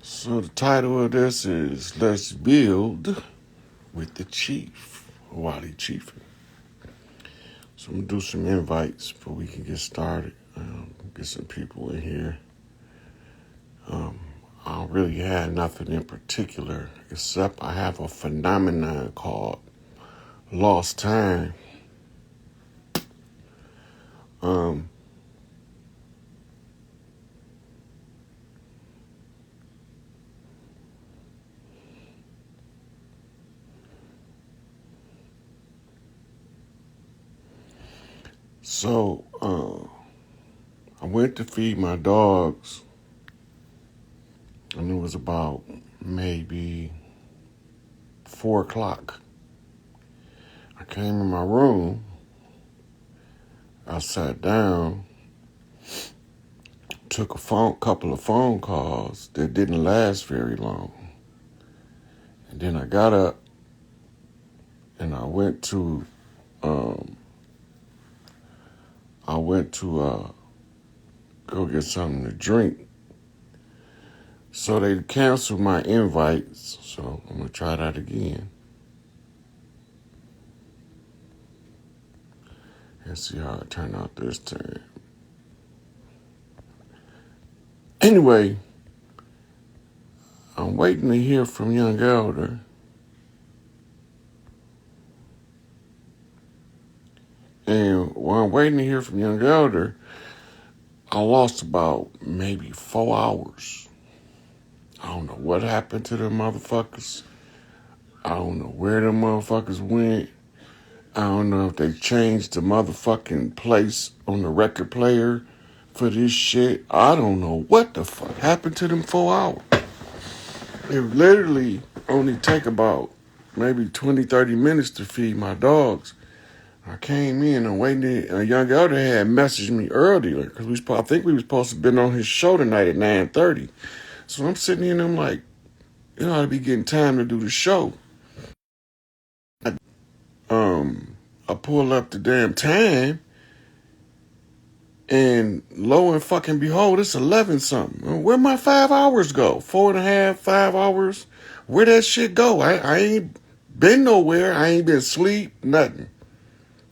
So the title of this is Let's Build with the Chief, Wally Chiefin. So I'm going to do some invites before we can get started, get some people in here. I don't really have nothing in particular, except I have a phenomenon called lost time. So I went to feed my dogs, and it was about maybe 4 o'clock. I came in my room, I sat down, took a couple of phone calls that didn't last very long. And then I got up and I went to go get something to drink. So they canceled my invites, so I'm gonna try that again and see how it turned out this time. Anyway, I'm waiting to hear from Young Elder. And while I'm waiting to hear from Young Elder, I lost about maybe 4 hours. I don't know what happened to them motherfuckers. I don't know where them motherfuckers went. I don't know if they changed the motherfucking place on the record player for this shit. I don't know what the fuck happened to them 4 hours. It literally only take about maybe 20, 30 minutes to feed my dogs. I came in and waiting. A Young Elder had messaged me earlier because I think we were supposed to have been on his show tonight at 9:30. So I'm sitting here and I'm like, you know, I'd be getting time to do the show. I pull up the damn time, and lo and fucking behold, it's 11 something. Where my 5 hours go? 4.5, 5 hours? Where that shit go? I ain't been nowhere. I ain't been asleep, nothing.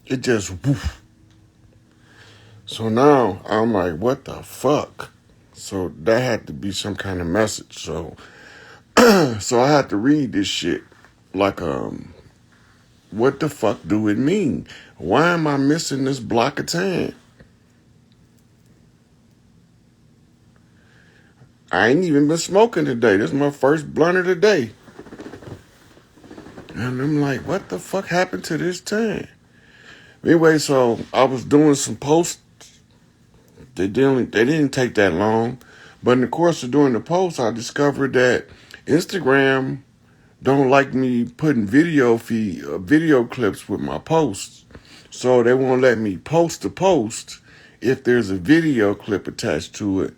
It just woof. So now I'm like, what the fuck? So that had to be some kind of message. So so I had to read this shit like, what the fuck do it mean? Why am I missing this block of time? I ain't even been smoking today. This is my first blunt of the day. And I'm like, what the fuck happened to this time? Anyway, so I was doing some posts. They didn't take that long. But in the course of doing the posts, I discovered that Instagram don't like me putting video clips with my posts. So they won't let me post the post if there's a video clip attached to it.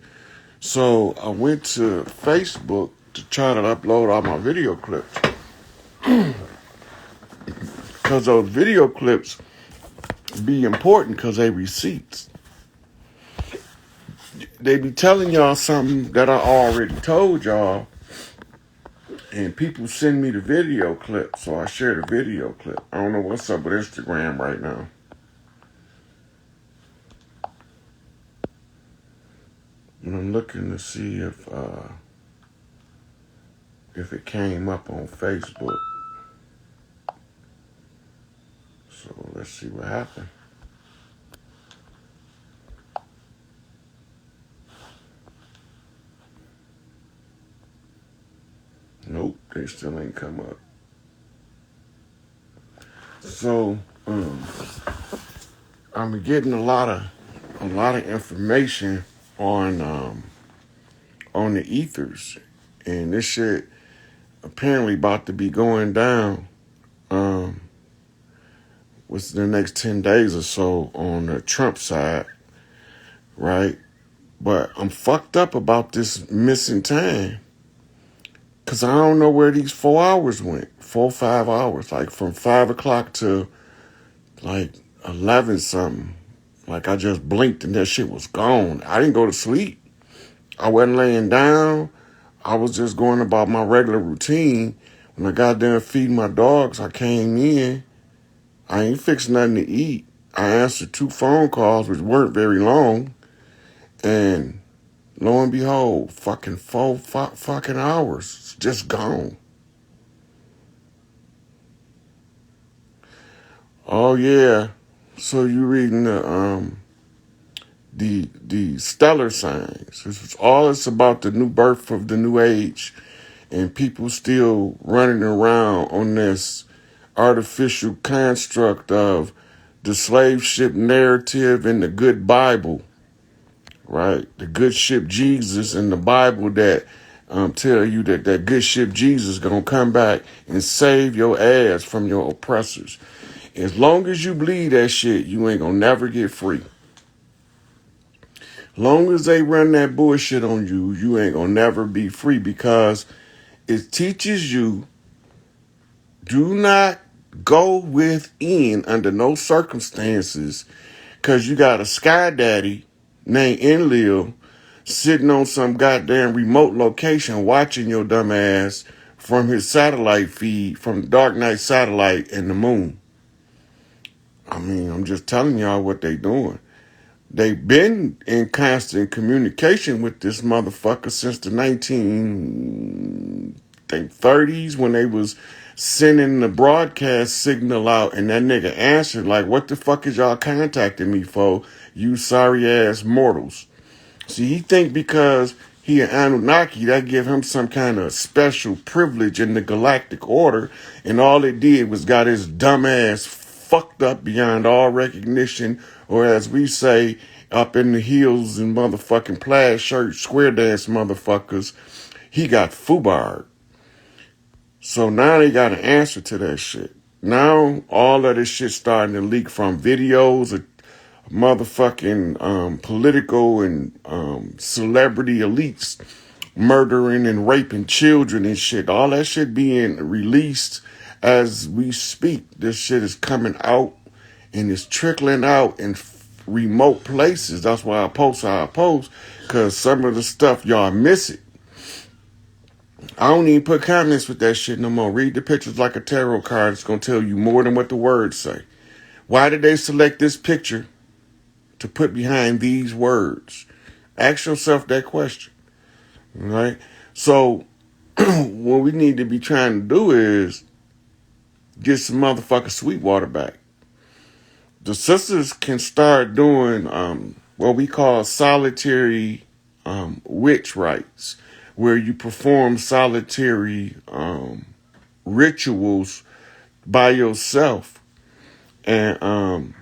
So I went to Facebook to try to upload all my video clips. Because those video clips be important because they receipts. They be telling y'all something that I already told y'all, and people send me the video clip, so I share the video clip. I don't know what's up with Instagram right now. And I'm looking to see if it came up on Facebook. So let's see what happened. Nope, they still ain't come up. So I'm getting a lot of information on the ethers, and this shit apparently about to be going down within the next 10 days or so on the Trump side, right? But I'm fucked up about this missing time. Because I don't know where these 4 hours went. 4, 5 hours. Like from 5 o'clock to like 11 something. Like I just blinked and that shit was gone. I didn't go to sleep. I wasn't laying down. I was just going about my regular routine. When I got done feeding my dogs, I came in. I ain't fixed nothing to eat. I answered 2 phone calls, which weren't very long. And lo and behold, fucking 4 fucking hours. It's just gone. Oh, yeah. So you reading the stellar signs. It's about the new birth of the new age. And people still running around on this artificial construct of the slave ship narrative and the good Bible, right? The good ship Jesus and the Bible that tell you that good ship Jesus gonna come back and save your ass from your oppressors. As long as you believe that shit, you ain't gonna never get free. Long as they run that bullshit on you, you ain't gonna never be free, because it teaches you, do not go within under no circumstances, because you got a sky daddy named Enlil sitting on some goddamn remote location watching your dumb ass from his satellite feed, from the Dark Knight satellite and the moon. I mean, I'm just telling y'all what they doing. They've been in constant communication with this motherfucker since the 1930s, when they was sending the broadcast signal out, and that nigga answered like, what the fuck is y'all contacting me for, you sorry ass mortals? See, he think because he an Anunnaki, that give him some kind of special privilege in the galactic order, and all it did was got his dumb ass fucked up beyond all recognition, or as we say up in the hills and motherfucking plaid shirt square dance motherfuckers, he got foobarred. So now they got an answer to that shit. Now all of this shit starting to leak from videos of motherfucking political and celebrity elites murdering and raping children and shit. All that shit being released as we speak. This shit is coming out and it's trickling out in remote places. That's why I post how I post, because some of the stuff y'all miss it. I don't even put comments with that shit no more. Read the pictures like a tarot card. It's going to tell you more than what the words say. Why did they select this picture to put behind these words? Ask yourself that question. Right? So what we need to be trying to do is get some motherfucking Sweetwater back. The sisters can start doing what we call solitary witch rites, where you perform solitary rituals by yourself. And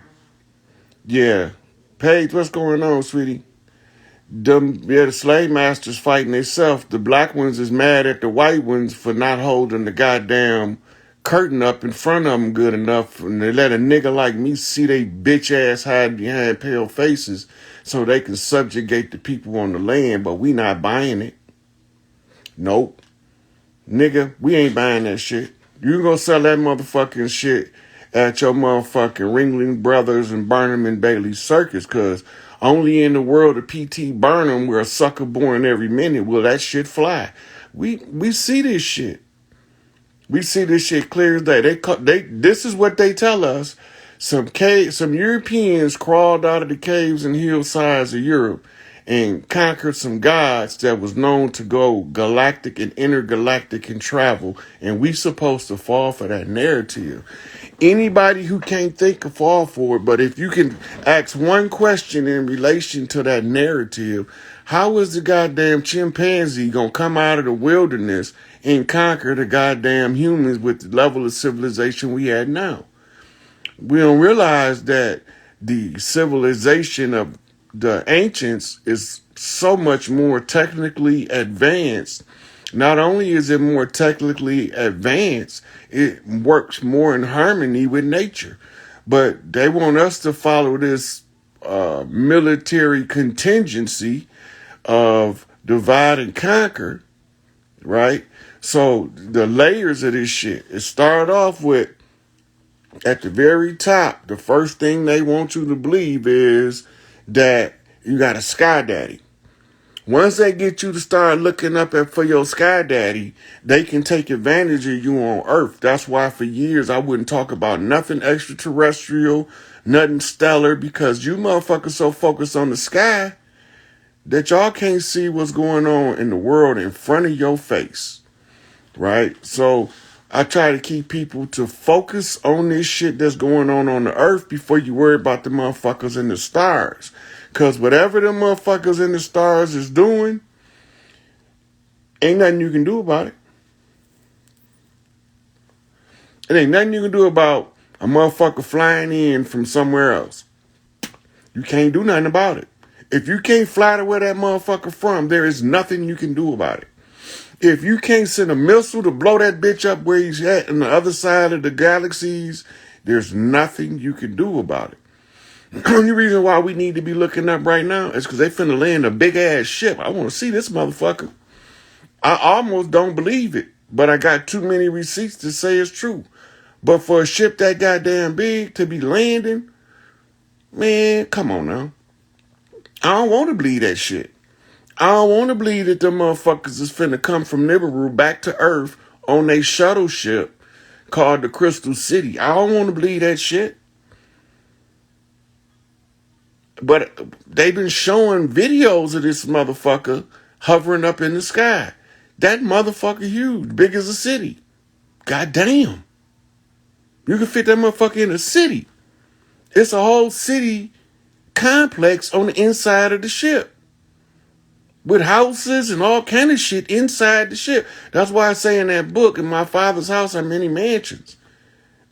yeah, Paige, what's going on, sweetie? The slave masters fighting themselves. The black ones is mad at the white ones for not holding the goddamn curtain up in front of them good enough, and they let a nigga like me see they bitch ass hide behind pale faces so they can subjugate the people on the land, but we not buying it. Nope. Nigga, we ain't buying that shit. You gonna sell that motherfucking shit at your motherfucking Ringling Brothers and Barnum and Bailey circus, because only in the world of P.T. Barnum, where a sucker born every minute, will that shit fly. We see this shit. We see this shit clear as day. This is what they tell us. Some Europeans crawled out of the caves and hillsides of Europe and conquered some gods that was known to go galactic and intergalactic and travel, and we supposed to fall for that narrative. Anybody who can't think can fall for it, but if you can ask one question in relation to that narrative, how is the goddamn chimpanzee gonna come out of the wilderness and conquer the goddamn humans with the level of civilization we had now? We don't realize that the civilization of the ancients is so much more technically advanced. Not only is it more technically advanced, it works more in harmony with nature. But they want us to follow this military contingency of divide and conquer, right? So the layers of this shit, it started off with, at the very top, the first thing they want you to believe is that you got a sky daddy. Once they get you to start looking up for your sky daddy, they can take advantage of you on Earth. That's why for years I wouldn't talk about nothing extraterrestrial, nothing stellar, because you motherfuckers so focused on the sky that y'all can't see what's going on in the world in front of your face, right? So I try to keep people to focus on this shit that's going on the Earth before you worry about the motherfuckers in the stars. Because whatever the motherfuckers in the stars is doing, ain't nothing you can do about it. It ain't nothing you can do about a motherfucker flying in from somewhere else. You can't do nothing about it. If you can't fly to where that motherfucker from, there is nothing you can do about it. If you can't send a missile to blow that bitch up where he's at on the other side of the galaxies, there's nothing you can do about it. The only reason why we need to be looking up right now is because they finna land a big ass ship. I want to see this motherfucker. I almost don't believe it, but I got too many receipts to say it's true. But for a ship that goddamn big to be landing, man, come on now. I don't want to believe that shit. I don't want to believe that the motherfuckers is finna come from Nibiru back to Earth on a shuttle ship called the Crystal City. I don't want to believe that shit. But they've been showing videos of this motherfucker hovering up in the sky. That motherfucker huge, big as a city. God damn. You can fit that motherfucker in a city. It's a whole city complex on the inside of the ship. With houses and all kind of shit inside the ship. That's why I say in that book, in my father's house are many mansions.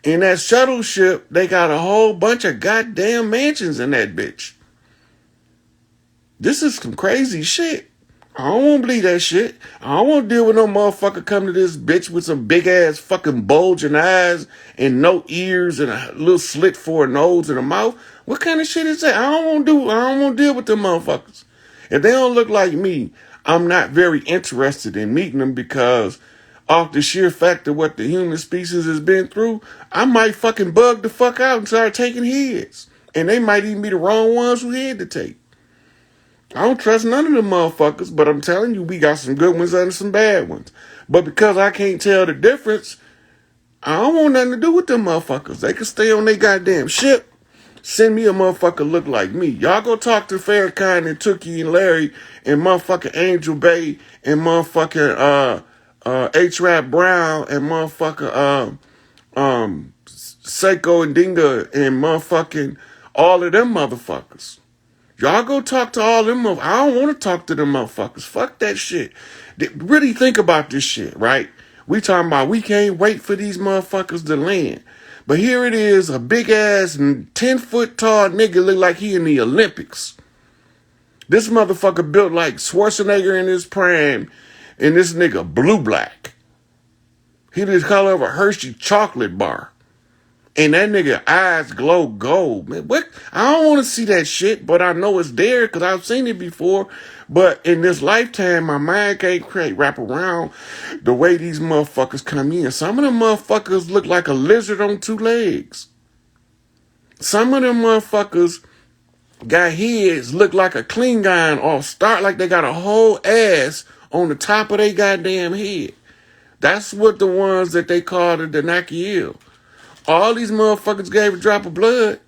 In that shuttle ship, they got a whole bunch of goddamn mansions in that bitch. This is some crazy shit. I don't want to believe that shit. I don't want to deal with no motherfucker come to this bitch with some big ass fucking bulging eyes and no ears and a little slit for a nose and a mouth. What kind of shit is that? I don't want to deal with them motherfuckers. If they don't look like me, I'm not very interested in meeting them because off the sheer fact of what the human species has been through, I might fucking bug the fuck out and start taking heads. And they might even be the wrong ones who had to take. I don't trust none of them motherfuckers, but I'm telling you, we got some good ones and some bad ones. But because I can't tell the difference, I don't want nothing to do with them motherfuckers. They can stay on their goddamn ship. Send me a motherfucker look like me. Y'all go talk to Farrakhan and Tookie and Larry and motherfucking Angel Bay and motherfucking H-Rap Brown and motherfucker Seiko and Dinga and motherfucking all of them motherfuckers. Y'all go talk to all them motherfuckers. I don't want to talk to them motherfuckers. Fuck that shit. Really think about this shit, right? We talking about we can't wait for these motherfuckers to land. But here it is, a big ass 10-foot tall nigga look like he in the Olympics. This motherfucker built like Schwarzenegger in his prime, and this nigga blue black. He the color of a Hershey chocolate bar. And that nigga eyes glow gold, man. What? I don't want to see that shit, but I know it's there because I've seen it before. But in this lifetime, my mind can't wrap around the way these motherfuckers come in. Some of them motherfuckers look like a lizard on two legs. Some of them motherfuckers got heads look like a Klingon or start like they got a whole ass on the top of their goddamn head. That's what the ones that they call the Thesikape. All these motherfuckers gave a drop of blood.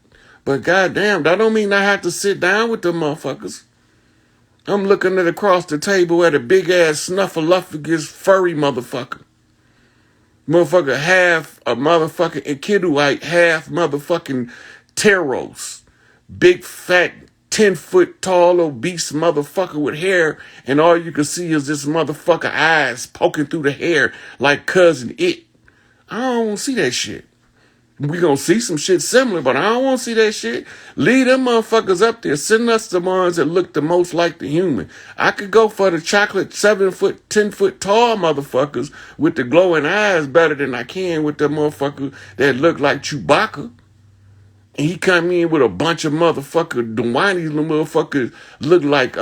But goddamn, that don't mean I have to sit down with them motherfuckers. I'm looking at across the table at a big ass snuffleupagus furry motherfucker. Motherfucker half a motherfucking Enkidulite, half motherfucking Teros. Big fat 10-foot tall obese motherfucker with hair, and all you can see is this motherfucker eyes poking through the hair like Cousin It. I don't want to see that shit. We gonna see some shit similar, but I don't want to see that shit. Leave them motherfuckers up there. Send us the ones that look the most like the human. I could go for the chocolate 7-foot, 10-foot tall motherfuckers with the glowing eyes better than I can with the motherfucker that look like Chewbacca. And he come in with a bunch of motherfucker, the whiny little motherfuckers look like,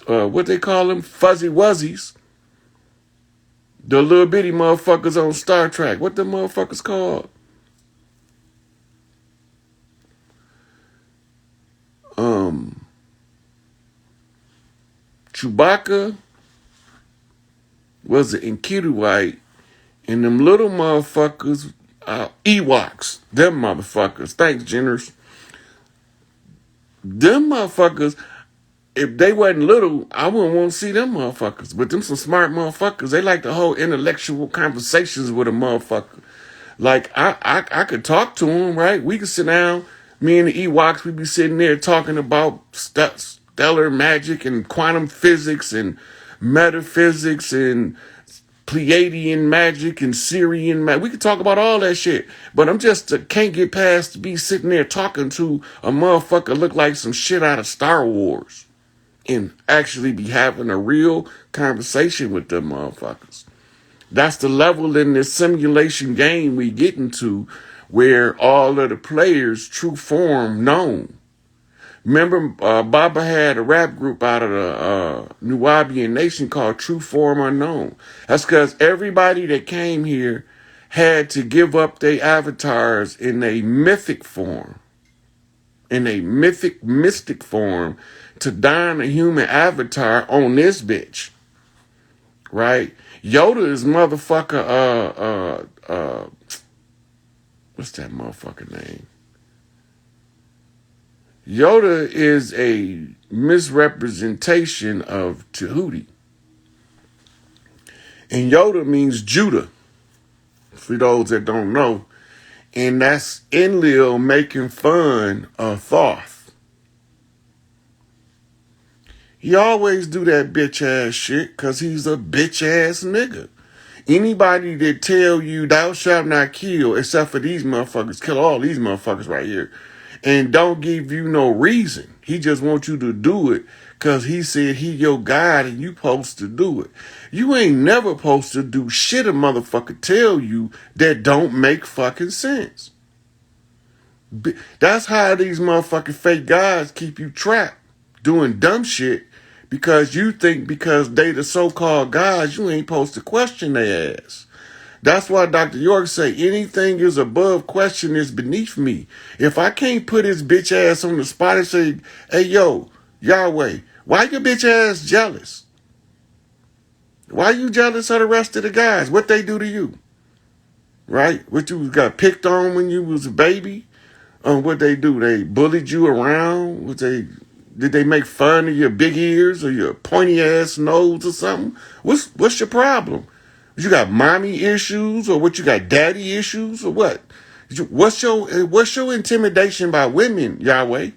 what they call them? Fuzzy Wuzzies. The little bitty motherfuckers on Star Trek. What the motherfuckers called? Chewbacca was an White, and them little motherfuckers, Ewoks, them motherfuckers. Thanks, Jenners. Them motherfuckers, if they wasn't little, I wouldn't want to see them motherfuckers. But them some smart motherfuckers. They like to hold intellectual conversations with a motherfucker. Like, I could talk to them, right? We could sit down, me and the Ewoks, we'd be sitting there talking about stellar magic and quantum physics and metaphysics and Pleiadian magic and Syrian magic. We could talk about all that shit. But I'm just can't get past to be sitting there talking to a motherfucker look like some shit out of Star Wars and actually be having a real conversation with them motherfuckers. That's the level in this simulation game we get into where all of the players' true form known. Remember, Baba had a rap group out of the Nubian nation called True Form Unknown. That's because everybody that came here had to give up their avatars in a mythic form, mystic form, to don a human avatar on this bitch. Right? Yoda is motherfucker, what's that motherfucker name? Yoda is a misrepresentation of Tahuti. And Yoda means Judah, for those that don't know. And that's Enlil making fun of Thoth. He always do that bitch ass shit because he's a bitch ass nigga. Anybody that tell you thou shalt not kill, except for these motherfuckers, kill all these motherfuckers right here, and don't give you no reason. He just wants you to do it because he said he your God and you supposed to do it. You ain't never supposed to do shit a motherfucker tell you that don't make fucking sense. That's how these motherfucking fake gods keep you trapped doing dumb shit because you think because they the so-called gods, you ain't supposed to question their ass. That's why Dr. York say anything is above question is beneath me. If I can't put his bitch ass on the spot and say, hey, yo, Yahweh, why your bitch ass jealous? Why you jealous of the rest of the guys? What they do to you? Right? What you got picked on when you was a baby? What they do? They bullied you around? Did they make fun of your big ears or your pointy ass nose or something? What's your problem? You got mommy issues or what? You got daddy issues or what? What's your intimidation by women, Yahweh?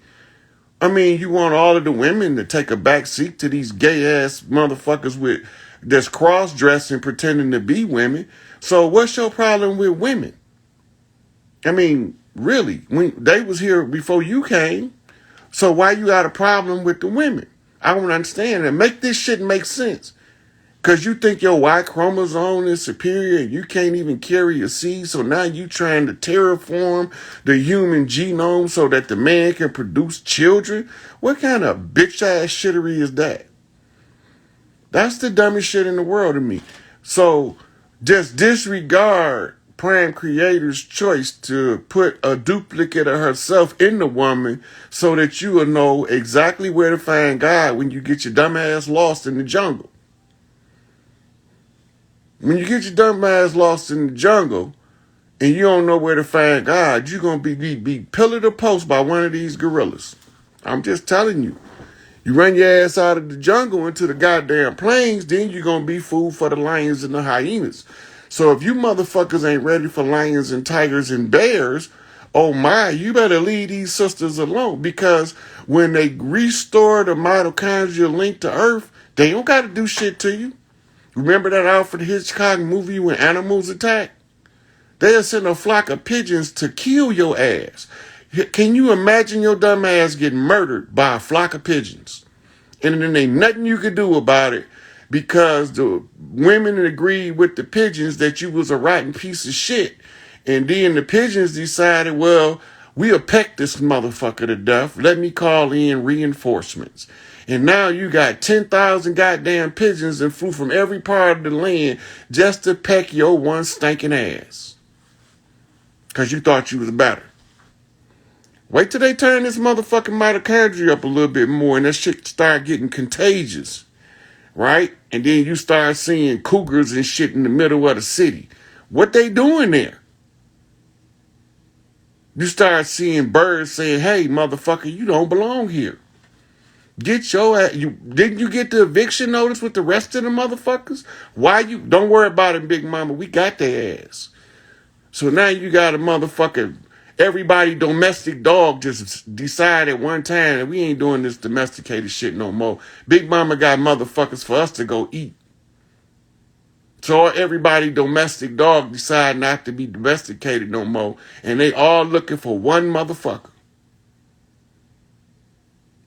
I mean, you want all of the women to take a back seat to these gay ass motherfuckers that's cross-dressing pretending to be women. So what's your problem with women? I mean, really, when they was here before you came, so why you got a problem with the women? I don't understand it. Make this shit make sense. Because you think your Y chromosome is superior and you can't even carry a seed, so now you trying to terraform the human genome so that the man can produce children? What kind of bitch-ass shittery is that? That's the dumbest shit in the world to me. So just disregard Prime Creator's choice to put a duplicate of herself in the woman so that you will know exactly where to find God when you get your dumb ass lost in the jungle. When you get your dumb ass lost in the jungle and you don't know where to find God, you're going to be pillar to post by one of these gorillas. I'm just telling you. You run your ass out of the jungle into the goddamn plains, then you're going to be food for the lions and the hyenas. So if you motherfuckers ain't ready for lions and tigers and bears, oh my, you better leave these sisters alone because when they restore the mitochondrial link to Earth, they don't got to do shit to you. Remember that Alfred Hitchcock movie when animals attack? They'll send a flock of pigeons to kill your ass. Can you imagine your dumb ass getting murdered by a flock of pigeons? And then ain't nothing you could do about it because the women agreed with the pigeons that you was a rotten piece of shit. And then the pigeons decided, well, we'll peck this motherfucker to death. Let me call in reinforcements. And now you got 10,000 goddamn pigeons that flew from every part of the land just to peck your one stinking ass. Because you thought you was better. Wait till they turn this motherfucking mitochondria up a little bit more and that shit start getting contagious. right? And then you start seeing cougars and shit in the middle of the city. What they doing there? You start seeing birds saying, hey, motherfucker, you don't belong here. Get your ass. Didn't you get the eviction notice with the rest of the motherfuckers? Why you don't worry about it, Big Mama. We got their ass. So now you got a motherfucker. Everybody domestic dog just decided one time that we ain't doing this domesticated shit no more. Big Mama got motherfuckers for us to go eat. So everybody domestic dog decide not to be domesticated no more. And they all looking for one motherfucker.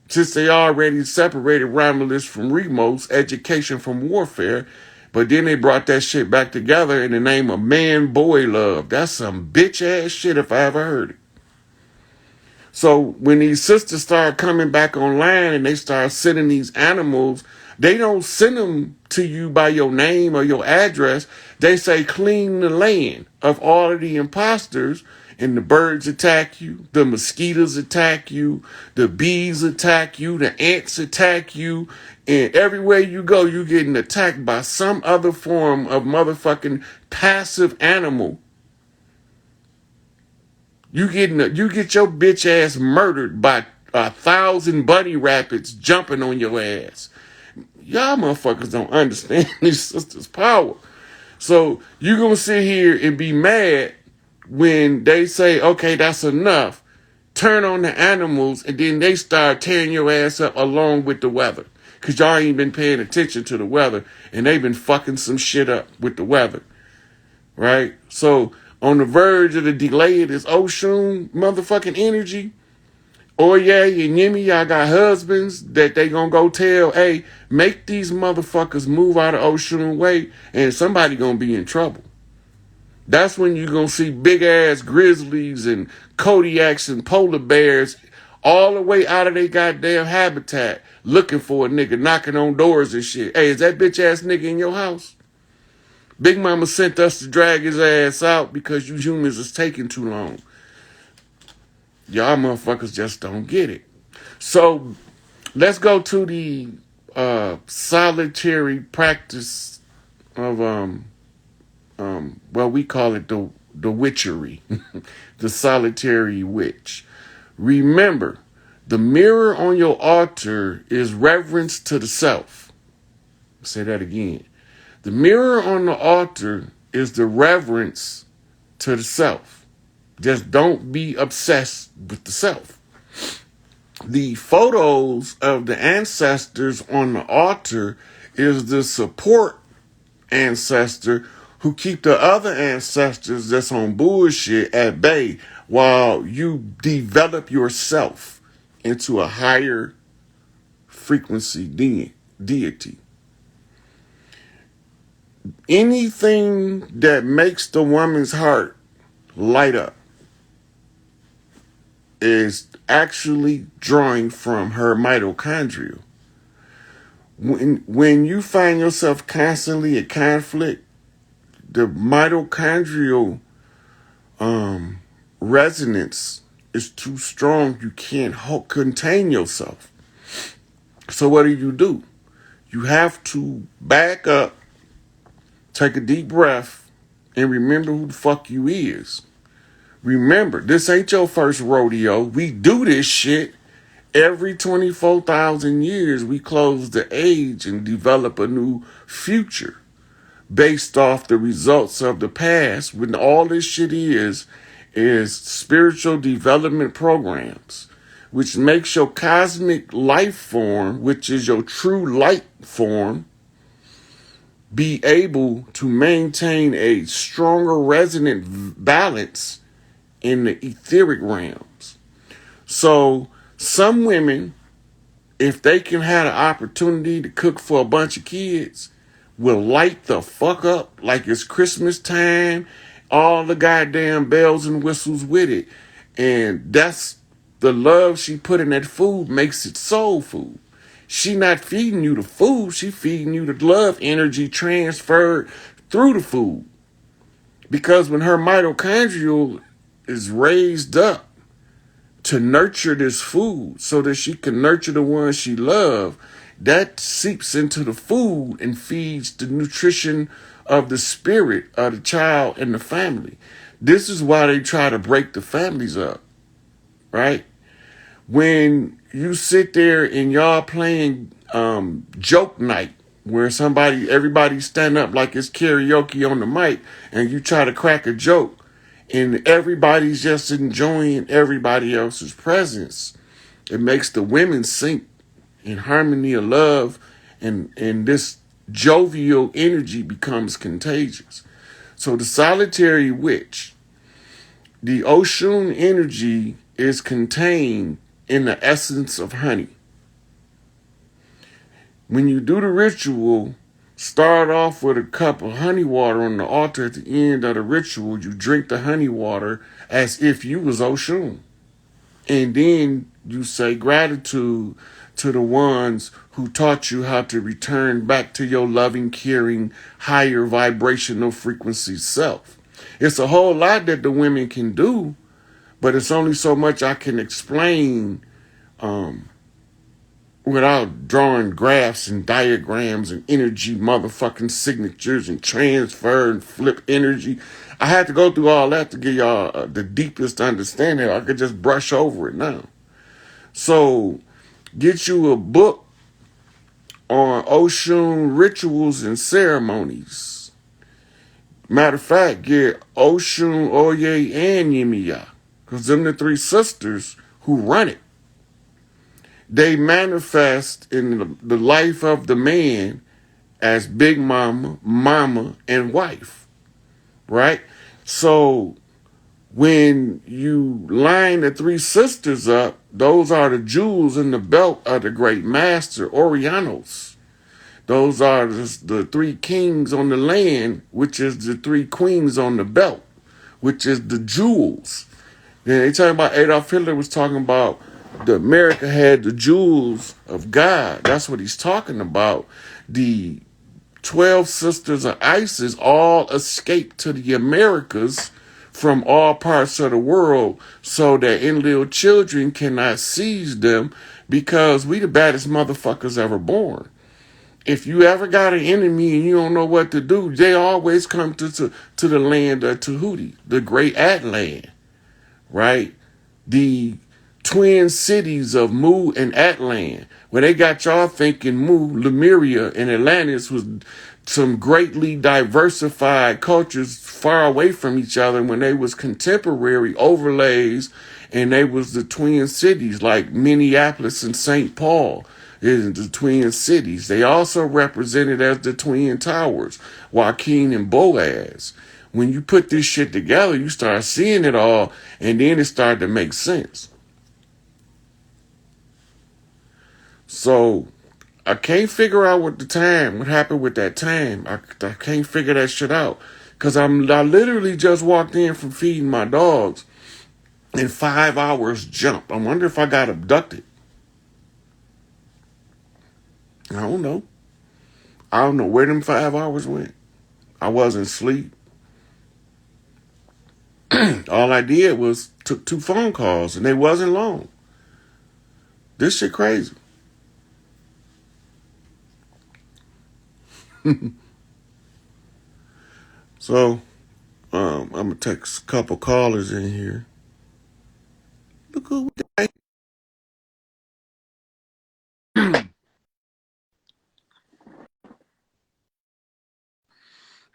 Since they already separated Romulus from Remus, education from warfare, but then they brought that shit back together in the name of man-boy love. That's some bitch-ass shit if I ever heard it. So when these sisters start coming back online and they start sending these animals, they don't send them to you by your name or your address. They say clean the land of all of the imposters. And the birds attack you, the mosquitoes attack you, the bees attack you, the ants attack you, and everywhere you go, you're getting attacked by some other form of motherfucking passive animal. You get your bitch ass murdered by 1,000 bunny rabbits jumping on your ass. Y'all motherfuckers don't understand these sisters' power. So you're gonna sit here and be mad when they say, okay, that's enough, turn on the animals, and then they start tearing your ass up along with the weather. Because y'all ain't been paying attention to the weather, and they've been fucking some shit up with the weather. Right? So, on the verge of the delay of this Oshun motherfucking energy, Oye and Yemi, y'all got husbands that they gonna go tell, hey, make these motherfuckers move out of Oshun way, and somebody gonna be in trouble. That's when you're going to see big-ass grizzlies and Kodiaks and polar bears all the way out of their goddamn habitat looking for a nigga, knocking on doors and shit. Hey, is that bitch-ass nigga in your house? Big Mama sent us to drag his ass out because you humans is taking too long. Y'all motherfuckers just don't get it. So, let's go to the solitary practice of well, we call it the witchery, the solitary witch. Remember, the mirror on your altar is reverence to the self. I'll say that again. The mirror on the altar is the reverence to the self. Just don't be obsessed with the self. The photos of the ancestors on the altar is the support ancestor who keep the other ancestors that's on bullshit at bay while you develop yourself into a higher frequency deity. Anything that makes the woman's heart light up is actually drawing from her mitochondria. When you find yourself constantly in conflict, the mitochondrial resonance is too strong. You can't contain yourself. So what do? You have to back up, take a deep breath, and remember who the fuck you is. Remember, this ain't your first rodeo. We do this shit every 24,000 years. We close the age and develop a new future based off the results of the past, when all this shit is spiritual development programs, which makes your cosmic life form, which is your true light form, be able to maintain a stronger resonant balance in the etheric realms. So some women, if they can have the opportunity to cook for a bunch of kids, will light the fuck up like it's Christmas time, all the goddamn bells and whistles with it. And that's the love she put in that food makes it soul food. She not feeding you the food, she feeding you the love energy transferred through the food. Because when her mitochondrial is raised up to nurture this food so that she can nurture the ones she loves, that seeps into the food and feeds the nutrition of the spirit of the child and the family. This is why they try to break the families up, right? When you sit there and y'all playing joke night, where everybody stand up like it's karaoke on the mic, and you try to crack a joke, and everybody's just enjoying everybody else's presence. It makes the women sink in harmony of love, and this jovial energy becomes contagious. So the solitary witch, the Oshun energy is contained in the essence of honey. When you do the ritual, start off with a cup of honey water on the altar. At the end of the ritual, you drink the honey water as if you was Oshun. And then you say gratitude to the ones who taught you how to return back to your loving, caring, higher vibrational frequency self. It's a whole lot that the women can do, but it's only so much I can explain without drawing graphs and diagrams and energy motherfucking signatures and transfer and flip energy. I had to go through all that to give y'all the deepest understanding. I could just brush over it now. So get you a book on Oshun rituals and ceremonies. Matter of fact, get Oshun, Oye, and Yemiya, because them the three sisters who run it. They manifest in the life of the man as Big Mama, Mama, and wife, right? So when you line the three sisters up, those are the jewels in the belt of the great master, Orianos. Those are the three kings on the land, which is the three queens on the belt, which is the jewels. Then they talking about Adolf Hitler was talking about the America had the jewels of God. That's what he's talking about. The 12 sisters of ISIS all escaped to the Americas from all parts of the world so that little children cannot seize them, because we the baddest motherfuckers ever born. If you ever got an enemy and you don't know what to do, they always come to the land of Tahuti, the great Atlan, right? The twin cities of Mu and Atlan, where they got y'all thinking Mu, Lemuria, and Atlantis was some greatly diversified cultures far away from each other when they was contemporary overlays, and they was the twin cities like Minneapolis and St. Paul is the twin cities. They also represented as the twin towers, Joaquin and Boaz. When you put this shit together, you start seeing it all, and then it started to make sense. So I can't figure out what happened with that time. I can't figure that shit out. Because I literally just walked in from feeding my dogs, and 5 hours jumped. I wonder if I got abducted. I don't know. I don't know where them 5 hours went. I wasn't asleep. All I did was took 2 phone calls, and they wasn't long. This shit crazy. So, I'm gonna take a couple callers in here. Look who we got.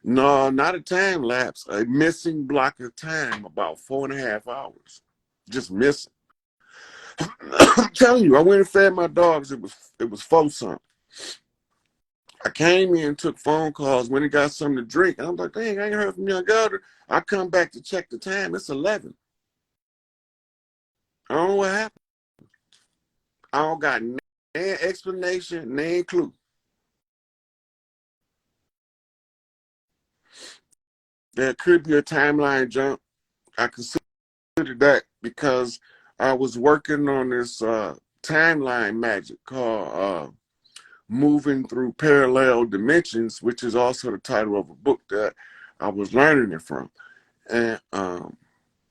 No, not a time lapse. A missing block of time, about 4.5 hours. Just missing. I'm telling you, I went and fed my dogs. It was 4 something. I came in, took phone calls, when he got something to drink. And I'm like, dang, I ain't heard from young elder. I come back to check the time. It's 11. I don't know what happened. I don't got no explanation, no clue. There could be a timeline jump. I consider that because I was working on this timeline magic called Moving Through Parallel Dimensions, which is also the title of a book that I was learning it from. And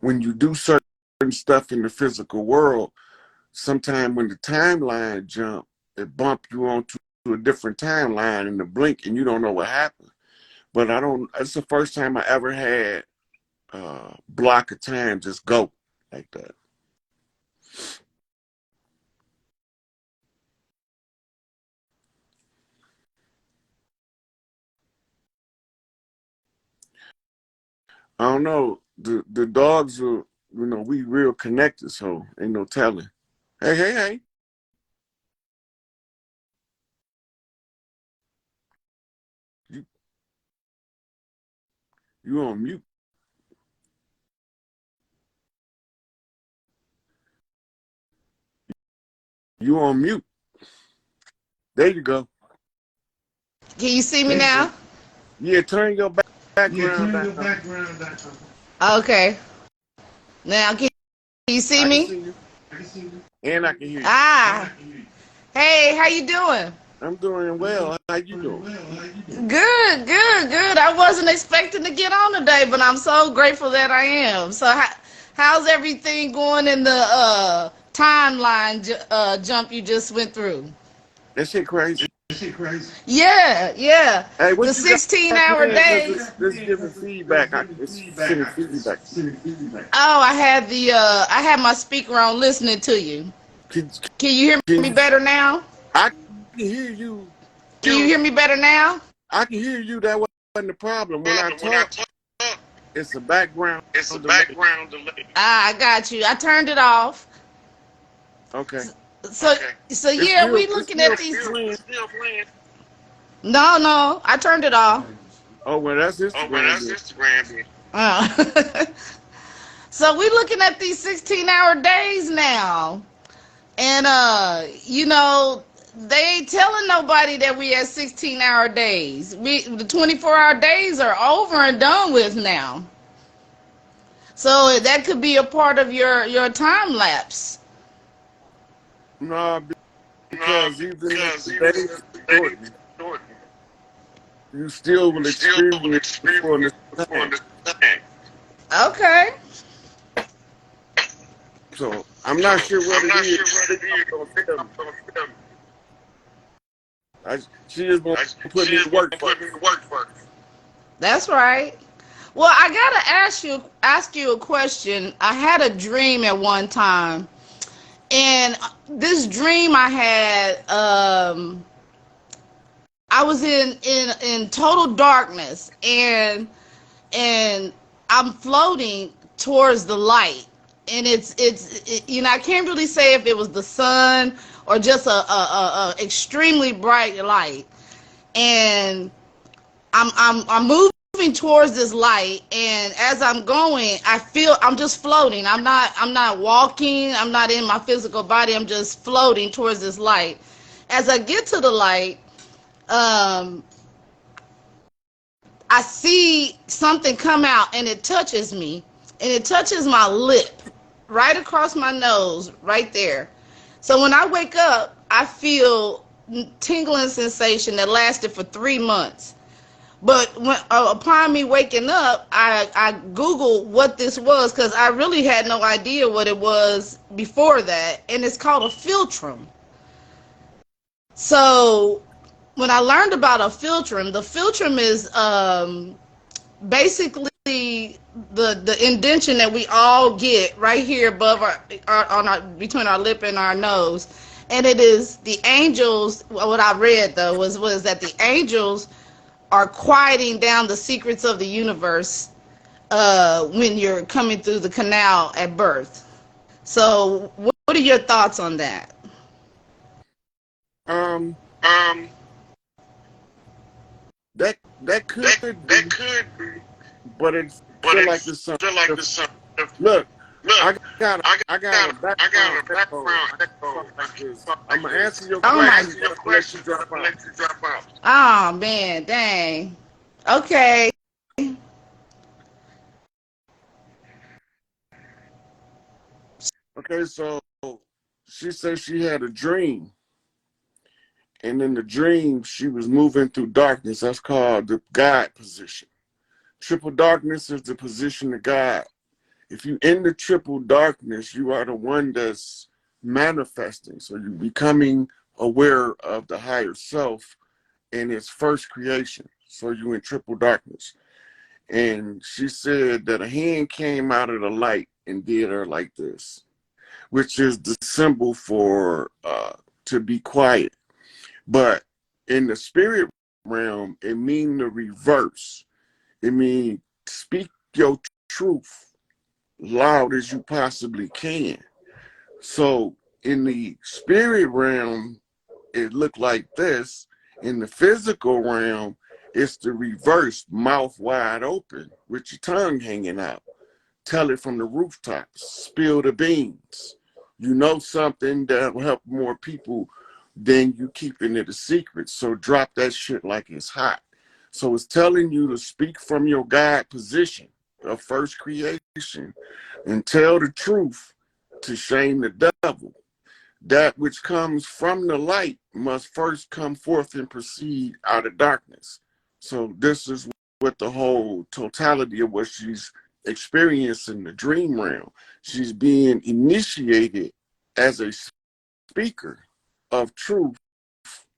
when you do certain stuff in the physical world, sometimes when the timeline jump, it bump you onto a different timeline in the blink, and you don't know what happened. But I don't. It's the first time I ever had block of time just go like that. I don't know. The dogs are, we real connected, so ain't no telling. Hey, hey, hey. You you on mute. You on mute. There you go. Can you see me now? Yeah, turn your Yeah, background turn down. your background down. Okay. Now, can you see I can me? see you, and I can hear you. Ah. Hey, how you doing? I'm doing well. How you doing? Good, good, good. I wasn't expecting to get on today, but I'm so grateful that I am. So, how's everything going in the timeline jump you just went through? That shit crazy. Yeah, yeah. Hey, The what you got 16-hour playing? Cause days. it's giving feedback. It's sending feedback. Oh, I had my speaker on listening to you. Can, Can you hear can me you? better now? I can hear you. Can you hear me better now? I can hear you. That wasn't the problem. When I talk, it's a background delay. Ah, I got you. I turned it off. Okay. So so yeah, we It's looking still at these. playing. No, no, I turned it off. Oh well, that's Instagram then. Uh, so we looking at these 16-hour days now, and they ain't telling nobody that we had 16-hour days. The 24-hour days are over and done with now. So that could be a part of your time lapse. No, because even if the days shorten, you still will experience the fullness of time. Okay. So I'm not sure what it is. This mama don't tell me. She just gonna put me to work first. That's right. Well, I gotta ask you a question. I had a dream at one time, and this dream I had, I was in total darkness, and I'm floating towards the light, and I can't really say if it was the sun or just a extremely bright light, and I'm moving towards this light, and as I'm going, I feel I'm just floating. I'm not walking. I'm not in my physical body. I'm just floating towards this light. As I get to the light, um, I see something come out, and it touches me, and it touches my lip, right across my nose, right there. So when I wake up, I feel tingling sensation that lasted for 3 months. But upon me waking up, I Googled what this was because I really had no idea what it was before that. And it's called a philtrum. So when I learned about a philtrum, the philtrum is basically the indention that we all get right here above our between our lip and our nose. And it is the angels. What I read though was that the angels are quieting down the secrets of the universe when you're coming through the canal at birth. So, what are your thoughts on that? Um, that could be, but it feel like it's something different. Look, I got a background echo. I can't talk like this. I'm gonna answer your Oh my! question, but I'm gonna let you drop out. Oh man, dang. Okay. Okay, so she said she had a dream, and in the dream she was moving through darkness. That's called the God position. Triple darkness is the position of God. If you in the triple darkness, you are the one that's manifesting. So you're becoming aware of the higher self in its first creation. So you in triple darkness. And she said that a hand came out of the light and did her like this, which is the symbol for to be quiet. But in the spirit realm, it means the reverse. It means speak your truth loud as you possibly can. So in the spirit realm, it looked like this. In the physical realm, it's the reverse, mouth wide open with your tongue hanging out. Tell it from the rooftops, spill the beans. You know something that will help more people than you keeping it a secret. So drop that shit like it's hot. So it's telling you to speak from your God position of first creation and tell the truth to shame the devil. That which comes from the light must first come forth and proceed out of darkness. So this is what the whole totality of what she's experiencing in the dream realm. She's being initiated as a speaker of truth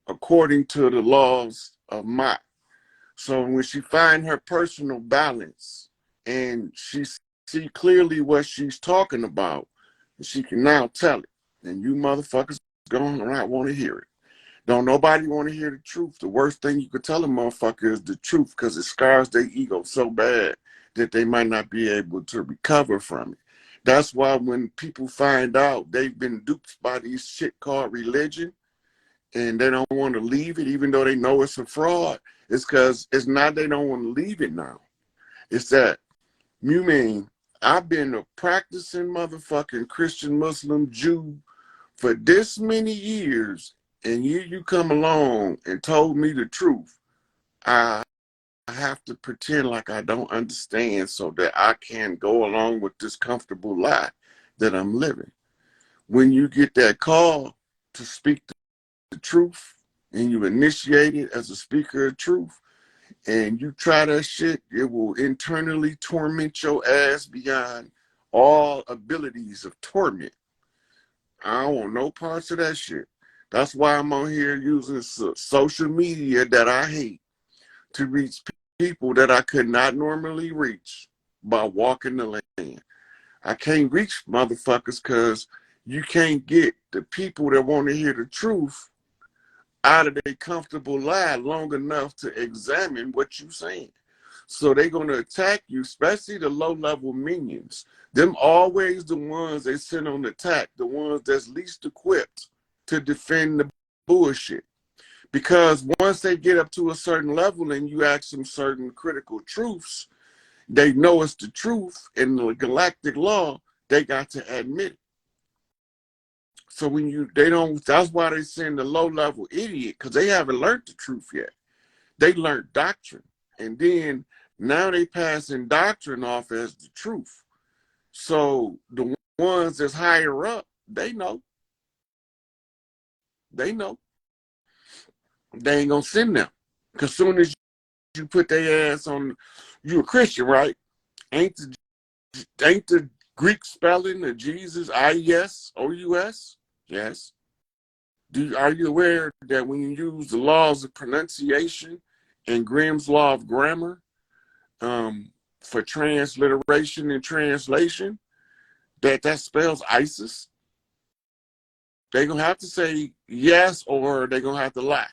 according to the laws of Mach. So when she find her personal balance and she see clearly what she's talking about, she can now tell it. And you motherfuckers going to not want to hear it. Don't nobody want to hear the truth. The worst thing you could tell a motherfucker is the truth because it scars their ego so bad that they might not be able to recover from it. That's why when people find out they've been duped by these shit called religion and they don't want to leave it even though they know it's a fraud, it's because it's not they don't want to leave it now. It's that, you mean, I've been a practicing motherfucking Christian, Muslim, Jew for this many years, and you come along and told me the truth. I have to pretend like I don't understand so that I can go along with this comfortable lie that I'm living. When you get that call to speak the truth and you initiate it as a speaker of truth and you try that shit, it will internally torment your ass beyond all abilities of torment. I don't want no parts of that shit. That's why I'm on here using social media that I hate to reach people that I could not normally reach by walking the land. I can't reach motherfuckers because you can't get the people that want to hear the truth out of their comfortable lie long enough to examine what you're saying. So they're going to attack you, especially the low-level minions. Them always the ones they send on attack, the ones that's least equipped to defend the bullshit. Because once they get up to a certain level and you ask them certain critical truths, they know it's the truth. In the galactic law, they got to admit it. So when they don't, that's why they send the low-level idiot, because they haven't learned the truth yet. They learned doctrine. And then now they passing doctrine off as the truth. So the ones that's higher up, they know. They know. They ain't gonna send them. Because soon as you put their ass on, you a Christian, right? Ain't the Greek spelling of Jesus IES-OUS? Yes. Are you aware that when you use the laws of pronunciation and Grimm's law of grammar for transliteration and translation, that spells ISIS? They're going to have to say yes or they're going to have to lie.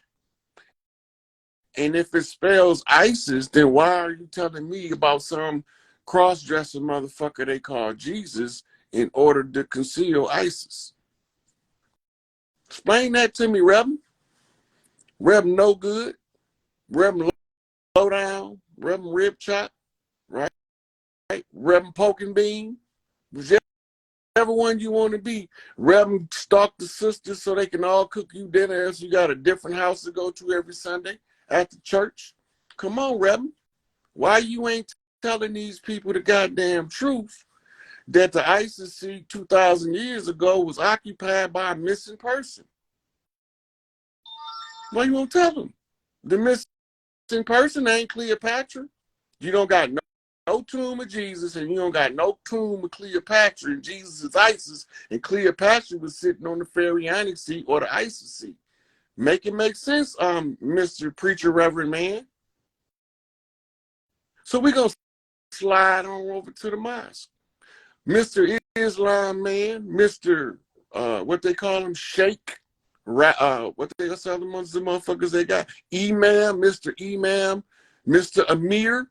And if it spells ISIS, then why are you telling me about some cross-dressing motherfucker they call Jesus in order to conceal ISIS? Explain that to me, Reverend. Reverend No Good, Reverend Low Down, Reverend Rib Chop, right? Reverend Poking Bean, whichever one you want to be. Reverend Stalk the sisters so they can all cook you dinner as you got a different house to go to every Sunday at the church. Come on, Reverend. Why you ain't telling these people the goddamn truth that the ISIS seat 2,000 years ago was occupied by a missing person? Why you won't tell them? The missing person ain't Cleopatra. You don't got no tomb of Jesus, and you don't got no tomb of Cleopatra, and Jesus is ISIS, and Cleopatra was sitting on the pharaonic seat or the ISIS seat. Make it make sense, Mr. Preacher Reverend Man. So we're going to slide on over to the mosque. Mr. Islam Man, Mr. What they call him, Sheikh, what they got, other ones, the motherfuckers they got, Imam, Mr. Amir.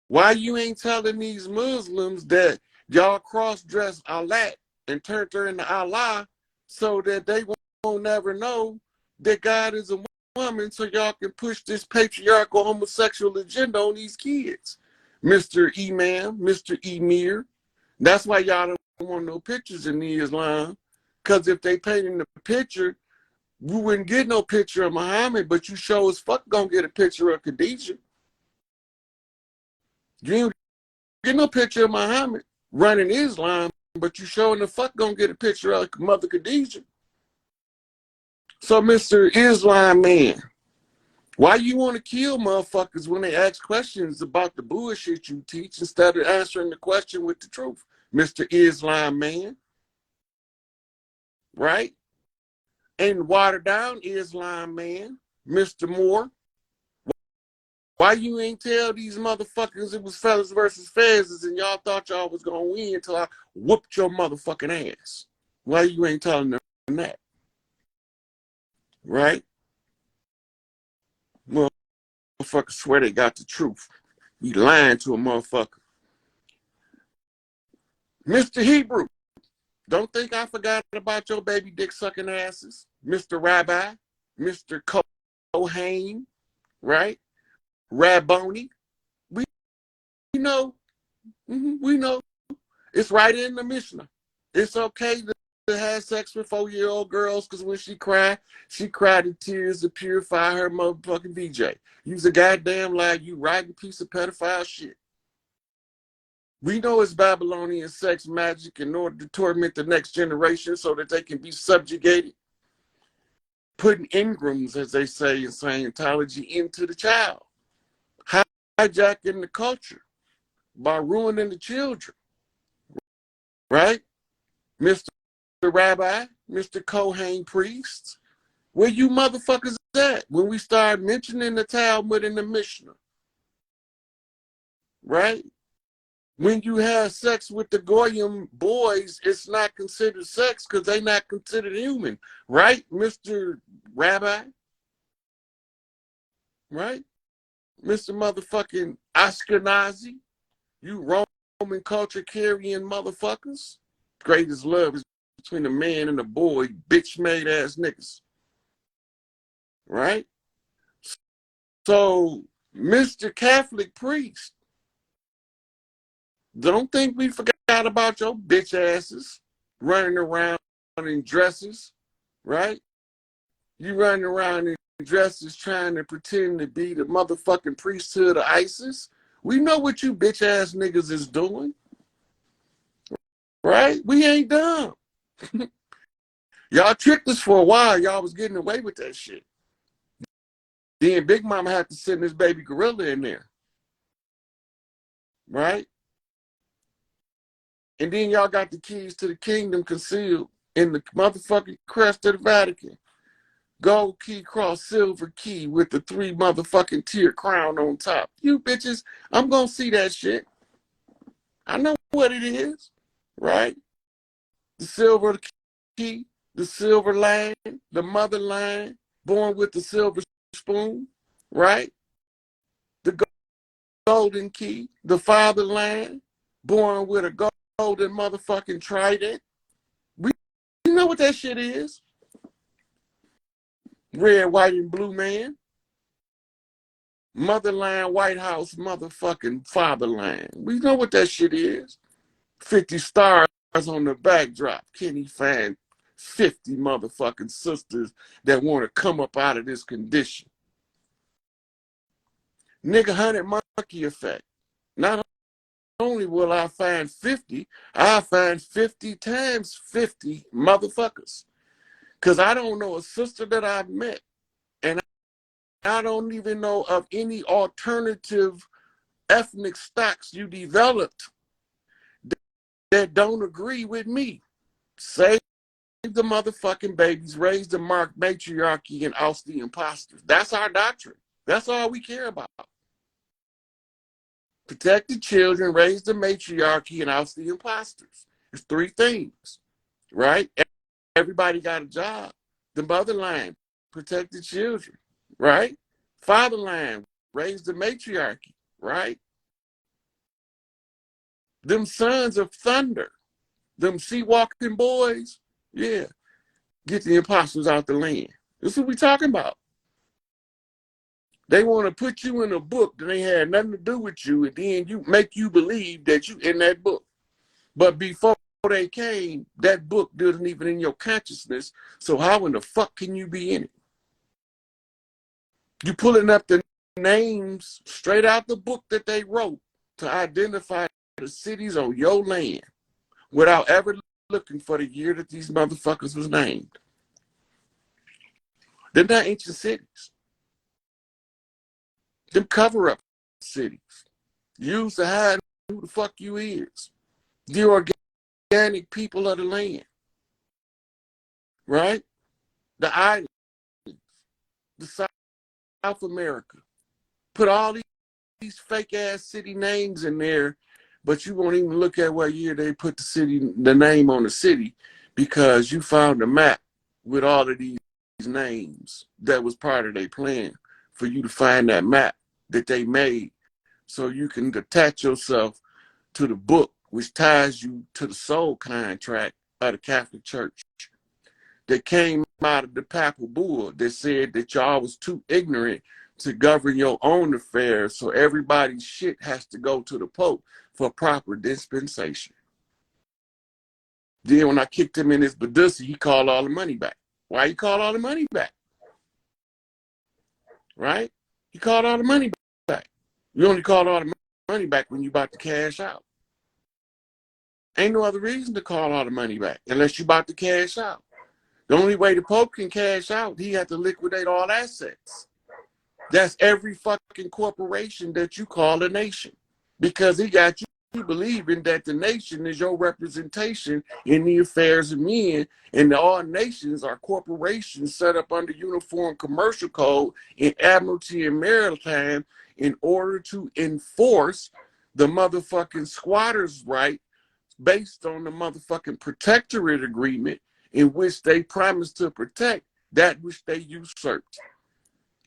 Why you ain't telling these Muslims that y'all cross-dress Allah and turned her into Allah so that they won't never know that God is a woman, so y'all can push this patriarchal homosexual agenda on these kids? Mr. Imam, Mr. Emir. That's why y'all don't want no pictures in the Islam, because if they painted the picture, we wouldn't get no picture of Muhammad, but you sure as fuck gonna get a picture of Khadijah. You ain't get no picture of Muhammad running Islam, but you sure in the fuck gonna get a picture of Mother Khadijah. So, Mr. Islam Man, why you want to kill motherfuckers when they ask questions about the bullshit you teach instead of answering the question with the truth? Mr. Islam Man, right? And water down Islam Man, Mr. Moore. Why you ain't tell these motherfuckers it was fellas versus fezzes and y'all thought y'all was gonna win until I whooped your motherfucking ass? Why you ain't telling them that? Right? Motherfuckers swear they got the truth. You lying to a motherfucker. Mr. Hebrew, don't think I forgot about your baby dick sucking asses. Mr. Rabbi, Mr. Kohen, right? Rabboni. We know. We know. It's right in the Mishnah. It's okay to have sex with 4-year-old girls because when she cried in tears to purify her motherfucking VJ. You's a goddamn lie. You riding piece of pedophile shit. We know it's Babylonian sex magic in order to torment the next generation so that they can be subjugated. Putting engrams, as they say in Scientology, into the child. Hijacking the culture by ruining the children. Right? Mr. Rabbi, Mr. Kohen priest, where you motherfuckers at when we start mentioning the Talmud and the Mishnah? Right? When you have sex with the Goyim boys, it's not considered sex because they're not considered human. Right, Mr. Rabbi? Right? Mr. motherfucking Ashkenazi? You Roman culture carrying motherfuckers? Greatest love is between a man and a boy, bitch made ass niggas. Right? So, Mr. Catholic priest, don't think we forgot about your bitch asses running around in dresses, right? You running around in dresses trying to pretend to be the motherfucking priesthood of ISIS. We know what you bitch ass niggas is doing, right? We ain't dumb. Y'all tricked us for a while. Y'all was getting away with that shit. Then Big Mama had to send this baby gorilla in there, right? And then y'all got the keys to the kingdom concealed in the motherfucking crest of the Vatican. Gold key, cross, silver key with the 3 motherfucking tier crown on top. You bitches, I'm gonna see that shit. I know what it is, right? The silver key, the silver line, the mother line, born with the silver spoon, right? The golden key, the father line, born with a golden motherfucking trident. You know what that shit is? Red, white, and blue man. Motherland, White House, motherfucking fatherland. We know what that shit is. 50 stars on the backdrop. Can he find 50 motherfucking sisters that want to come up out of this condition? Nigga, 100 monkey effect. Not only will I find 50, I'll find 50 times 50 motherfuckers. Because I don't know a sister that I've met, and I don't even know of any alternative ethnic stocks you developed that don't agree with me. Say the motherfucking babies, raise the matriarchy, and oust the imposters. That's our doctrine. That's all we care about. Protect the children, raise the matriarchy, and oust the imposters. It's three things, right? Everybody got a job. The motherline, protect the children, right? Fatherline, raise the matriarchy, right? Them sons of thunder, them sea walking boys, yeah, get the imposters out the land. This is what we talking about. They want to put you in a book that ain't had nothing to do with you, and then you make you believe that you in that book. But before they came, that book wasn't even in your consciousness. So how in the fuck can you be in it? You pulling up the names straight out the book that they wrote to identify the cities on your land without ever looking for the year that these motherfuckers was named. They're not ancient cities. Them cover-up cities. Used to hide who the fuck you is. The organic people of the land. Right? The islands. The South America. Put all these fake-ass city names in there, but you won't even look at what year they put the name on the city, because you found a map with all of these names that was part of their plan for you to find that map that they made so you can attach yourself to the book, which ties you to the soul contract of the Catholic Church. That came out of the papal bull that said that y'all was too ignorant to govern your own affairs, so everybody's shit has to go to the Pope for proper dispensation. Then when I kicked him in his Badusi, he called all the money back. Why he called all the money back? Right? He called all the money back. You only call all the money back when you about to cash out. Ain't no other reason to call all the money back unless you about to cash out. The only way the Pope can cash out, he had to liquidate all assets. That's every fucking corporation that you call a nation, because he got you believing that the nation is your representation in the affairs of men, and all nations are corporations set up under Uniform Commercial Code in Admiralty and Maritime in order to enforce the motherfucking squatters' right based on the motherfucking protectorate agreement in which they promised to protect that which they usurped.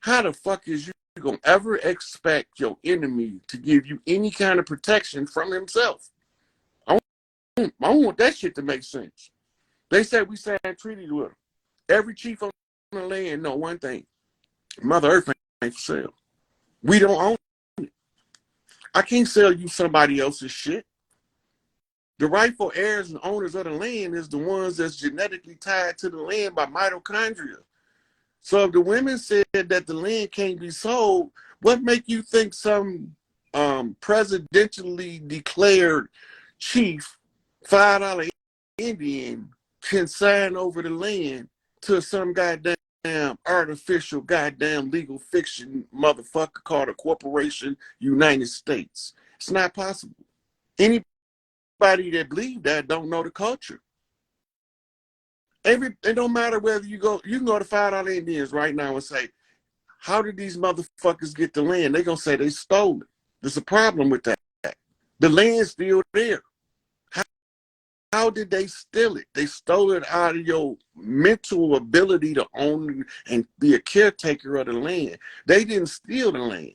How the fuck is you gonna ever expect your enemy to give you any kind of protection from himself? I want that shit to make sense. They said we signed treaties with them. Every chief on the land know one thing: Mother Earth ain't for sale. We don't own it. I can't sell you somebody else's shit. The rightful heirs and owners of the land is the ones that's genetically tied to the land by mitochondria. So if the women said that the land can't be sold, what make you think some presidentially declared chief, $5 Indian, can sign over the land to some goddamn artificial goddamn legal fiction motherfucker called a corporation United States? It's not possible. Anybody that believe that don't know the culture. It don't matter whether you can go to $5 Indians right now and say, how did these motherfuckers get the land? They're going to say they stole it. There's a problem with that. The land's still there. How did they steal it? They stole it out of your mental ability to own and be a caretaker of the land. They didn't steal the land.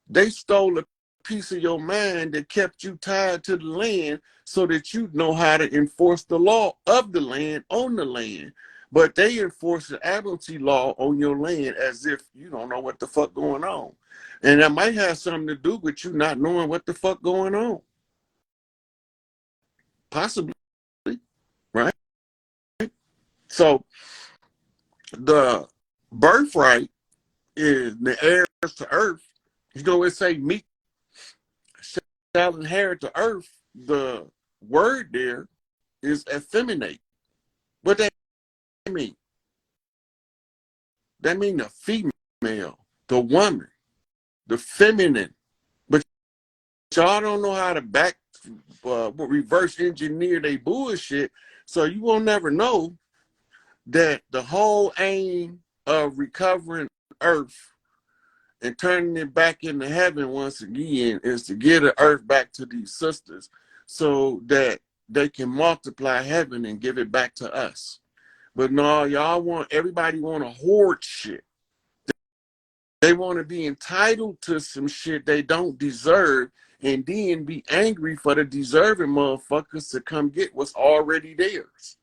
They stole a piece of your mind that kept you tied to the land so that you know how to enforce the law of the land on the land. But they enforce the admiralty law on your land as if you don't know what the fuck going on. And that might have something to do with you not knowing what the fuck going on. Possibly, right? So the birthright is the heirs to earth. You know, it say meat shall inherit the earth. The word there is effeminate. What that mean? That mean the female, the woman, the feminine. But y'all don't know how to reverse engineer they bullshit, so you will never know that the whole aim of recovering Earth and turning it back into heaven once again is to get the Earth back to these sisters so that they can multiply heaven and give it back to us. But no, everybody want to hoard shit. They want to be entitled to some shit they don't deserve and then be angry for the deserving motherfuckers to come get what's already theirs.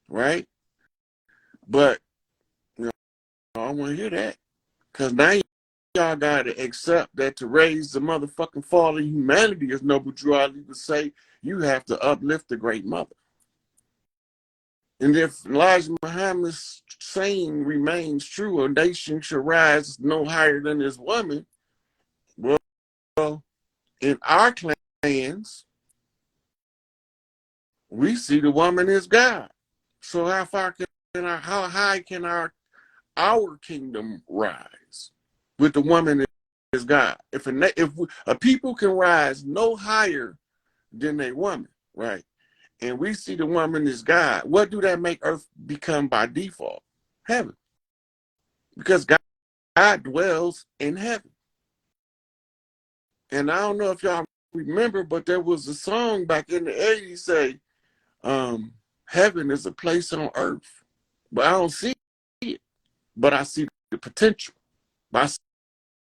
Right? But you know, I don't want to hear that. Because now y'all got to accept that to raise the motherfucking fall of humanity, as Noble Drew Ali would say, you have to uplift the great mother. And if Elijah Muhammad's saying remains true, a nation should rise no higher than this woman, well, in our clans, we see the woman as God. So how high can our kingdom rise with the woman as God? If a people can rise no higher than a woman, right? And we see the woman as God, what do that make earth become by default? Heaven. Because God dwells in heaven. And I don't know if y'all remember, but there was a song back in the 80s say, heaven is a place on earth. But I don't see it. But I see the potential. I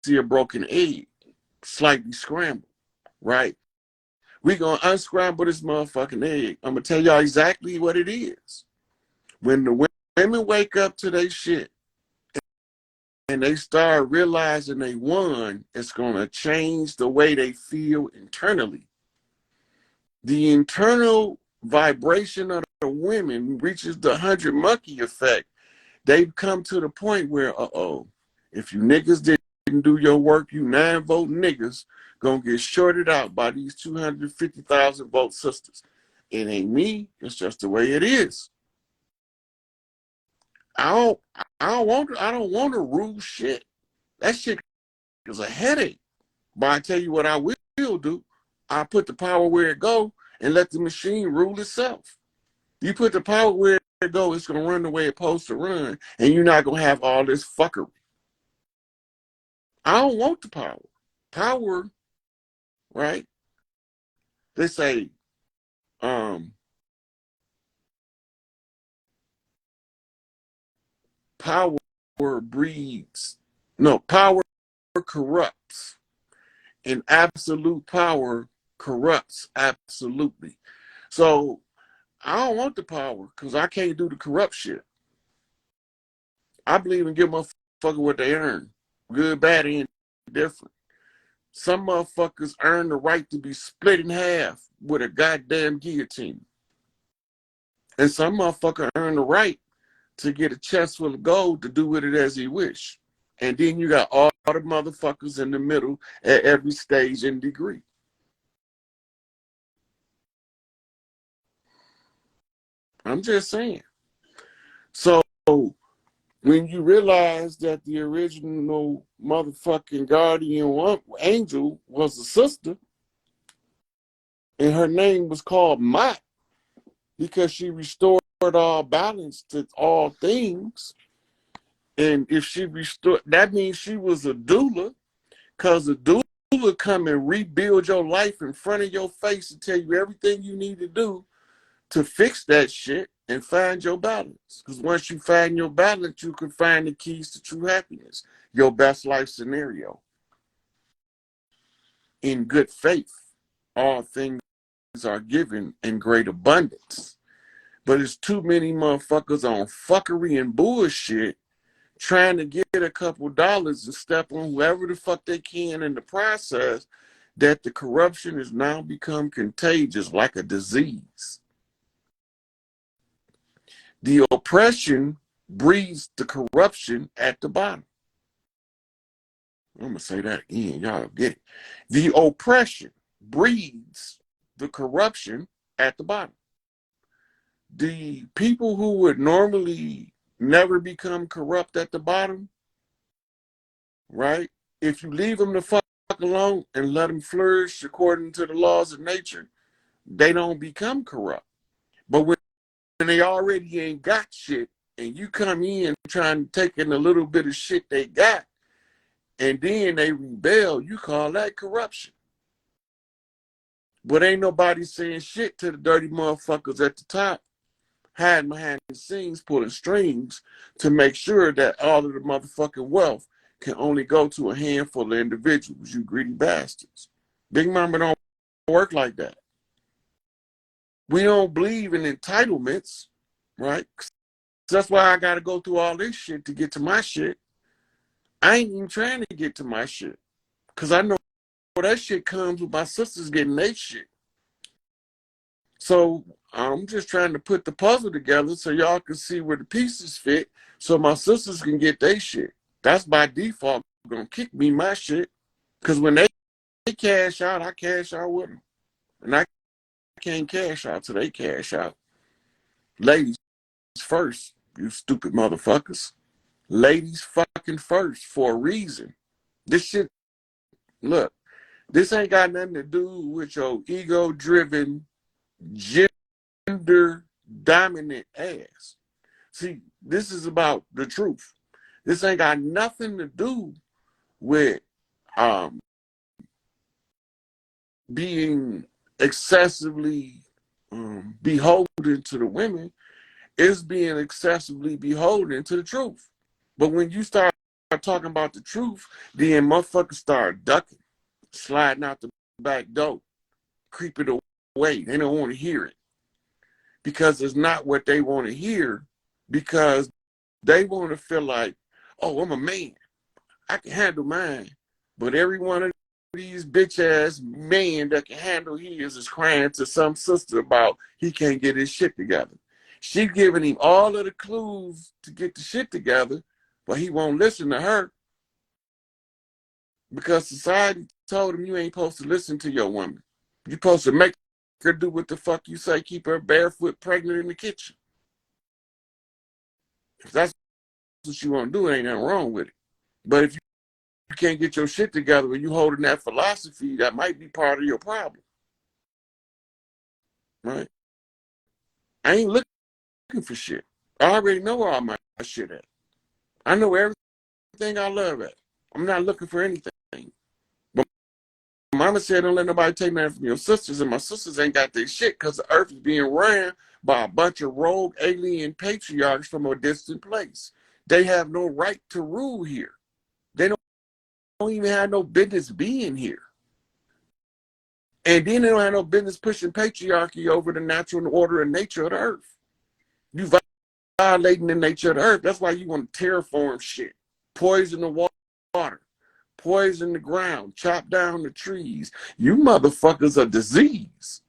see a broken egg, slightly scrambled, right? We gonna unscramble this motherfucking egg. I'm gonna tell y'all exactly what it is. When the women wake up to their shit and they start realizing they won, it's gonna change the way they feel internally. The internal vibration of the women reaches the 100 monkey effect. They've come to the point where, if you niggas didn't do your work, you 9-vote niggas gonna get shorted out by these 250,000 vote sisters. It ain't me, it's just the way it is. I don't want to rule shit. That shit is a headache. But I tell you what I will do. I put the power where it go and let the machine rule itself. You put the power where it go, it's gonna run the way it's supposed to run, and you're not gonna have all this fuckery. I don't want the power. Power, right? They say, power breeds. No, power corrupts, and absolute power corrupts absolutely. So I don't want the power because I can't do the corrupt shit. I believe in give motherfuckers what they earn, good, bad, and different. Some motherfuckers earn the right to be split in half with a goddamn guillotine. And some motherfucker earn the right to get a chest full of gold to do with it as he wish. And then you got all the motherfuckers in the middle at every stage and degree. I'm just saying. So when you realize that the original motherfucking guardian angel was a sister, and her name was called Mott because she restored all balance to all things. And if she restored, that means she was a doula, because a doula come and rebuild your life in front of your face and tell you everything you need to do to fix that shit and find your balance. Because once you find your balance, you can find the keys to true happiness, your best life scenario. In good faith, all things are given in great abundance. But it's too many motherfuckers on fuckery and bullshit trying to get a couple dollars and step on whoever the fuck they can in the process, that the corruption has now become contagious like a disease. The oppression breeds the corruption at the bottom. I'm going to say that again. Y'all get it. The oppression breeds the corruption at the bottom. The people who would normally never become corrupt at the bottom, right? If you leave them the fuck alone and let them flourish according to the laws of nature, they don't become corrupt. But when they already ain't got shit, and you come in trying to take in a little bit of shit they got, and then they rebel, you call that corruption. But ain't nobody saying shit to the dirty motherfuckers at the top, hiding behind the scenes, pulling strings to make sure that all of the motherfucking wealth can only go to a handful of individuals, you greedy bastards. Big Mama don't work like that. We don't believe in entitlements, right? That's why I got to go through all this shit to get to my shit. I ain't even trying to get to my shit because I know that shit comes with my sisters getting their shit. So I'm just trying to put the puzzle together so y'all can see where the pieces fit so my sisters can get their shit. That's by default gonna kick me my shit because when they cash out, I cash out with them. And I can't cash out till they cash out. Ladies first, you stupid motherfuckers. Ladies fucking first for a reason. This shit, look, this ain't got nothing to do with your ego-driven, gender-dominant ass. See, this is about the truth. This ain't got nothing to do with being excessively beholden to the women. It's being excessively beholden to the truth. But when you start talking about the truth, then motherfuckers start ducking, sliding out the back door, creeping away. They don't want to hear it because it's not what they want to hear, because they want to feel like, oh, I'm a man, I can handle mine. But every one of these bitch ass men that can handle his is crying to some sister about he can't get his shit together. She giving him all of the clues to get the shit together, but he won't listen to her because society told him you ain't supposed to listen to your woman. You're supposed to make her do what the fuck you say, keep her barefoot pregnant in the kitchen. If that's what you want to do, ain't nothing wrong with it. But if you can't get your shit together and you holding that philosophy, that might be part of your problem. Right? I ain't looking for shit. I already know where all my shit at. I know everything I love at. I'm not looking for anything. But mama said don't let nobody take nothing from your sisters, and my sisters ain't got their shit because the earth is being ran by a bunch of rogue alien patriarchs from a distant place. They have no right to rule here. They don't even have no business being here. And then they don't have no business pushing patriarchy over the natural order and nature of the earth. You violating the nature of the earth. That's why you want to terraform shit, poison the water, poison the ground, chop down the trees. You motherfuckers are disease.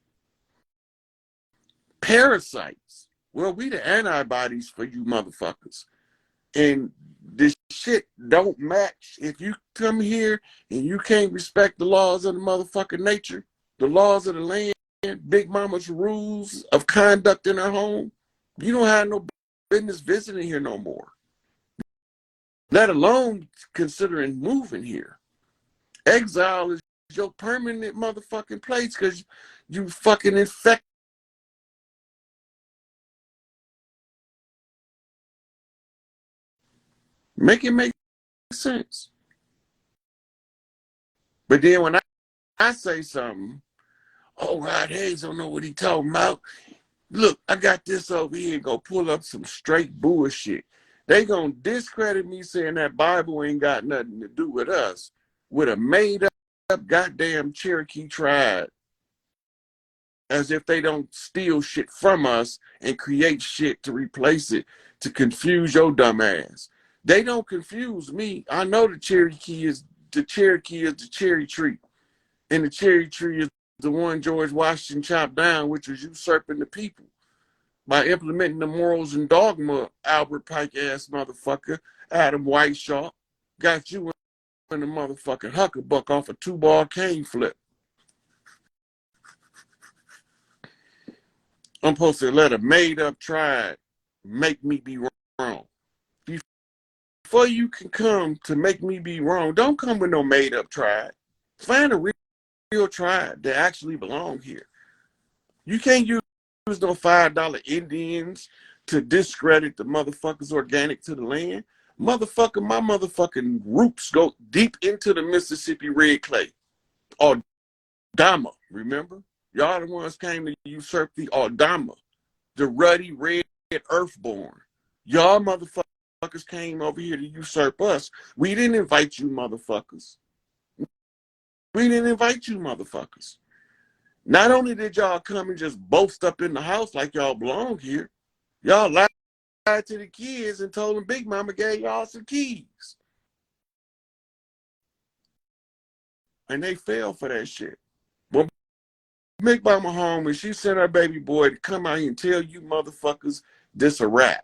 Parasites. Well, we the antibodies for you motherfuckers. And this shit don't match. If you come here and you can't respect the laws of the motherfucking nature, the laws of the land, Big Mama's rules of conduct in her home, you don't have no business visiting here no more. Let alone considering moving here. Exile is your permanent motherfucking place because you fucking infect. Make it make sense. But then when I say something, oh, Rod Hayes don't know what he talking about. Look, I got this over here and go pull up some straight bullshit. They gonna discredit me saying that Bible ain't got nothing to do with us, with a made up goddamn Cherokee tribe, as if they don't steal shit from us and create shit to replace it to confuse your dumb ass. They don't confuse me. I know the Cherokee is the cherry tree. And the cherry tree is the one George Washington chopped down, which was usurping the people by implementing the morals and dogma, Albert Pike ass motherfucker, Adam Weishaupt, got you in the motherfucking huckabuck off a 2-ball cane flip. I'm supposed to let a made up tribe make me be wrong. Before you can come to make me be wrong, don't come with no made up tribe. Find a real tribe that actually belong here. You can't use use no $5 Indians to discredit the motherfuckers organic to the land. Motherfucker, my motherfucking roots go deep into the Mississippi red clay. Aldama, remember? Y'all the ones came to usurp the Aldama, the ruddy red earthborn. Y'all motherfuckers came over here to usurp us. We didn't invite you motherfuckers. We didn't invite you motherfuckers. Not only did y'all come and just boast up in the house like y'all belong here, y'all lied to the kids and told them Big Mama gave y'all some keys. And they fell for that shit. When Big Mama home and she sent her baby boy to come out here and tell you motherfuckers this a rap.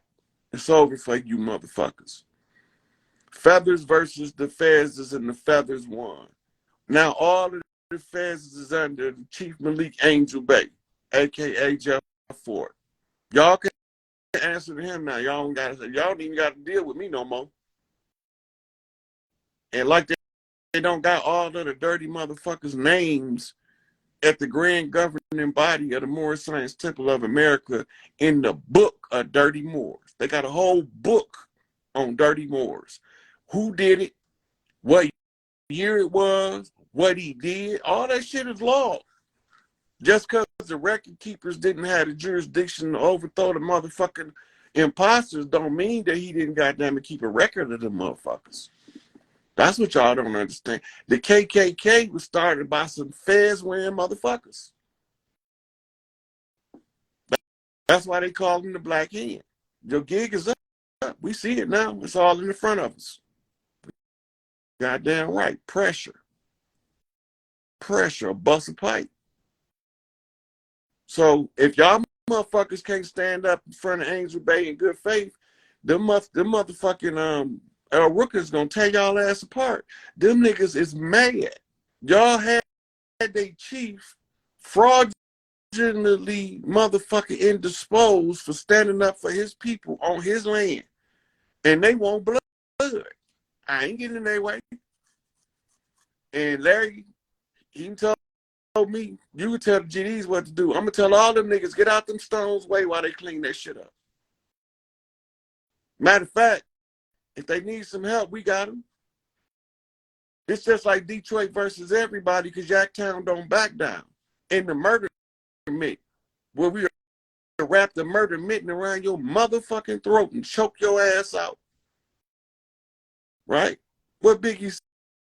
It's over for you motherfuckers. Feathers versus the Fezzes, and the Feathers won. Now all of the Fezzes is under Chief Malik Angel Bay, aka Jeff Ford. Y'all can answer to him now. Y'all don't even got to deal with me no more. And like they don't got all of the dirty motherfuckers' names at the grand governing body of the Moorish Science Temple of America in the book of Dirty Moors. They got a whole book on Dirty Moors. Who did it? What year it was? What he did? All that shit is law. Just because the record keepers didn't have the jurisdiction to overthrow the motherfucking imposters don't mean that he didn't goddamn it keep a record of the motherfuckers. That's what y'all don't understand. The KKK was started by some fez-wearing motherfuckers. That's why they call them the Black Hand. Your gig is up. We see it now. It's all in the front of us. Goddamn right. Pressure. Pressure. Bust a pipe. So if y'all motherfuckers can't stand up in front of Angel Bay in good faith, them motherfucking Rookers gonna tear y'all ass apart. Them niggas is mad. Y'all had their chief fraudulently motherfucking indisposed for standing up for his people on his land. And they want blood. I ain't getting in their way. And Larry, he told me, you can tell the GDs what to do. I'm gonna tell all them niggas, get out them stones way while they clean that shit up. Matter of fact, if they need some help, we got them. It's just like Detroit versus everybody because Jacktown don't back down. In the murder mitt, where we wrap the murder mitten around your motherfucking throat and choke your ass out. Right? What Biggie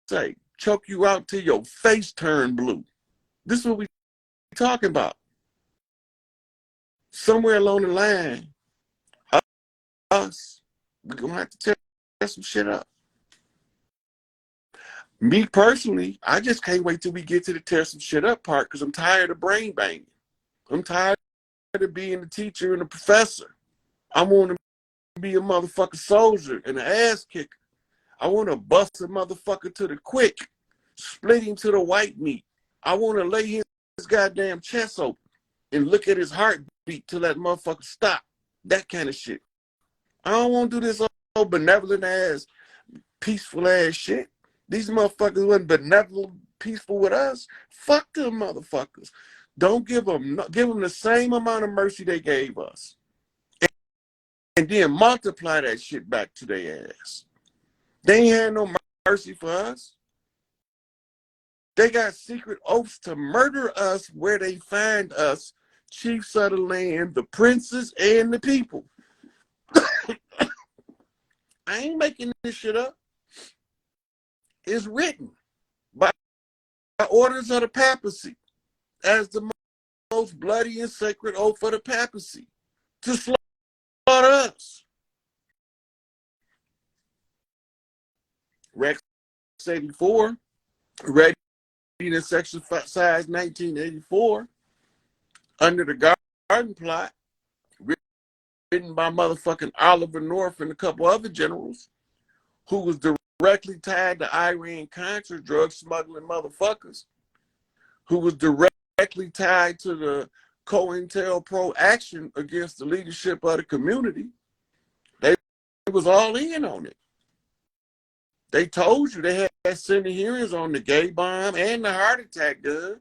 say? Choke you out till your face turn blue. This is what we talking about. Somewhere along the line, us, we're going to have to tear some shit up. Me personally, I just can't wait till we get to the tear some shit up part because I'm tired of brain banging. I'm tired of being the teacher and the professor. I want to be a motherfucking soldier and an ass kicker. I want to bust a motherfucker to the quick, split him to the white meat. I want to lay his goddamn chest open and look at his heartbeat till that motherfucker stop. That kind of shit. I don't want to do this old benevolent ass, peaceful ass shit. These motherfuckers wasn't benevolent, peaceful with us. Fuck them motherfuckers. Don't give them the same amount of mercy they gave us. And then multiply that shit back to their ass. They ain't had no mercy for us. They got secret oaths to murder us where they find us, chiefs of the land, the princes, and the people. I ain't making this shit up. It's written by orders of the papacy as the most bloody and sacred oath of the papacy to slaughter us. Rex 84, Readiness Exercise 1984, under the Garden Plot, written by motherfucking Oliver North and a couple other generals who was directly tied to Iran-Contra drug smuggling motherfuckers, who was directly tied to the COINTELPRO action against the leadership of the community. They was all in on it. They told you they had Senate hearings on the gay bomb and the heart attack gun.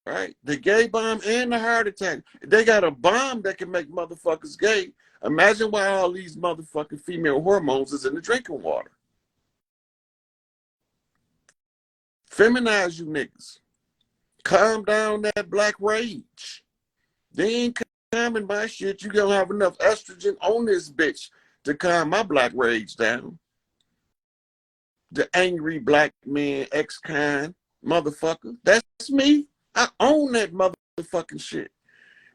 right? The gay bomb and the heart attack. They got a bomb that can make motherfuckers gay. Imagine why all these motherfucking female hormones is in the drinking water. Feminize you niggas. Calm down that black rage. They ain't calming my shit. You gonna have enough estrogen on this bitch to calm my black rage down. The angry black man, ex-kind motherfucker. That's me. I own that motherfucking shit.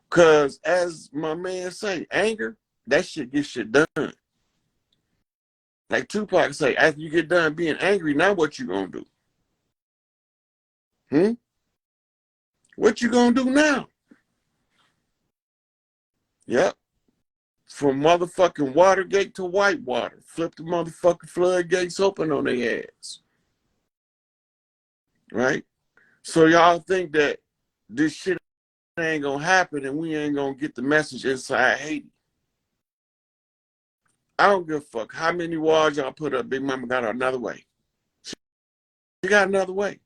Cause as my man say, anger, that shit gets shit done. Like Tupac say, after you get done being angry, now what you gonna do? What you gonna do now? Yep. From motherfucking Watergate to Whitewater. Flip the motherfucking floodgates open on their ass. Right? So y'all think that this shit ain't gonna happen and we ain't gonna get the message inside Haiti. I don't give a fuck how many walls y'all put up. Big Mama got another way. She got another way.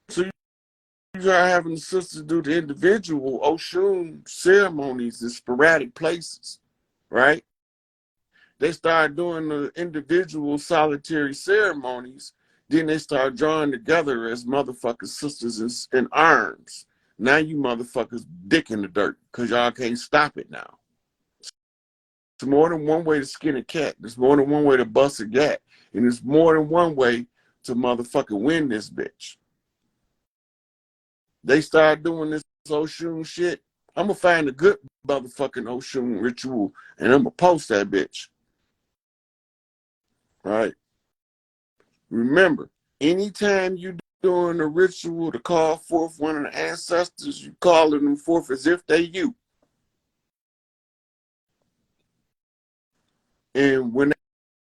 So you are having the sisters do the individual Oshun ceremonies in sporadic places, right? They start doing the individual solitary ceremonies. Then they start drawing together as motherfucking sisters in arms. Now you motherfuckers dick in the dirt because y'all can't stop it now. There's more than one way to skin a cat. There's more than one way to bust a gat. And there's more than one way to motherfucking win this bitch. They start doing this Oshun shit. I'm going to find a good motherfucking Oshun ritual and I'm going to post that bitch. Right? Remember, anytime you doing a ritual to call forth one of the ancestors, you calling them forth as if they you. And when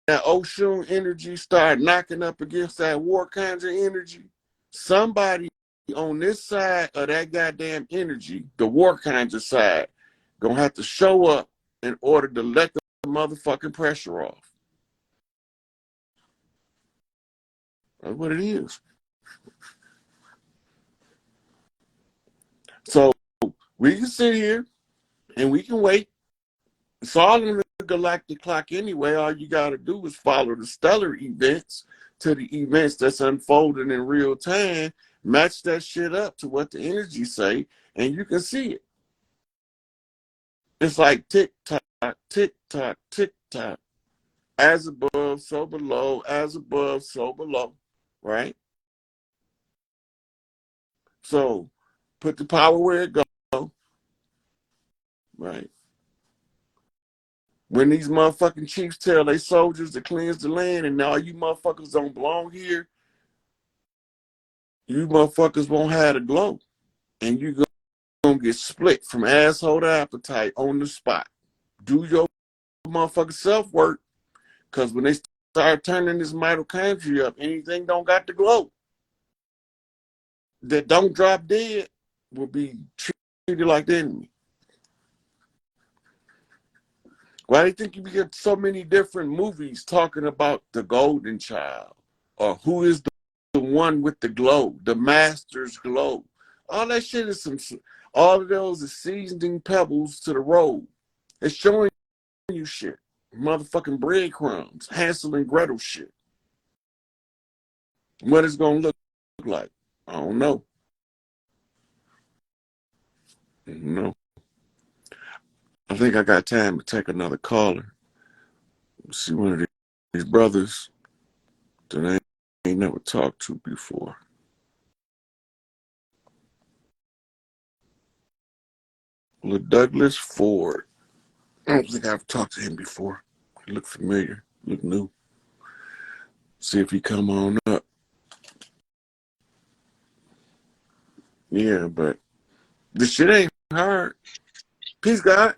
that Oshun energy start knocking up against that war conjure energy, somebody on this side of that goddamn energy, the war conjure side, gonna have to show up in order to let the motherfucking pressure off. That's what it is. So we can sit here and we can wait. It's all in the galactic clock anyway. All you got to do is follow the stellar events to the events that's unfolding in real time. Match that shit up to what the energy say, and you can see it. It's like tick tock, tick tock, tick tock. As above, so below. As above, so below. Right? So put the power where it goes. Right? When these motherfucking chiefs tell their soldiers to cleanse the land and all you motherfuckers don't belong here, you motherfuckers won't have the glow. And you gonna get split from asshole to appetite on the spot. Do your motherfucking self-work, because when they start turning this mitochondria up, anything don't got the glow that don't drop dead will be treated like the enemy. Why do you think you get so many different movies talking about the golden child or who is the one with the glow, the master's glow? All that shit is all of those are seasoning pebbles to the road. It's showing you shit. Motherfucking breadcrumbs, Hansel and Gretel shit. What it's gonna look like, I don't know. No. I think I got time to take another caller. See one of these brothers that I ain't never talked to before. Douglas Ford. I don't think I've talked to him before. He looked familiar, looked new. See if he come on up. Yeah, but this shit ain't hard. Peace, God.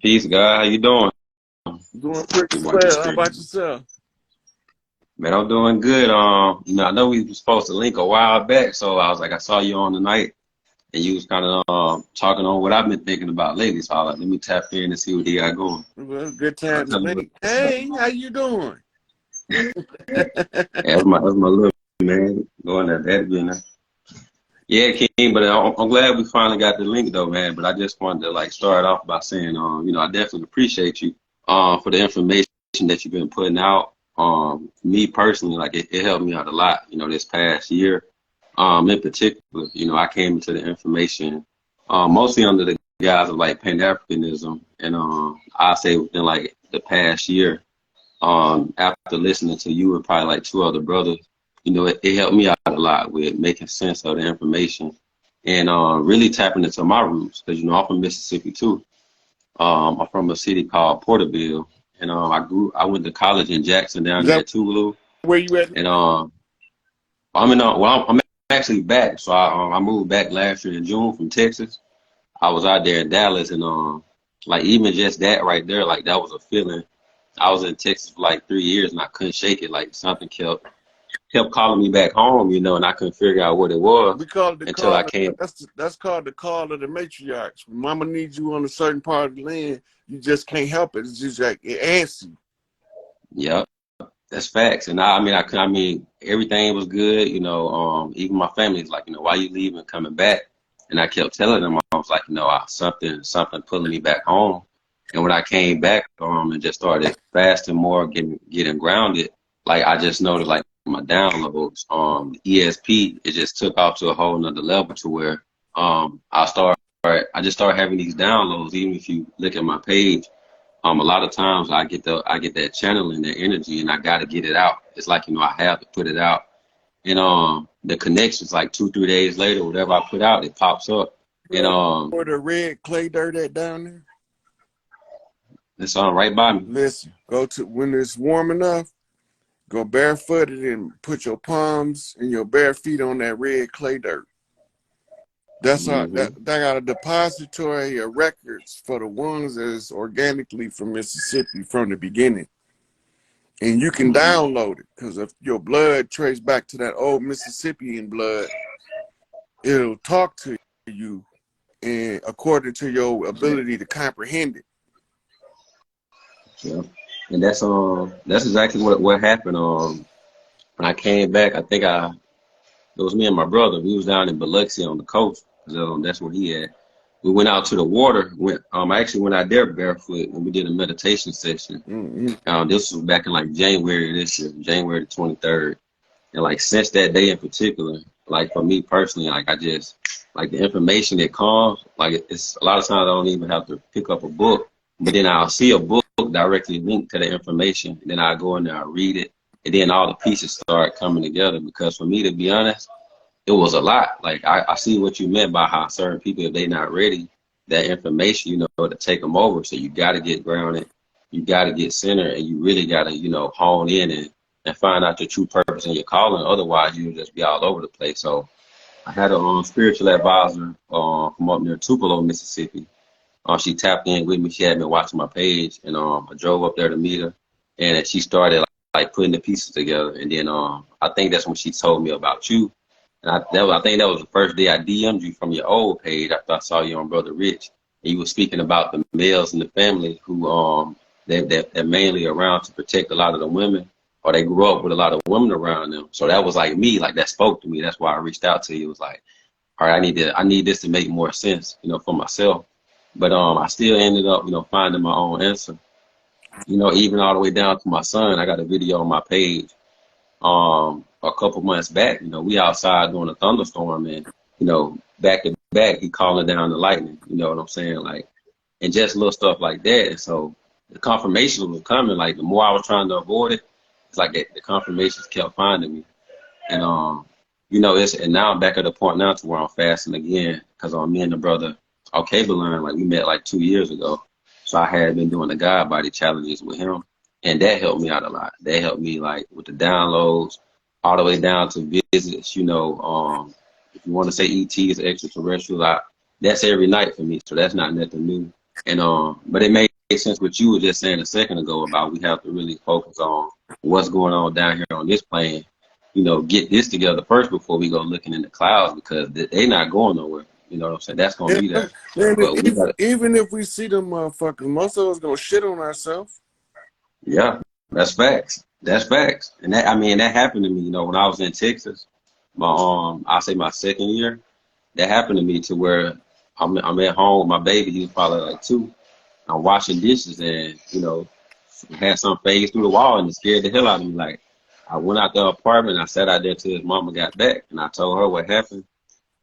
Peace, God. How you doing? Doing pretty well. How about yourself? Man, I'm doing good. I know we were supposed to link a while back, so I was like, I saw you on tonight, and you was kind of talking on what I've been thinking about lately. So I was like, let me tap in and see what you got going. Well, good time to meet. Hey, how you doing? Yeah, that's my little man going at that, you know. Yeah, King, but I'm glad we finally got the link though, man. But I just wanted to like start off by saying, I definitely appreciate you, for the information that you've been putting out. Me personally, like it helped me out a lot, this past year. In particular, I came into the information, mostly under the guise of like Pan-Africanism, and I say within like the past year, after listening to you and probably like two other brothers, it helped me out a lot with making sense of the information and really tapping into my roots because I'm from Mississippi too. I'm from a city called Porterville, and I went to college in Jackson down Is there that at Tougaloo, where you at? and I'm actually back. So I moved back last year in June from Texas. I was out there in Dallas, and like even just that right there, like that was a feeling. I was in Texas for like 3 years and I couldn't shake it. Like something kept calling me back home, and I couldn't figure out what it was We call it the until I call. came. That's called the call of the matriarchs. When Mama needs you on a certain part of the land, you just can't help it. It's just like it answers you. Yep, that's facts. And I mean, everything was good. Even my family's like, why you leaving, coming back? And I kept telling them, I was like, something pulling me back home. And when I came back, and just started fasting more, getting grounded, like I just noticed like my downloads, ESP, it just took off to a whole nother level to where I just started having these downloads. Even if you look at my page, a lot of times I get that channeling, that energy, and I gotta get it out. It's like, I have to put it out. And the connections like 2, 3 days later, whatever I put out, it pops up. You And know where the red clay dirt at down there? it's on right by me. Listen, go to when it's warm enough, go barefooted and put your palms and your bare feet on that red clay dirt. That's how Hmm. that got a depository of records for the ones that's organically from Mississippi from the beginning. And you can Hmm. download it because if your blood traces back to that old Mississippian blood, it'll talk to you and according to your Yeah, ability to comprehend it. yeah. And that's exactly what happened. When I came back, it was me and my brother. We was down in Biloxi on the coast. So that's where he at. We went out to the water. I actually went out there barefoot and we did a meditation session. Mm-hmm. This was back in like January of this year, January the 23rd. And like since that day in particular, like for me personally, like I just like the information that comes, like it's a lot of times I don't even have to pick up a book, but then I'll see a book directly linked to the information, and then I go in there, I read it, and then all the pieces start coming together. Because for me, to be honest, it was a lot. Like I see what you meant by how certain people, if they not ready, that information, to take them over. So you got to get grounded, you got to get centered, and you really got to, hone in and find out your true purpose and your calling. Otherwise, you'll just be all over the place. So I had a spiritual advisor from up near Tupelo, Mississippi. She tapped in with me. She had been watching my page, and I drove up there to meet her, and she started like putting the pieces together. And then I think that's when she told me about you. And I think that was the first day I DM'd you from your old page after I saw you on Brother Rich. And you were speaking about the males in the family who they're mainly around to protect a lot of the women, or they grew up with a lot of women around them. So that was like me, like that spoke to me. That's why I reached out to you. It was like, all right, I need this to make more sense, for myself. But I still ended up, finding my own answer. Even all the way down to my son. I got a video on my page a couple months back. We outside doing a thunderstorm, and back to back he calling down the lightning. You know what I'm saying? Like, and just little stuff like that. And so the confirmation was coming. Like the more I was trying to avoid it, it's like the confirmations kept finding me. And and now I'm back at the point now to where I'm fasting again because me and the brother Alkebalan, like we met like 2 years ago. So I had been doing the God body challenges with him, and that helped me out a lot. That helped me like with the downloads, all the way down to visits. If you want to say ETs, extraterrestrials, that's every night for me. So that's not nothing new. And but it made sense what you were just saying a second ago about we have to really focus on what's going on down here on this plane. Get this together first before we go looking in the clouds because they're not going nowhere. You know what I'm saying? That's gonna Yeah, be there. man, But we gotta. even if we see them motherfuckers, most of us gonna shit on ourselves. Yeah, that's facts. That's facts. And that happened to me, when I was in Texas, I say my second year. that happened to me to where I'm at home with my baby. He was probably like 2. I'm washing dishes and, had some phase through the wall and it scared the hell out of me. Like, I went out the apartment, I sat out there till his mama got back and I told her what happened.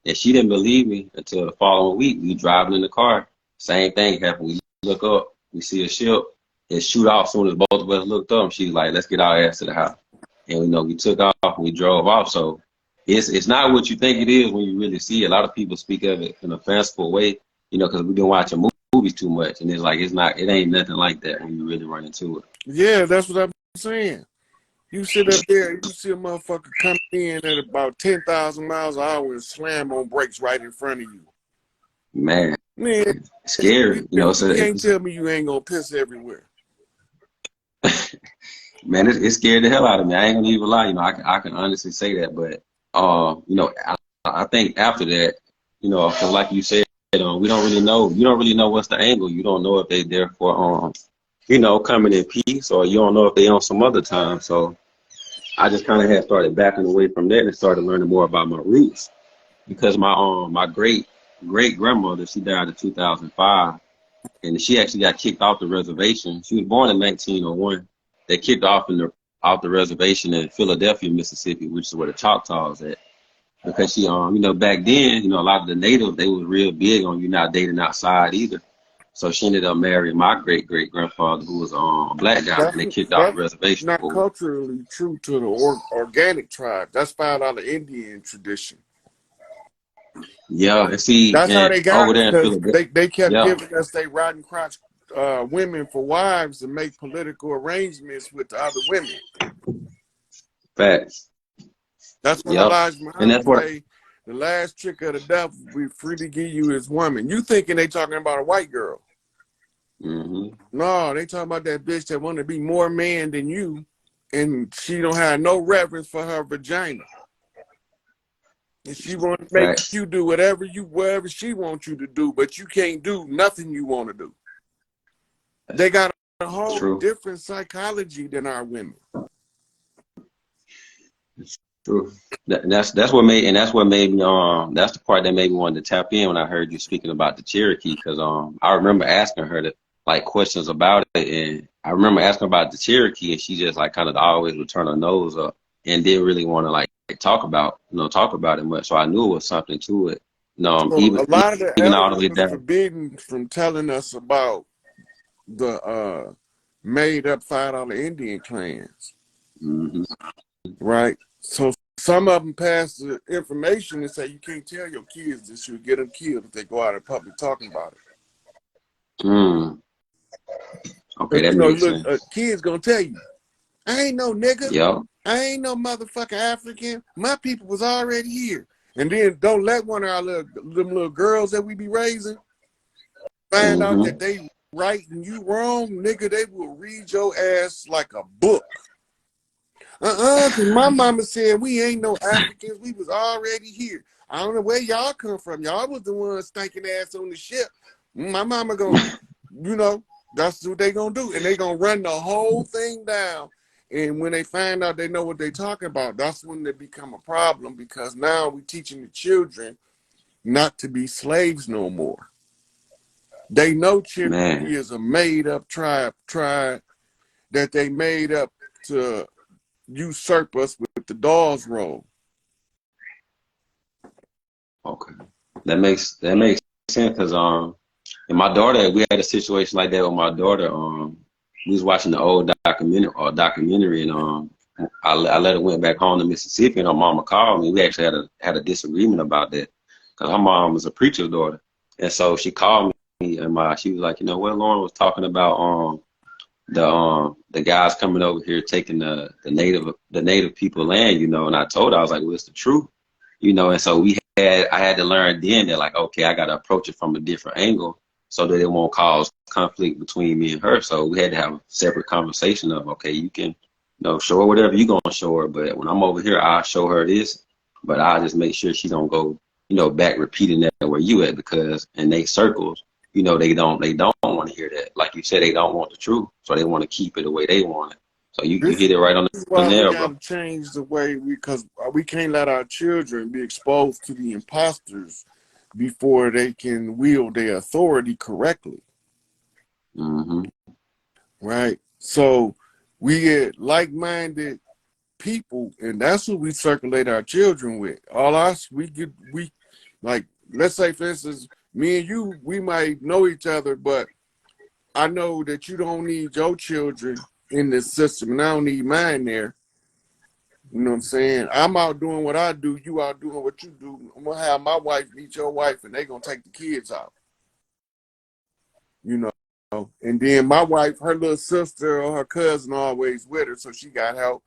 And she didn't believe me until the following week. We driving in the car. Same thing happened. We look up, we see a ship. It shoot off as soon as both of us looked up. She's like, let's get our ass to the house. And, we took off and we drove off. So it's not what you think it is when you really see it. A lot of people speak of it in a fanciful way, because we've been watching movies too much. And it's like, it ain't nothing like that when you really run into it. Yeah, that's what I'm saying. You sit up there, you see a motherfucker come in at about 10,000 miles an hour and slam on brakes right in front of you. Man, Man, scary. you can't tell me you ain't gonna piss everywhere. Man, it scared the hell out of me. I ain't gonna even lie. I can honestly say that. But I think after that, cause like you said, we don't really know. You don't really know what's the angle. You don't know if they there for coming in peace, or you don't know if they on some other time. So I just kind of had started backing away from that and started learning more about my roots, because my great grandmother, she died in 2005, and she actually got kicked off the reservation. She was born in 1901. They kicked off off the reservation in Philadelphia, Mississippi, which is where the Choctaws at. Because she, back then, a lot of the natives, they was real big on you not dating outside either. So she ended up marrying my great grandfather, who was a black guy, and they kicked off the reservation. Not culturally true to the organic tribe. That's found out the Indian tradition. Yeah, and see, that's how they got over there in because Philadelphia, they kept giving us they rotten crotch women for wives to make political arrangements with the other women. Facts. That's why Elijah Muhammad say the last trick of the devil we free to give you his woman. You thinking they talking about a white girl? Mm-hmm. No, they talking about that bitch that want to be more man than you, and she don't have no reverence for her vagina. And she want to make you do whatever she wants you to do, but you can't do nothing you want to do. They got a whole different psychology than our women. True. That's what made me that's the part that made me want to tap in when I heard you speaking about the Cherokee, because I remember asking her questions about it, and I remember asking about the Cherokee, and she just kind of always would turn her nose up and didn't really want to talk about it much. So I knew it was something to it. Even a lot of the even all the way elders was forbidden from telling us about the made up $5 Indian clans. Mm-hmm. Right? So some of them pass the information and say you can't tell your kids this, you'll get them killed if they go out in public talking about it. Okay, that makes sense. Kids gonna tell you, I ain't no nigga. Yep. I ain't no motherfucking African. My people was already here. And then don't let one of our little girls that we be raising find out that they right and you wrong, nigga. They will read your ass like a book. Cause my mama said we ain't no Africans. We was already here. I don't know where y'all come from. Y'all was the ones stinking ass on the ship. My mama gonna, that's what they gonna do. And they gonna run the whole thing down. And when they find out they know what they talking about, that's when they become a problem, because now we teaching the children not to be slaves no more. They know Cherokee is a made up tribe that they made up to usurp us with the Dawes role. Okay, that makes sense, because and my daughter, we had a situation like that with my daughter. We was watching the old documentary, and I let her went back home to Mississippi, and her mama called me. We actually had a disagreement about that, because her mom was a preacher's daughter, and so she called me, and she was like, what Lauren was talking about, the guys coming over here taking the native people land, and I told her, I was like, well, it's the truth, and so I had to learn then that okay, I got to approach it from a different angle so that it won't cause conflict between me and her. So we had to have a separate conversation of, okay, you can show her whatever you gonna show her, but when I'm over here, I'll show her this, but I'll just make sure she don't go back repeating that where you at, because in they circles, they don't want to hear that. Like you said, they don't want the truth, so they want to keep it the way they want it. So you hit it right on the nail, we got to change the way because we can't let our children be exposed to the imposters before they can wield their authority correctly. Mm-hmm. Right? So we get like-minded people, and that's who we circulate our children with. All us, we like, let's say for instance, me and you, we might know each other, but I know that you don't need your children in this system, and I don't need mine there. You know what I'm saying? I'm out doing what I do, you out doing what you do. I'm gonna have my wife meet your wife, and they gonna take the kids out. You know. And then my wife, her little sister or her cousin always with her, so she got help.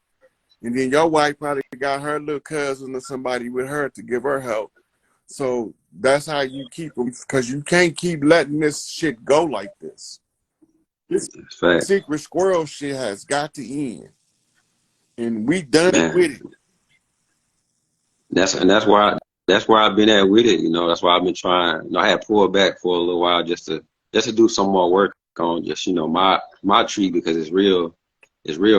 And then your wife probably got her little cousin or somebody with her to give her help. So that's how you keep them, because you can't keep letting this shit go like this. This That's fact. secret squirrel shit has got to end, and we done Man. with it. That's where I've been at with it. You know, that's why I've been trying. You know, I had pulled back for a little while just to do some more work on just, you know, my tree, because it's real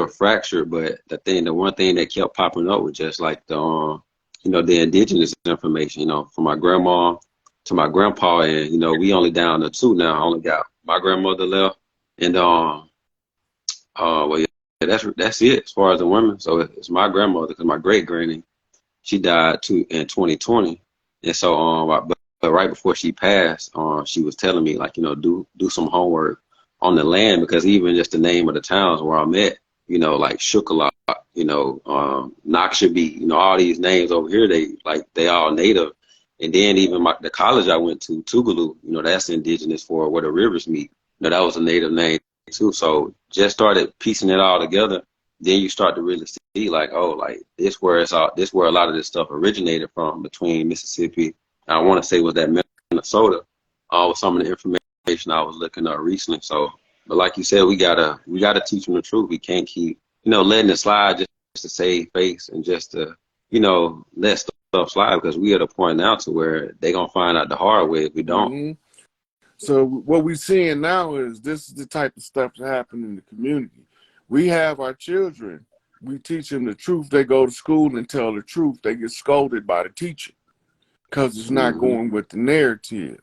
fractured. But the one thing that kept popping up was just like the you know, the indigenous information. You know, from my grandma to my grandpa, and you know, we only down to two now. I only got my grandmother left, and well, yeah, that's it as far as the women. So it's my grandmother, because my great granny, she died in 2020, and so but right before she passed, she was telling me, like, you know, do some homework on the land, because even just the name of the towns where I'm at, you know, like Shukalot, you know, Nokshabi, you know, all these names over here, they all native. And then even the college I went to, Tougaloo, you know, that's indigenous for where the rivers meet. You know, that was a native name too. So just started piecing it all together. Then you start to really see, like, oh, like this where a lot of this stuff originated from, between Mississippi. I want to say was that Minnesota, with some of the information I was looking up recently. So, but like you said, we gotta teach them the truth. We can't keep, you know, letting it slide just to save face, and just to, you know, let stuff slide, because we at a point now to where they gonna find out the hard way if we don't. Mm-hmm. So what we're seeing now is this is the type of stuff that happen in the community. We have our children. We teach them the truth. They go to school and tell the truth. They get scolded by the teacher because it's not Hmm. going with the narrative.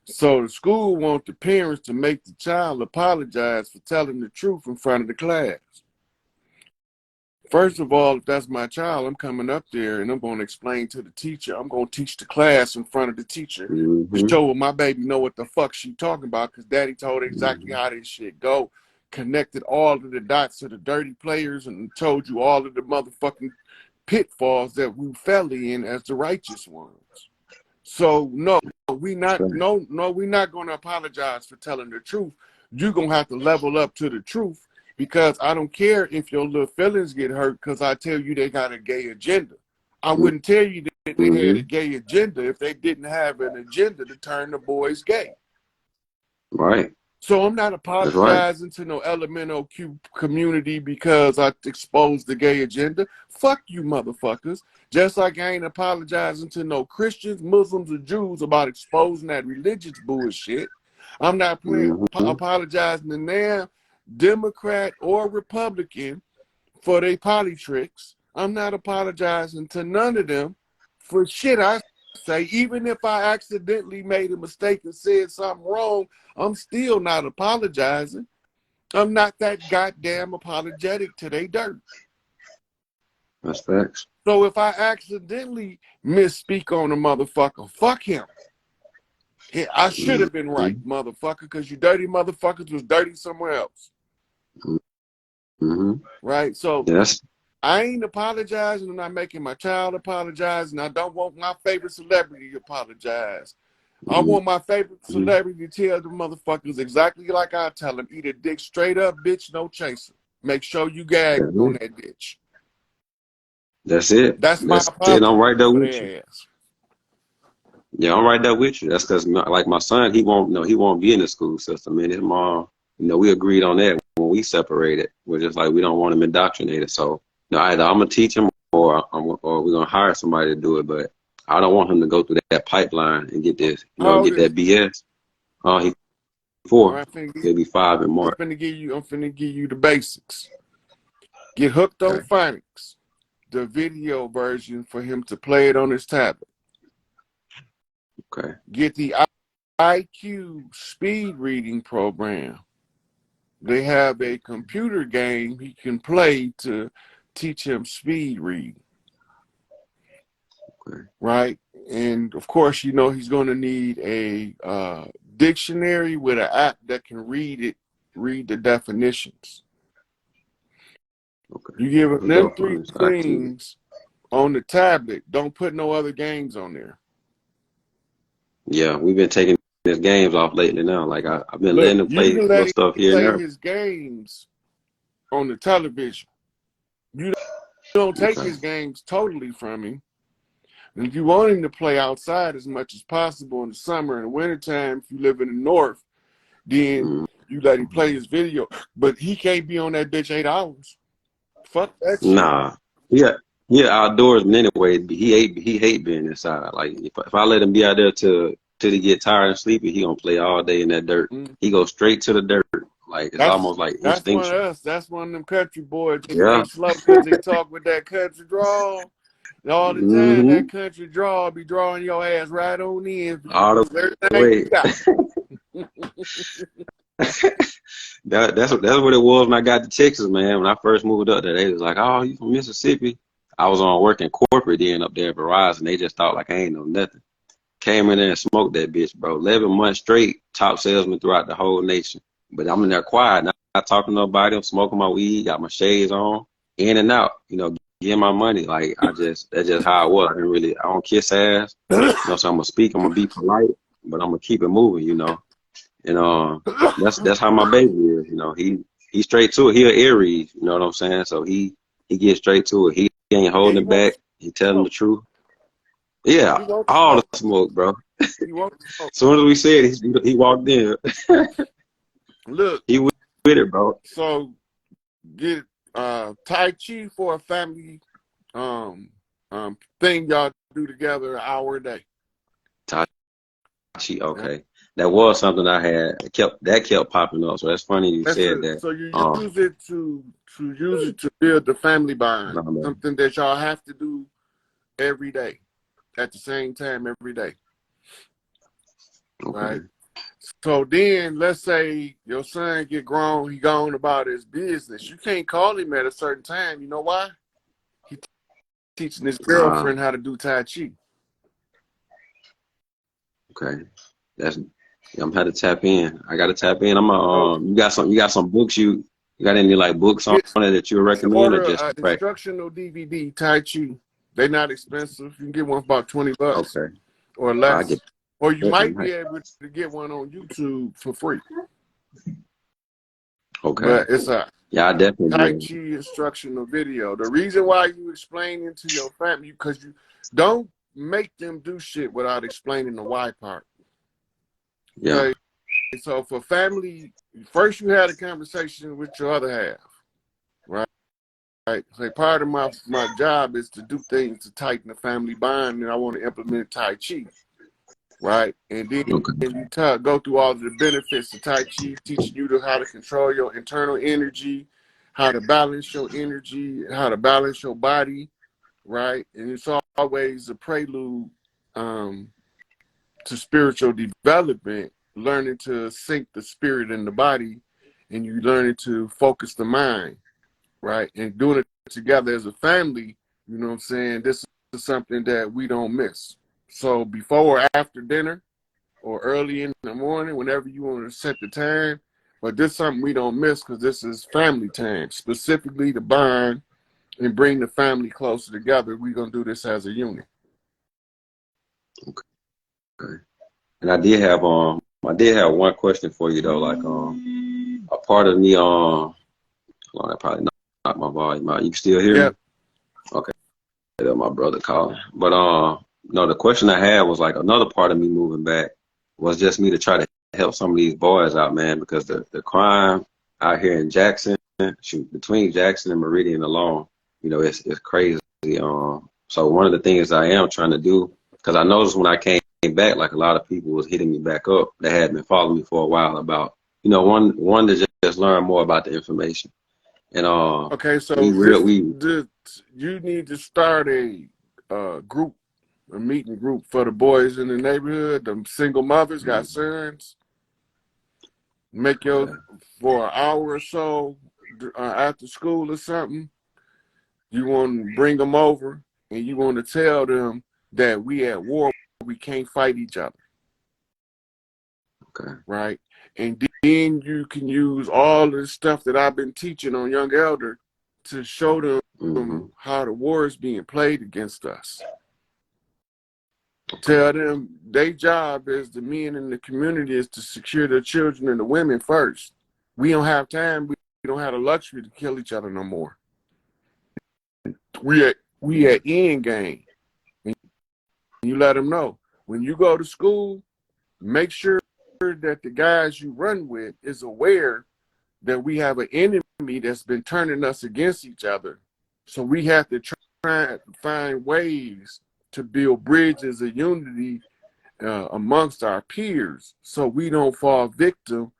So the school wants the parents to make the child apologize for telling the truth in front of the class. First of all, if that's my child, I'm coming up there and I'm going to explain to the teacher. I'm going to teach the class in front of the teacher to Hmm. show my baby know what the fuck she talking about, because daddy told her exactly Hmm. how this shit go. Connected all of the dots to the dirty players and told you all of the motherfucking pitfalls that we fell in as the righteous ones. So no, we're not going to apologize for telling the truth. You're going to have to level up to the truth, because I don't care if your little feelings get hurt because I tell you they got a gay agenda. I wouldn't tell you that they had a Hmm. gay agenda if they didn't have an agenda to turn the boys gay. Right. So I'm not That's right. apologizing to no elemental Q community because I exposed the gay agenda. Fuck you, motherfuckers. Just like I ain't apologizing to no Christians, Muslims, or Jews about exposing that religious bullshit. I'm not Hmm. apologizing to them, Democrat or Republican, for their politics. I'm not apologizing to none of them for shit I say. Even if I accidentally made a mistake and said something wrong, I'm still not apologizing. I'm not that goddamn apologetic to they dirt. That's facts. So if I accidentally misspeak on a motherfucker, fuck him. I should have been right, Hmm. motherfucker, because you dirty motherfuckers was dirty somewhere else. Hmm. Right? So Yes. I ain't apologizing. I'm not making my child apologize, and I don't want my favorite celebrity to apologize. I Hmm. want my favorite celebrity to tell the motherfuckers exactly like I tell them: eat a dick straight up, bitch, no chaser. Make sure you gag That's on it. that bitch. That's it. That's my That's it. apology I'm right there for with you. their ass. Yeah, I'm right there with you. That's because, like, my son, he won't be in the school system. And his mom, you know, we agreed on that when we separated. We're just like, we don't want him indoctrinated. So, you know, either I'm gonna teach him, or we're gonna hire somebody to do it. But I don't want him to go through that pipeline and get this, you know, How old get is that he? BS. He's All 4. right, He'll be 5 in March. I'm finna give you the basics. Get hooked on Okay. phonics, the video version for him to play it on his tablet. Okay. Get the IQ speed reading program. They have a computer game he can play to teach him speed reading. Okay. Right? And of course, you know, he's going to need a dictionary with an app that can read the definitions. Okay. You give him We'll go them for three this IQ. things on the tablet. Don't put no other games on there. Yeah, we've been taking his games off lately now. Like I've been Look, letting him you play can little let him stuff here and play there. his games on the television. You don't take Okay. his games totally from him. And if you want him to play outside as much as possible in the summer and the wintertime, if you live in the north, then Mm. you let him play his video. But he can't be on that bitch 8 hours. Fuck that shit. Nah. Yeah. Yeah, outdoorsman anyway. He hate being inside. Like if I let him be out there till he get tired and sleepy, he gonna play all day in that dirt. Mm. He goes straight to the dirt. Like it's That's almost like that's one of instinctual. us. That's one of them country boys. They Yeah. ain't slow because they talk with that country drawl. And all the time Mm-hmm. that country drawl be drawing your ass right on in for you All lose the everything you way. got. That's what it was when I got to Texas, man. When I first moved up there, they was like, "Oh, you from Mississippi?" I was on working corporate then up there at Verizon. They just thought like I ain't know nothing. Came in there and smoked that bitch, bro. 11 months straight, top salesman throughout the whole nation. But I'm in there quiet, not talking to nobody. I'm smoking my weed, got my shades on, in and out. You know, getting my money. Like that's just how I was. I don't kiss ass. You know, so I'm gonna speak. I'm gonna be polite, but I'm gonna keep it moving. You know. And that's how my baby is. You know, he straight to it. He an Aries. You know what I'm saying? So he gets straight to it. He ain't And holding he it won't back. He telling the smoke. truth. Yeah, He won't all the smoke. smoke, bro. He won't smoke. Soon as we said it, he walked in. Look, He with it, bro. so get Tai Chi for a family um thing y'all do together an hour a day. Tachi, Yeah. okay. That was something I had kept popping up. So that's funny you That's said it. that. So you use it to build the family bond. No, man. Something that y'all have to do every day at the same time every day. Okay. Right? So then let's say your son get grown, he gone about his business. You can't call him at a certain time. You know why? He teaching his Uh, girlfriend how to do Tai Chi. okay. That's I'm had to tap in. I gotta tap in. So You got some books you got any like books on get it that you would to recommend or order just an the practice? instructional DVD Tai Chi. They're not expensive. You can get one for about $20 Okay. or I get less. Or you definitely might right. be able to get one on YouTube for free. Okay. But it's a Yeah, I definitely Tai will. Chi instructional video. The reason why you explain it to your family, because you don't make them do shit without explaining the why part. Yeah. Okay. So for family, first you had a conversation with your other half, right? Right. So part of my job is to do things to tighten the family bond, and I want to implement Tai Chi, right? And then Okay. you go through all of the benefits of Tai Chi, teaching you how to control your internal energy, how to balance your energy, how to balance your body, right? And it's always a prelude to spiritual development, learning to sync the spirit and the body, and you learning to focus the mind, right? And doing it together as a family, you know what I'm saying? This is something that we don't miss. So before or after dinner or early in the morning, whenever you want to set the time, but this is something we don't miss because this is family time, specifically to bond and bring the family closer together. We're going to do this as a unit. Okay. And I did have one question for you though. Like a part of me hold on, I probably knocked my volume out. You can still hear me? Yep. Okay. That's my brother calling. But no, the question I had was like another part of me moving back was just me to try to help some of these boys out, man, because the crime out here in Jackson, shoot, between Jackson and Meridian alone, you know, it's crazy. So one of the things I am trying to do, because I noticed when I came back, like a lot of people was hitting me back up that had been following me for a while about, you know, one to just learn more about the information. And Okay, we so real we you need to start a group. a meeting group for the boys in the neighborhood. The single mothers got sons. Make your for an hour or so after school or something. You want to bring them over, and you want to tell them that we at war. We can't fight each other. Okay. Right? And then you can use all the stuff that I've been teaching on Young Elder to show them how the war is being played against us. Tell them their job as the men in the community is to secure their children and the women first. We don't have time. We don't have the luxury to kill each other no more. We at end game. And you let them know. When you go to school, make sure that the guys you run with is aware that we have an enemy that's been turning us against each other. So we have to try to find ways to build bridges of unity amongst our peers so we don't fall victim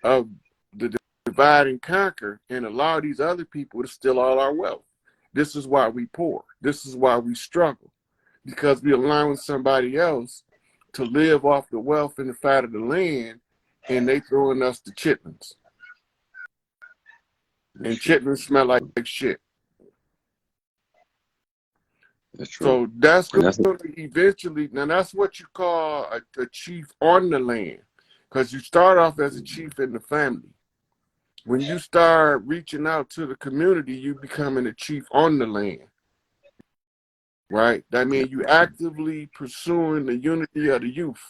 of the divide and conquer and allow these other people to steal all our wealth. This is why we poor. This is why we struggle, because we're allowing somebody else to live off the wealth and the fat of the land, and they throwing us the chitlins. And chitlins smell like shit. That's true. So that's going to eventually, now that's what you call a chief on the land, because you start off as a chief in the family. When you start reaching out to the community, you becoming a chief on the land, right? That means you actively pursuing the unity of the youth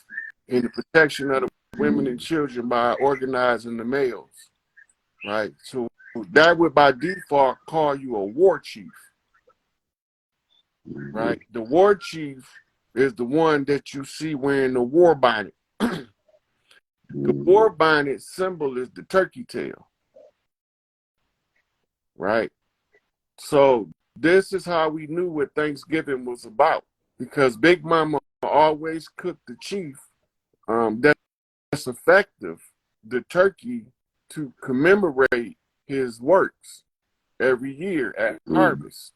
and the protection of the women and children by organizing the males, right? So that would by default call you a war chief. Right? The war chief is the one that you see wearing the war bonnet. The war bonnet symbol is the turkey tail. Right? So this is how we knew what Thanksgiving was about, because Big Mama always cooked the chief that's effective, the turkey, to commemorate his works every year at harvest.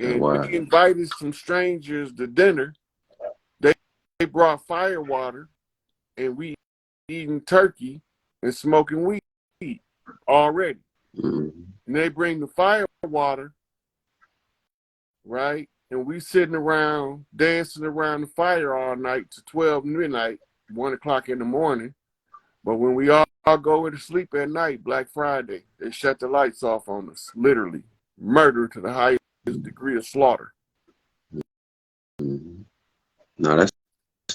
And we invited some strangers to dinner. They brought fire water, and we eating turkey and smoking weed already. And they bring the fire water, right? And we sitting around, dancing around the fire all night to 12 midnight, 1 o'clock in the morning. But when we all go to sleep at night, Black Friday, they shut the lights off on us, literally. Murder to the highest degree of slaughter. No,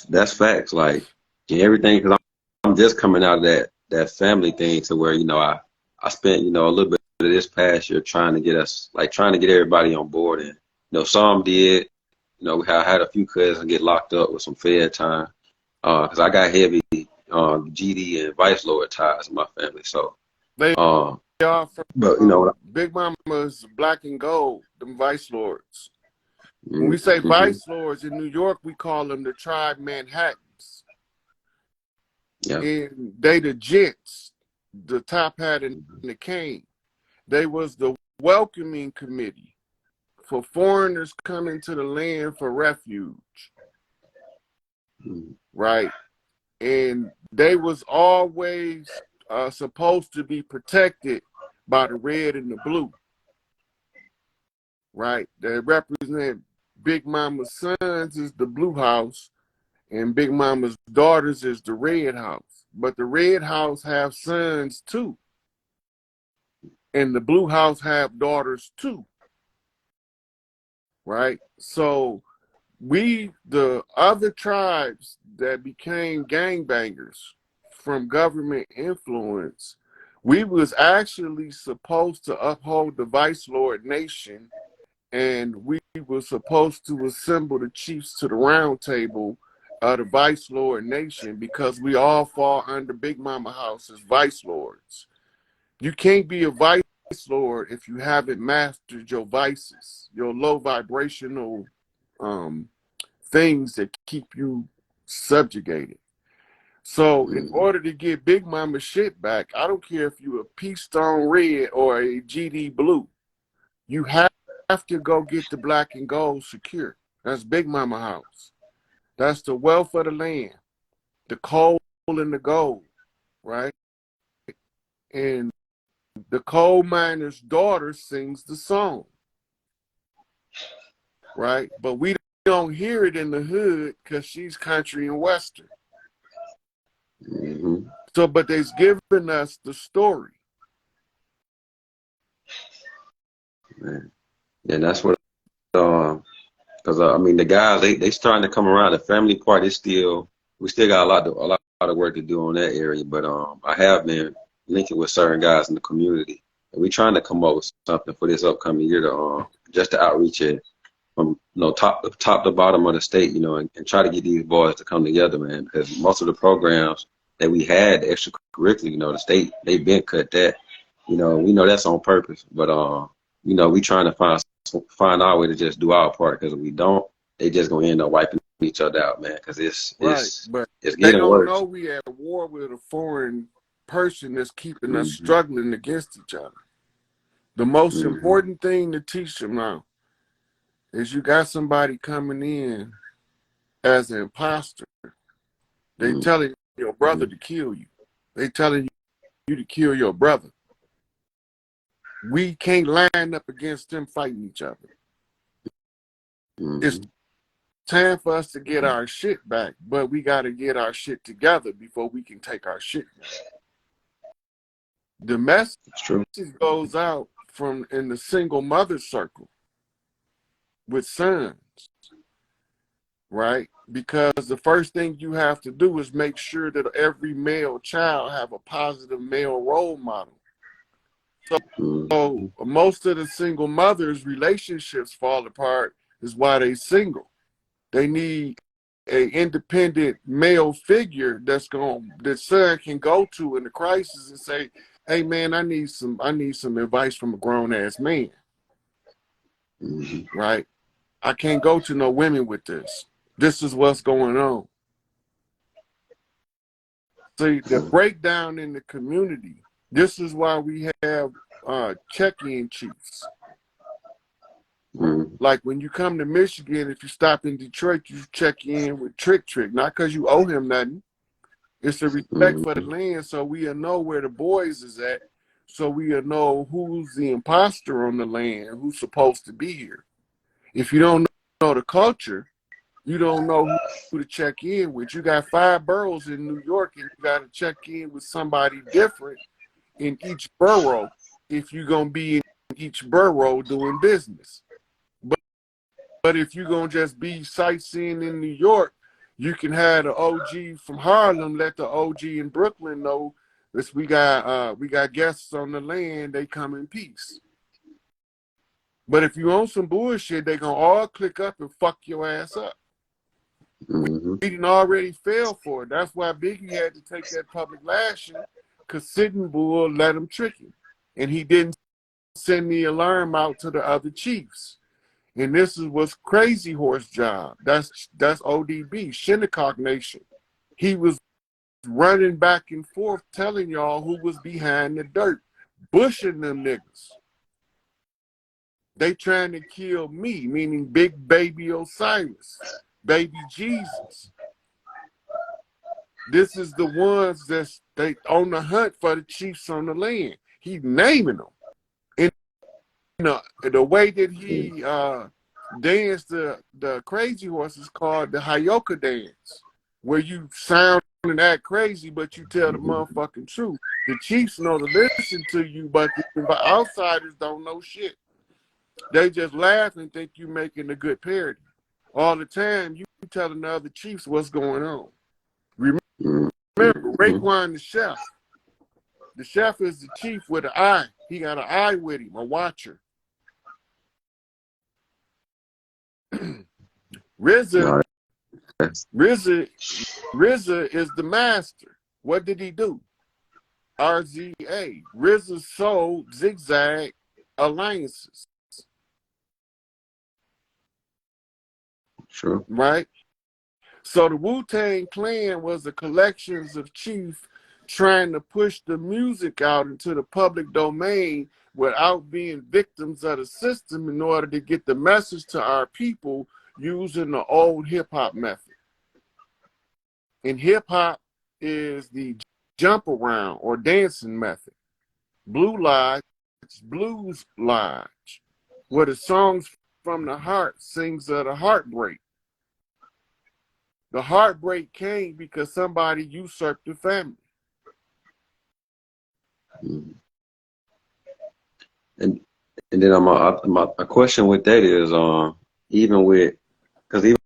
that's facts. Like everything, because I'm just coming out of that family thing, to where I spent a little bit of this past year trying to get everybody on board, and some did. We had a few cousins get locked up with some Fed time, because I got heavy GD and Vice Lord ties in my family. So they are from, but Big Mama's black and gold, them Vice Lords. When we say Vice Lords in New York, we call them the Tribe Manhattans. Yeah. And they the gents, the top hat and the cane. They was the welcoming committee for foreigners coming to the land for refuge. Right? And they was always supposed to be protected by the red and the blue. Right? They represent Big Mama's sons is the blue house, and Big Mama's daughters is the red house. But the red house have sons too. And the blue house have daughters too. Right? So we, the other tribes that became gangbangers from government influence, we was actually supposed to uphold the Vice Lord Nation, and we were supposed to assemble the chiefs to the round table of the Vice Lord Nation, because we all fall under Big Mama House as Vice Lords. You can't be a Vice Lord if you haven't mastered your vices, your low vibrational things that keep you subjugated. So in order to get Big Mama shit back, I don't care if you're a Peace Stone Red or a GD Blue, you have to go get the black and gold secure. That's Big Mama house. That's the wealth of the land, the coal and the gold, right? And the coal miner's daughter sings the song, right? But we don't hear it in the hood because she's country and western. Mm-hmm. So, but they's giving us the story. Man. And that's what, because I mean, the guys they starting to come around. The family part is still, we still got a lot of work to do on that area. But I have been linking with certain guys in the community, and we trying to come up with something for this upcoming year to just to outreach it from top to bottom of the state, and try to get these boys to come together, man. Because most of the programs that we had, the extracurricular, the state they've been cut that. We know that's on purpose, but we trying to find our way to just do our part. Because if we don't, they just gonna end up wiping each other out, man. Because Right, but it's they getting don't know worse. we at war with a foreign person that's keeping us Mm-hmm. struggling against each other. The most Mm-hmm. important thing to teach them now is you got somebody coming in as an imposter. They telling your brother to kill you. They telling you to kill your brother. We can't line up against them fighting each other. Mm-hmm. It's time for us to get our shit back, but we got to get our shit together before we can take our shit back. The message goes out from in the single mother circle with sons, right? Because the first thing you have to do is make sure that every male child have a positive male role model. So most of the single mothers' relationships fall apart is why they single. They need a independent male figure that son can go to in the crisis and say, "Hey man, I need some advice from a grown ass man." Mm-hmm. Right? I can't go to no women with this. This is what's going on. See, the breakdown in the community. This is why we have check-in chiefs. Mm-hmm. Like when you come to Michigan, if you stop in Detroit, you check in with Trick, not because you owe him nothing. It's a respect for the land, so we'll know where the boys is at, so we'll know who's the imposter on the land, who's supposed to be here. If you don't know the culture, you don't know who to check in with. You got 5 boroughs in New York, and you got to check in with somebody different in each borough if you're going to be in each borough doing business. But if you're going to just be sightseeing in New York, you can have the OG from Harlem let the OG in Brooklyn know that we got guests on the land, they come in peace. But if you own some bullshit, they going to all click up and fuck your ass up. Mm-hmm. We didn't already fail for it. That's why Biggie had to take that public lashing, because Sitting Bull let him trick him. And he didn't send the alarm out to the other chiefs. And this is what's Crazy Horse job. That's ODB, Shinnecock Nation. He was running back and forth telling y'all who was behind the dirt, bushing them niggas. They trying to kill me, meaning Big Baby Osiris, Baby Jesus. This is the ones that's they on the hunt for the chiefs on the land. He's naming them. And the way that he danced the Crazy Horse is called the Hayoka dance, where you sound and act crazy, but you tell the motherfucking truth. The chiefs know to listen to you, but the outsiders don't know shit. They just laugh and think you making a good parody. All the time, you telling the other chiefs what's going on. Remember, Raekwon the chef. The chef is the chief with an eye. He got an eye with him, a watcher. RZA is the master. What did he do? RZA. RZA sold Zigzag alliances. Sure. Right? So the Wu-Tang Clan was a collection of chiefs trying to push the music out into the public domain without being victims of the system in order to get the message to our people using the old hip hop method. And hip hop is the jump around or dancing method. Blue Lodge, Blues Lodge, where the songs from the heart sings of the heartbreak. The heartbreak came because somebody usurped the family. And then a question with that is even with, because even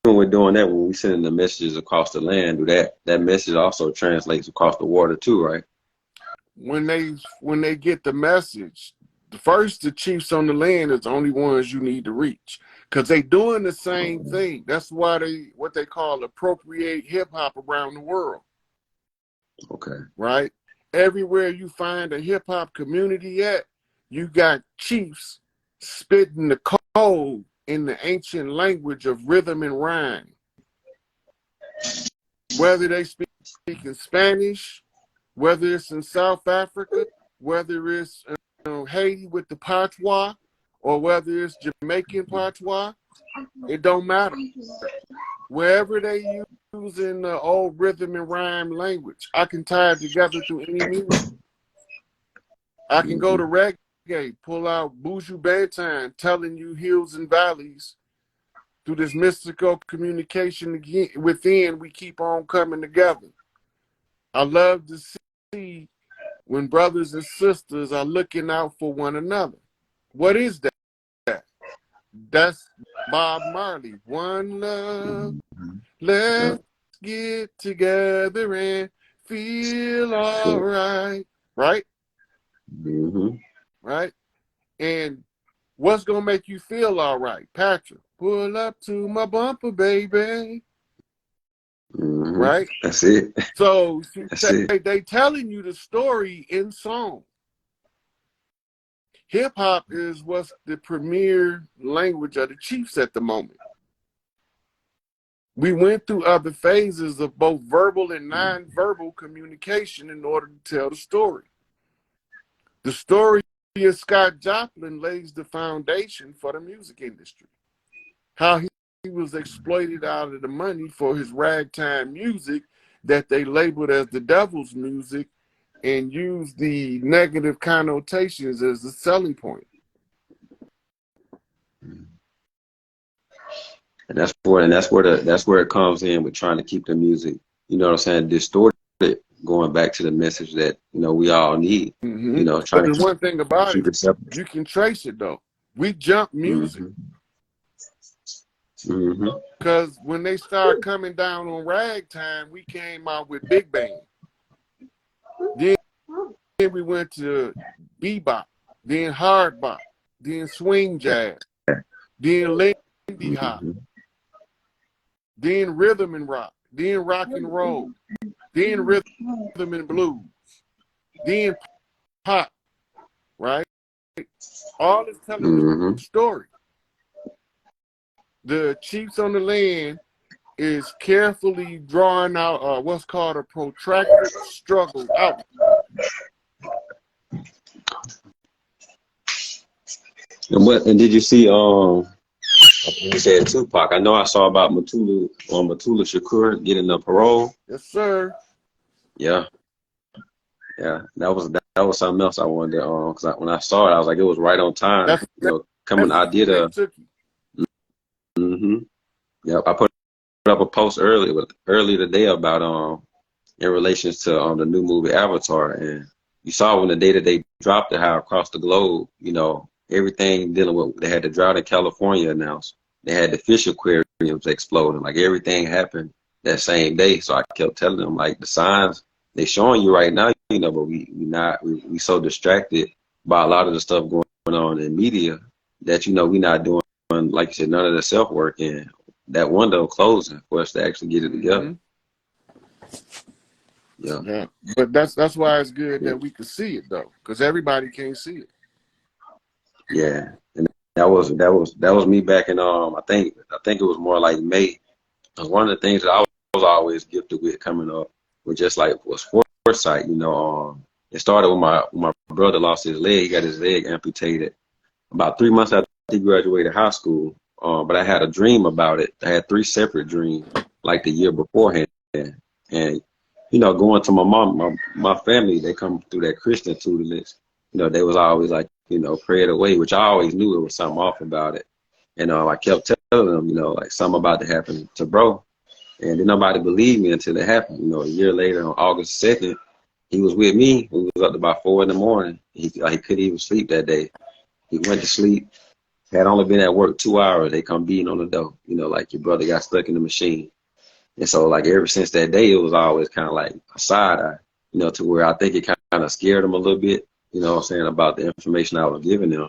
when we're doing that, when we sending the messages across the land, do that message also translates across the water too, right? When they get the message, the chiefs on the land is the only ones you need to reach, because they doing the same thing. That's why what they call appropriate hip hop around the world. Okay. Right? Everywhere you find a hip hop community at, you got chiefs spitting the code in the ancient language of rhythm and rhyme. Whether they speak in Spanish, whether it's in South Africa, whether it's Haiti with the patois, or whether it's Jamaican patois, it don't matter. Wherever they using the old rhythm and rhyme language, I can tie it together through any music. I can go to reggae, pull out Buju Banton, telling you hills and valleys. Through this mystical communication again, within, we keep on coming together. I love to see when brothers and sisters are looking out for one another. What is that? That's Bob Marley. One love, let's get together and feel all right. Right? Mm-hmm. Right? And what's going to make you feel all right? Patrick, pull up to my bumper, baby. Mm-hmm. Right? That's it. So That's it. they telling you the story in song. Hip hop is what's the premier language of the chiefs at the moment. We went through other phases of both verbal and non-verbal communication in order to tell the story. The story of Scott Joplin lays the foundation for the music industry. How he was exploited out of the money for his ragtime music that they labeled as the devil's music and used the negative connotations as the selling point. And that's where it comes in with trying to keep the music, you know what I'm saying, distorted, going back to the message that, we all need. Mm-hmm. Trying But to the one thing about keep it, it separate. you can trace it though. We jump music. Mm-hmm. Because when they started coming down on ragtime, we came out with big band. Then we went to bebop, then hard bop, then swing jazz, then Lindy hop, then rhythm and rock, then rock and roll, then rhythm and blues, then pop, right? All is telling the story. The chiefs on the land is carefully drawing out what's called a protracted struggle out. And did you see you said Tupac? I know I saw about Matula Shakur getting a parole. Yes, sir. Yeah. That was something else I wanted to because when I saw it, I was like, it was right on time. Coming, I did a. Yep, I put up a post early today about in relation to the new movie Avatar, and you saw when the day that they dropped it, how across the globe, everything dealing with, they had the drought in California announced, they had the fish aquariums exploding, like everything happened that same day. So I kept telling them, like, the signs they showing you right now, but we so distracted by a lot of the stuff going on in media that we not doing, like you said, none of the self work, and that window closing for us to actually get it together. Yeah, but that's why it's good that we could see it though, because everybody can't see it. Yeah, and that was me back in I think it was more like May. Because one of the things that I was always gifted with coming up was just like was foresight. It started when my brother lost his leg. He got his leg amputated about 3 months after he graduated high school. but I had a dream about it. I had three separate dreams, like the year beforehand. And going to my mom, my family, they come through that Christian tutelage. They was always like, pray it away, which I always knew it was something off about it. And I kept telling them, like something about to happen to bro. And then nobody believed me until it happened. A year later, on August 2nd, he was with me. We was up to about 4 in the morning. He couldn't even sleep that day. He went to sleep. Had only been at work 2 hours. They come beating on the door. Like your brother got stuck in the machine. And so, like, ever since that day, it was always kind of like a side eye, to where I think it kind of scared him a little bit, what I'm saying, about the information I was giving them.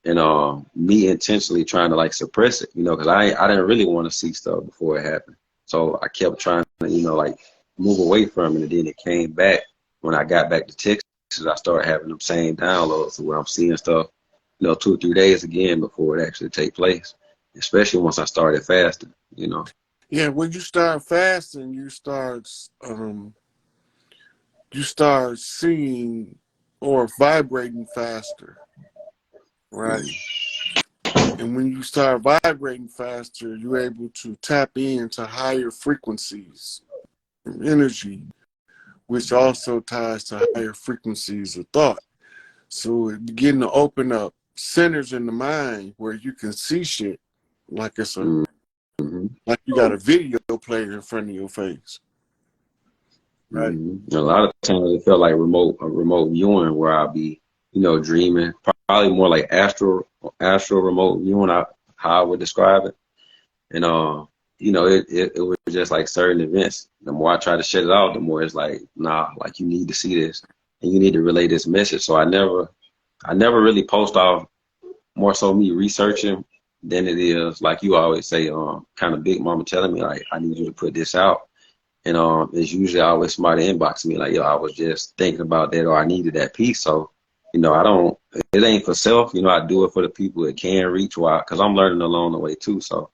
And me intentionally trying to, like, suppress it, because I didn't really want to see stuff before it happened. So I kept trying to, like, move away from it. And then it came back. When I got back to Texas, I started having them same downloads where I'm seeing stuff, 2 or 3 days again before it actually take place, especially once I started fasting. Yeah, when you start fasting, you start seeing or vibrating faster, right? And when you start vibrating faster, you're able to tap into higher frequencies of energy, which also ties to higher frequencies of thought. So it begin to open up centers in the mind where you can see shit like Mm-hmm. like you got a video player in front of your face. Right. A lot of times it felt like remote viewing where I'll be, dreaming. Probably more like astral remote viewing, how I would describe it. And it was just like certain events. The more I try to shut it off, the more it's like, nah, like you need to see this and you need to relay this message. So I never really post off, more so me researching than it is like you always say, kind of Big Mama telling me like I need you to put this out. And it's usually always somebody inboxing me like, yo, I was just thinking about that or I needed that piece. So, it ain't for self, I do it for the people that can reach why, because I'm learning along the way too. So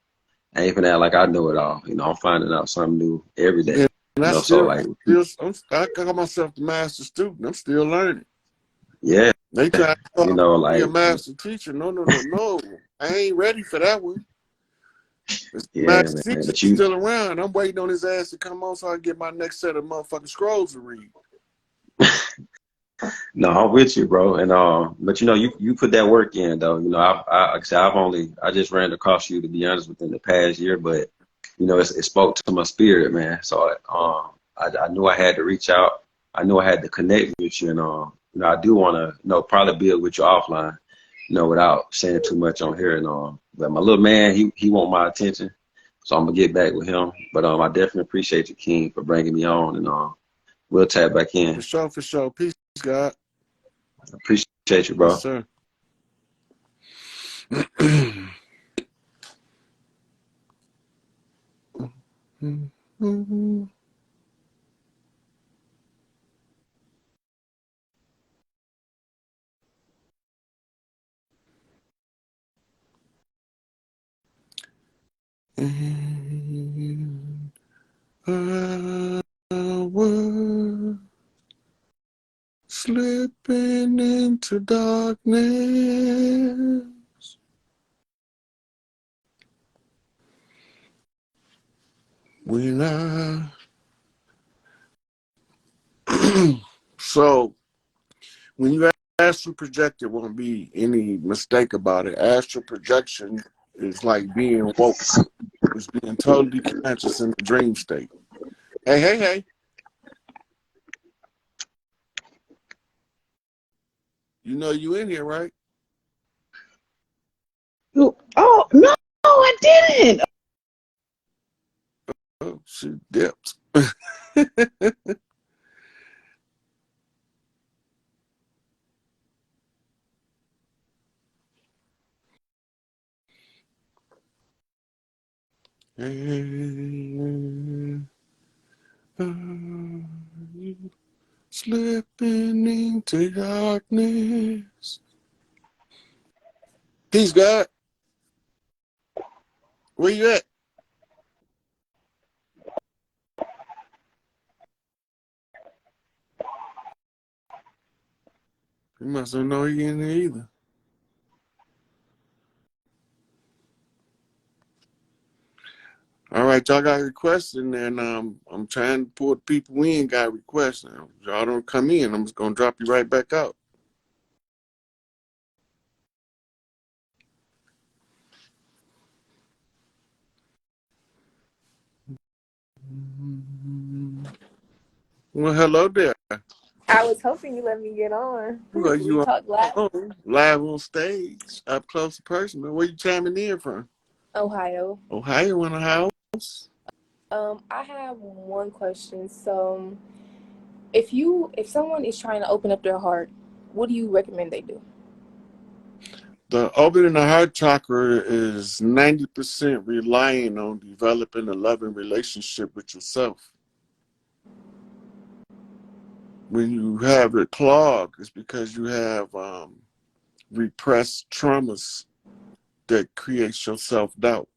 I ain't finna act like I know it all. I'm finding out something new every day. And So like, I call myself the master student. I'm still learning. yeah, They try to be a like, master teacher. No. I ain't ready for that one. The yeah, master man. teacher's But still around. I'm waiting on his ass to come on so I can get my next set of motherfucking scrolls to read. no, I'm with you, bro. And but you put that work in though. Like I said, I just ran across you to be honest within the past year, but it spoke to my spirit, man. So I knew I had to reach out. I knew I had to connect with you, and I do want to probably build with you offline, without saying too much on here and But my little man, he want my attention, so I'm gonna get back with him. But I definitely appreciate you, King, for bringing me on, and we'll tap back in. For sure. Peace, God. Appreciate you, Yes, bro. sir. And I was slipping into darkness when so when you astral project, there won't be any mistake about it. Astral projection is like being woke. It's being totally conscious in the dream state. Hey. You know you in here, right? Oh no, I didn't. Oh, she dipped. Slipping into darkness. He's got. Where you at? You must not know he in there either. right, y'all got requests, and I'm trying to pull the people in. Got requests. Now, y'all don't come in. I'm just gonna drop you right back out. Well, hello there. I was hoping you let me get on. Well, We you talk live. live on stage, up close and personal. Where you chiming in from? Ohio. Ohio in the house. I have one question. So, if someone is trying to open up their heart, what do you recommend they do? The opening the heart chakra is 90% relying on developing a loving relationship with yourself. When you have it clogged, it's because you have repressed traumas that creates your self-doubt,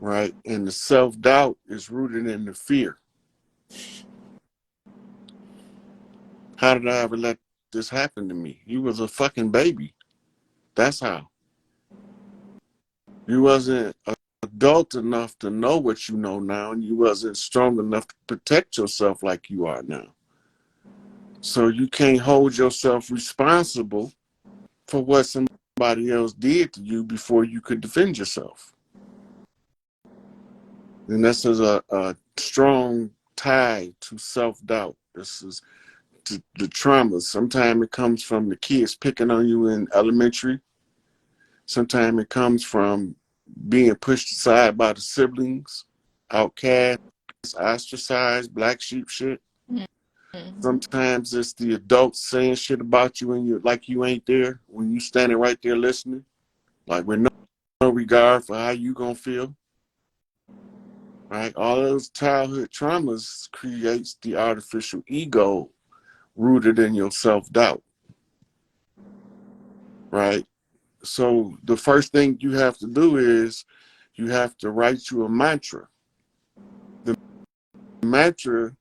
right? And the self-doubt is rooted in the fear. How did I ever let this happen to me? You was a fucking baby. That's how. You wasn't adult enough to know what you know now, and you wasn't strong enough to protect yourself like you are now. So you can't hold yourself responsible for what somebody else did to you before you could defend yourself. And this is a strong tie to self-doubt. This is the traumas. Sometimes it comes from the kids picking on you in elementary. Sometimes it comes from being pushed aside by the siblings, outcast, ostracized, black sheep shit. Mm-hmm. Sometimes it's the adults saying shit about you and you like you ain't there when you standing right there listening, like with no regard for how you gonna feel. Right? All those childhood traumas creates the artificial ego rooted in your self-doubt. Right? So the first thing you have to do is you have to write you a mantra. The mantra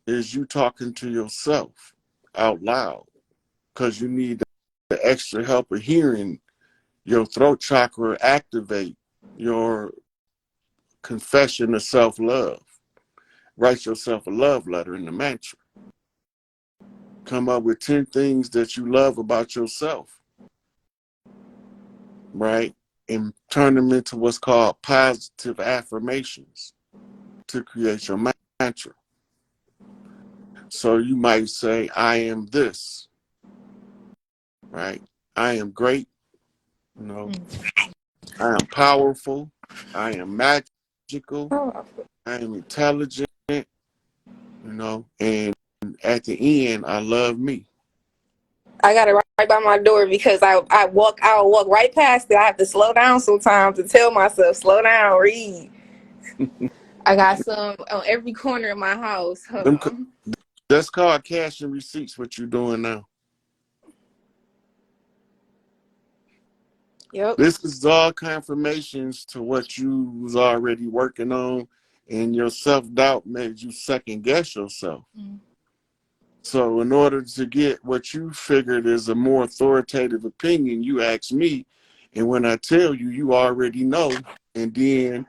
is you talking to yourself out loud because you need the extra help of hearing your throat chakra activate your confession of self-love. Write yourself a love letter in the mantra. Come up with 10 things that you love about yourself, right? And turn them into what's called positive affirmations to create your mantra. So you might say, I am this, right? I am great, you know, I am powerful, I am magical, Oh, I am intelligent, and at the end, I love me. I got it right by my door because I'll walk right past it. I have to slow down sometimes to tell myself, slow down, read. I got some on every corner of my house. Hold Them, on. that's called cash and receipts, what you're doing now. Yep. This is all confirmations to what you was already working on, and your self-doubt made you second guess yourself. Mm. So in order to get what you figured is a more authoritative opinion, you ask me, and when I tell you, you already know, and then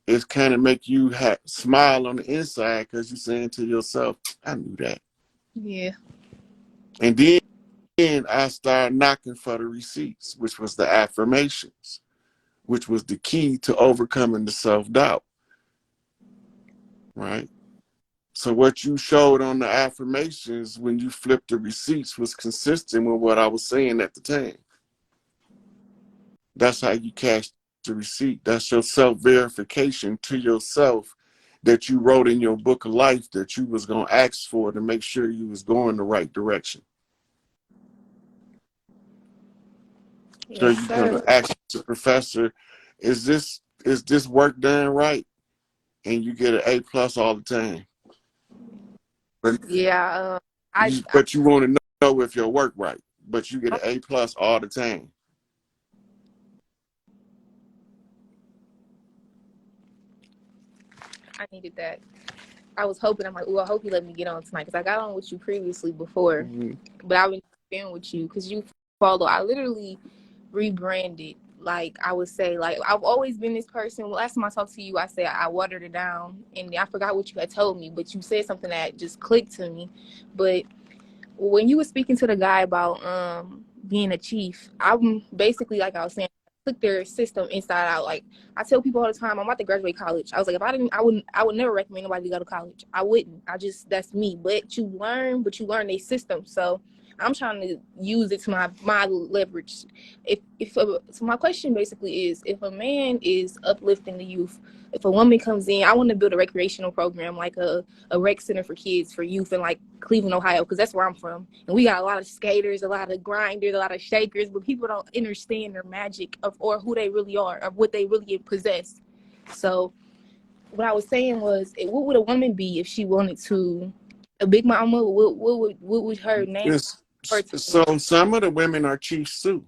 it's kind of make you smile on the inside because you're saying to yourself, I knew that. Yeah. And then I started knocking for the receipts, which was the affirmations, which was the key to overcoming the self-doubt, right? So what you showed on the affirmations when you flipped the receipts was consistent with what I was saying at the time. That's how you cash the receipt. That's your self-verification to yourself that you wrote in your book of life that you was going to ask for to make sure you was going the right direction. So Yes, you're going sir. to ask the professor, is this work done right? And you get an A plus all the time. But Yeah. you, but you want to know if your work right. But you get an A plus all the time. I needed that. I was hoping. I'm like, oh, I hope you let me get on tonight because I got on with you previously before, Mm-hmm. but I've been with you because you follow. I literally rebranded like I would say, like I've always been this person. Last time I talked to you, I said I watered it down, and I forgot what you had told me, but you said something that just clicked to me. But when you were speaking to the guy about being a chief, I'm basically, like I was saying, took their system inside out. Like I tell people all the time, I'm about to graduate college. I was like, if I didn't, I would never recommend nobody to go to college. I wouldn't. That's me. But you learn their system. So I'm trying to use it to my leverage. So my question basically is, if a man is uplifting the youth, if a woman comes in, I want to build a recreational program, like a rec center for kids, for youth in like Cleveland, Ohio, because that's where I'm from. And we got a lot of skaters, a lot of grinders, a lot of shakers, but people don't understand their magic or who they really are, or what they really possess. So what I was saying was, what would a woman be if she wanted to, a big mama? What would her name? So some of the women are chiefs too.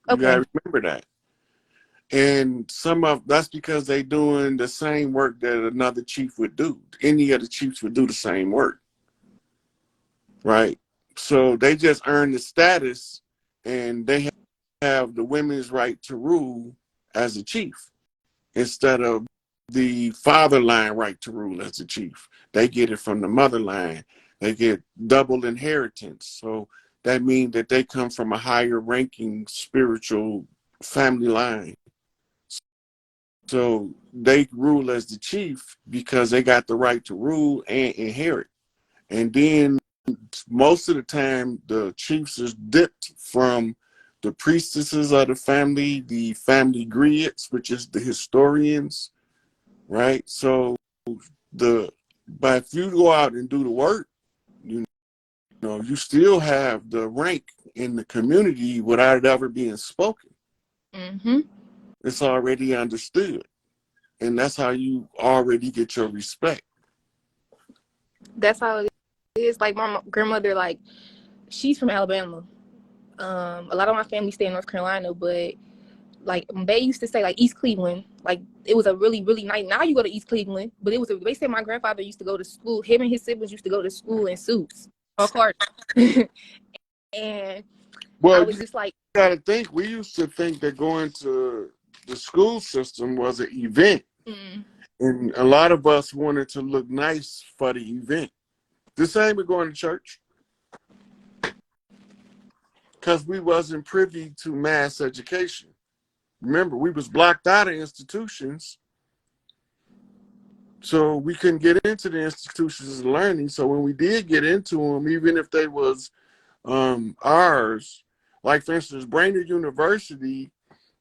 You gotta remember that. And that's because they doing the same work that another chief would do. Any of the chiefs would do the same work. Right? So they just earn the status, and they have the women's right to rule as a chief instead of the father line right to rule as a chief. They get it from the mother line. They get double inheritance. So that means that they come from a higher ranking spiritual family line. So they rule as the chief because they got the right to rule and inherit. And then most of the time, the chiefs is dipped from the priestesses of the family griots, which is the historians, right? So but if you go out and do the work, you know, you still have the rank in the community without it ever being spoken. Mm-hmm. It's already understood. And that's how you already get your respect. That's how it is. Like my grandmother, like she's from Alabama. A lot of my family stay in North Carolina, but like they used to say, like East Cleveland, like it was a really, really nice. Now you go to East Cleveland, but they say my grandfather used to go to school. Him and his siblings used to go to school in suits or cars. And I Well, was you just like, got to think, we used to think that going to the school system was an event. And a lot of us wanted to look nice for the event. The same with going to church. Because we wasn't privy to mass education. Remember, we was blocked out of institutions. So we couldn't get into the institutions of learning. So when we did get into them, even if they was ours, like for instance, Brainerd University,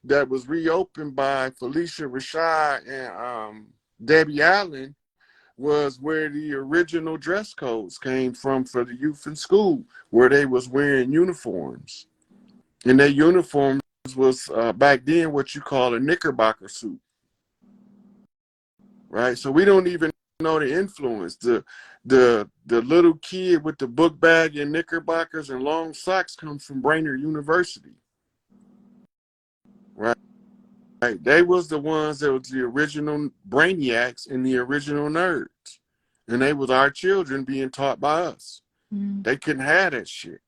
that was reopened by Felicia Rashad and Debbie Allen, was where the original dress codes came from for the youth in school, where they was wearing uniforms. And their uniforms was back then what you call a knickerbocker suit. Right? So we don't even know the influence. The little kid with the book bag and knickerbockers and long socks comes from Brainerd University. Right? They was the ones that was the original brainiacs and the original nerds. And they was our children being taught by us. They couldn't have that shit.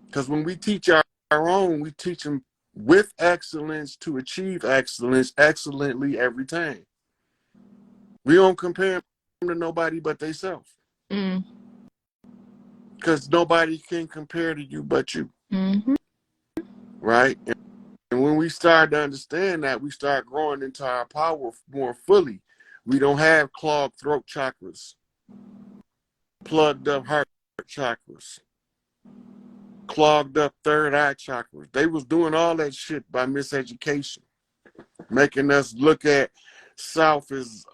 Because when we teach our own, we teach them with excellence to achieve excellence excellently every time. We don't compare them to nobody but themselves. Because nobody can compare to you but you. mm-hmm. Right? And when we start to understand that, we start growing into our power more fully. We don't have clogged throat chakras, plugged up heart chakras, clogged up third eye chakras. They was doing all that shit by miseducation, making us look at south is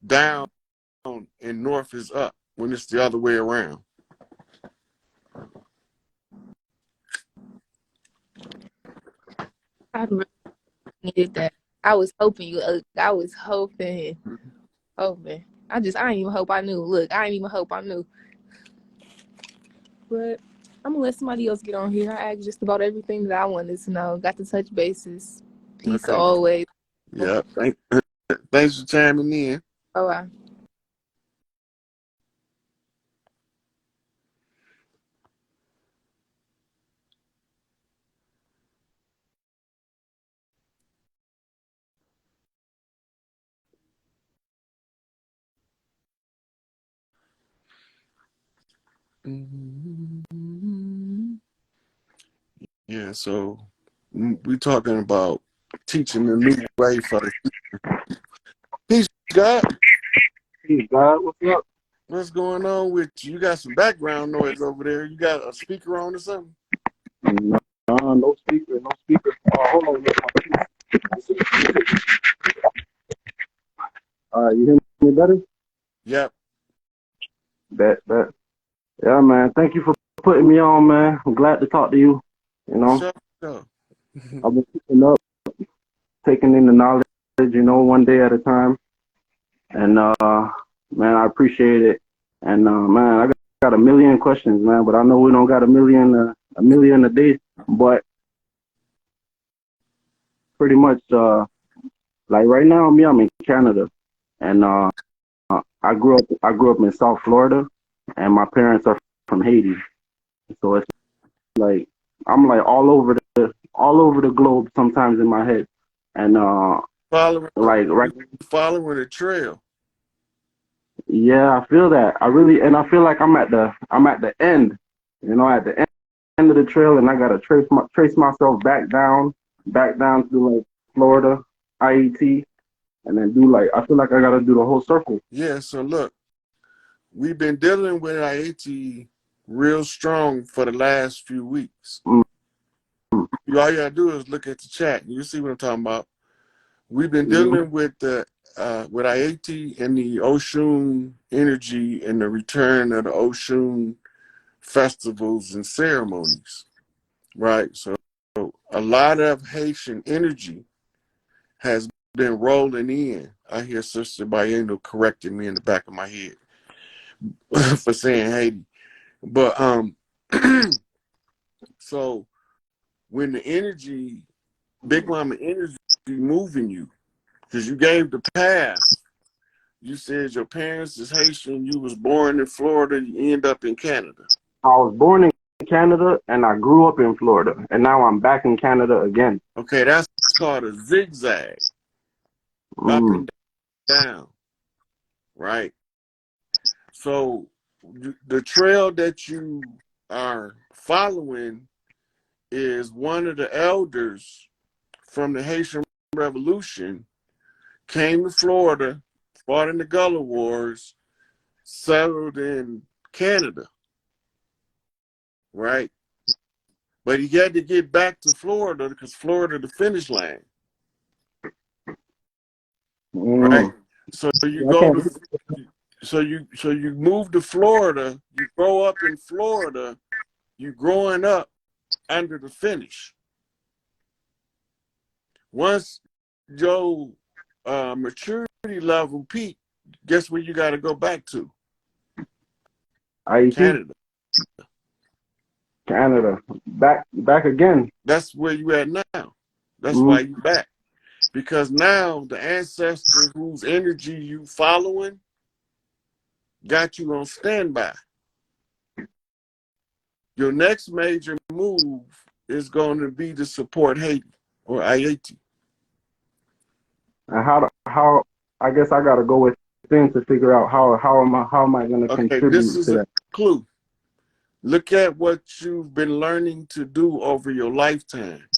down and north is up when it's the other way around. I really needed that. I was hoping I was hoping. I didn't even hope I knew. Look, I didn't even hope I knew. But I'm gonna let somebody else get on here. I asked just about everything that I wanted to know. Got to touch bases. Peace always. Yeah. Thanks for chiming in. Bye. Yeah, so we talking about teaching the new way for the peace, God. Hey, God, what's up? What's going on with you? You got some background noise over there. You got a speaker on or something? No, no speaker, no speaker. Hold on. All right, you hear me better? Yep. That. Yeah, man. Thank you for putting me on, man. I'm glad to talk to you. You For know, sure. For I've been picking up, taking in the knowledge, one day at a time. And, man, I appreciate it. And, man, I got a million questions, man, but I know we don't got a million a day. But pretty much, like right now, I'm in Canada. And, I grew up in South Florida, and my parents are from Haiti. So it's like I'm like all over the globe sometimes in my head, and following, like right, you following the trail. yeah, I feel that. And I feel like I'm at the end, at the end of the trail, and I gotta trace myself back down to like Florida, IET, and then do like I feel like I gotta do the whole circle. Yeah, so look, we've been dealing with IAT real strong for the last few weeks. Mm-hmm. All you gotta do is look at the chat. You see what I'm talking about. We've been Mm-hmm. dealing with the with IAT and the Oshun energy and the return of the Oshun festivals and ceremonies, right? So a lot of Haitian energy has been rolling in. I hear Sister Bayendo correcting me in the back of my head for saying Haiti. But so when the energy, Big Mama energy moving you, because you gave the path. You said your parents is Haitian, you was born in Florida, you end up in Canada. I was born in Canada and I grew up in Florida, and now I'm back in Canada again. Okay, that's called a zigzag, up Mm. and down, right? So the trail that you are following is one of the elders from the Haitian Revolution came to Florida, fought in the Gullah Wars, settled in Canada, right? But he had to get back to Florida because Florida the finish line, right? Mm. So you I go can't. to so you move to Florida, you grow up in Florida, you growing up under the finish. Once your maturity level peak, guess where you got to go back to? IET, Canada. Canada, back again. That's where you at now. That's Mm. why you back. Because now the ancestor whose energy you following got you on standby. Your next major move is going to be to support Haiti or IAT. And how I guess I gotta go within to figure out how am I gonna Okay, this contribute is to a that. clue. Look at what you've been learning to do over your lifetime,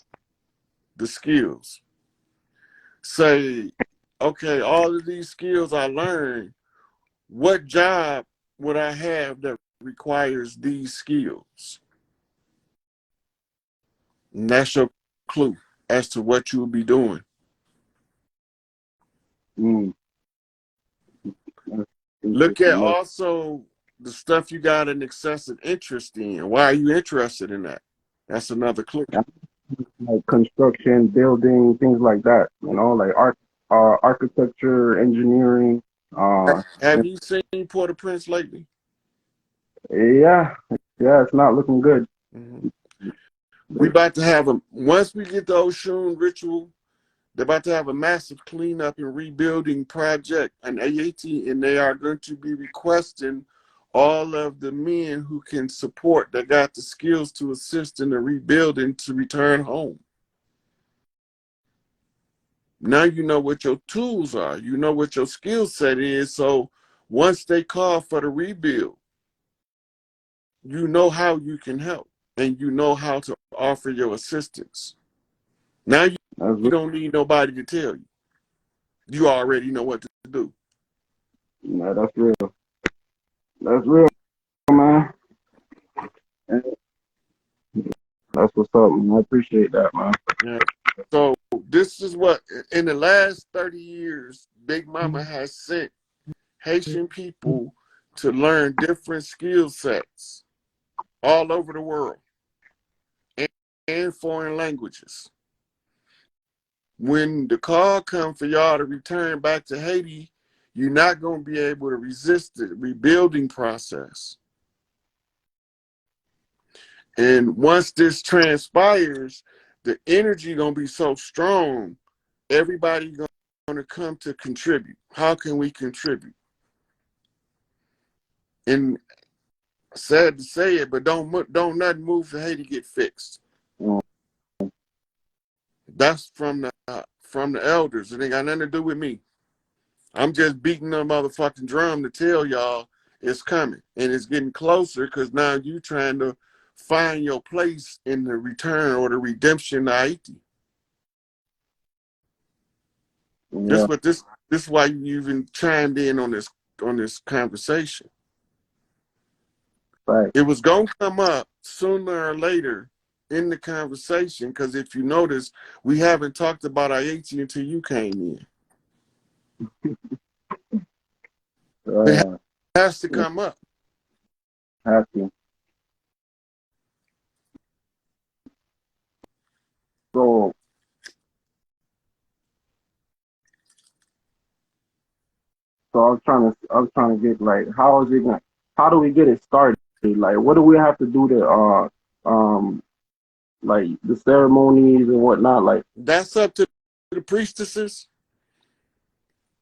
the skills. Say, okay, all of these skills I learned, what job would I have that requires these skills? And that's your clue as to what you'll be doing. Mm. That's Look at interesting. also the stuff you got an excessive interest in. Why are you interested in that? That's another clue. Like construction, building, things like that. Like architecture, engineering. Have you seen Port-au-Prince lately? Yeah, yeah, it's not looking good. Mm-hmm. We about to have once we get the Oshun ritual, they're about to have a massive cleanup and rebuilding project an AAT, and they are going to be requesting all of the men who can support, that got the skills to assist in the rebuilding, to return home. Now you know what your tools are. You know what your skill set is. So once they call for the rebuild, you know how you can help and you know how to offer your assistance. Now you That's real. don't need nobody to tell you. You already know what to do. Yeah, that's real. That's real, man. And that's what's up, man. I appreciate that, man. Yeah. So this is what in the last 30 years, Big Mama has sent Haitian people to learn different skill sets all over the world and, and foreign languages. When the call comes for y'all to return back to Haiti, you're not going to be able to resist the rebuilding process. And once this transpires, the energy going to be so strong, everybody going to come to contribute. How can we contribute? And sad to say it, but don't nothing move for Haiti get fixed. Mm. That's from the elders. It ain't got nothing to do with me. I'm just beating the motherfucking drum to tell y'all it's coming and it's getting closer because now you trying to find your place in the return or the redemption of Haiti. Yeah, This is why you even chimed in on this conversation. right. It was gonna come up sooner or later in the conversation because if you notice, we haven't talked about Haiti until you came in. It Uh, has to yeah, come up. have to. So, I was trying to get like, how do we get it started? Like, what do we have to do to, like the ceremonies and whatnot? Like, That's up to the priestesses.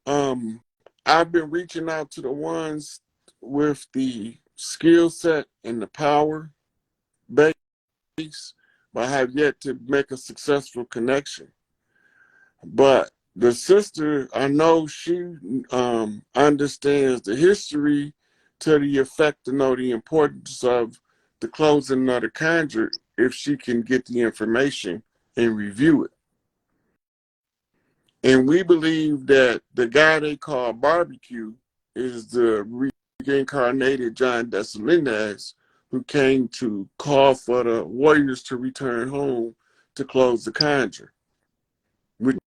I've been reaching out to the ones with the skill set and the power base, but I have yet to make a successful connection. But the sister, I know she understands the history to the effect to know the importance of the closing of the conjure if she can get the information and review it. And we believe that the guy they call Barbecue is the reincarnated John Dessalines who came to call for the warriors to return home to close the conjure, which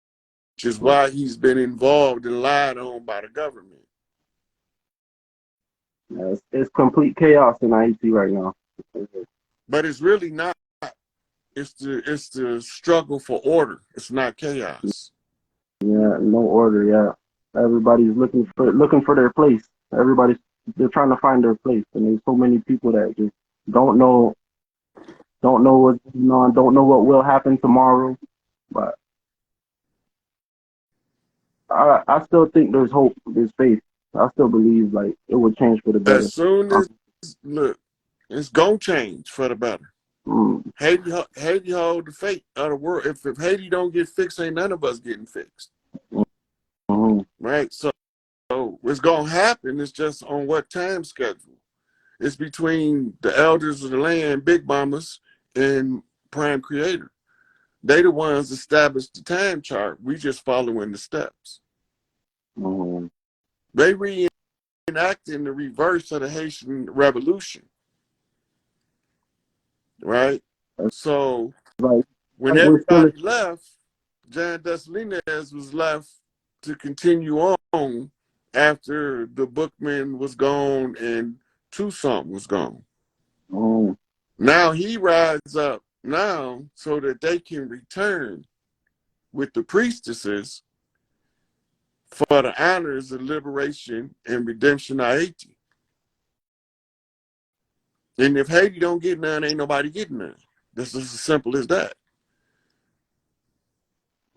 is why he's been involved and lied on by the government. it's complete chaos in Haiti right now. But it's really not. It's the struggle for order. It's not chaos. Yeah, no order. Yeah, everybody's looking for their place. They're trying to find their place, and there's so many people that just don't know don't know what's going on, don't know what will happen tomorrow. But I still think there's hope, there's faith. I still believe like it will change for the better. As soon Uh, as look, it's gonna change for the better. mm, Haiti hold the fate of the world. If Haiti don't get fixed, ain't none of us getting fixed, mm, right? So what's gonna happen is just on what time schedule. It's between the elders of the land, big mamas, and prime creator. They the ones established the time chart. We just following the steps. mm, They reenacting the reverse of the Haitian Revolution, right? that's So like when we're still. everybody left, John Dessalines was left to continue on after the Bookman was gone and Toussaint was gone. Mm, Now he rides up now so that they can return with the priestesses for the honors of liberation and redemption of Haiti. And if Haiti don't get none, ain't nobody getting none. This is as simple as that.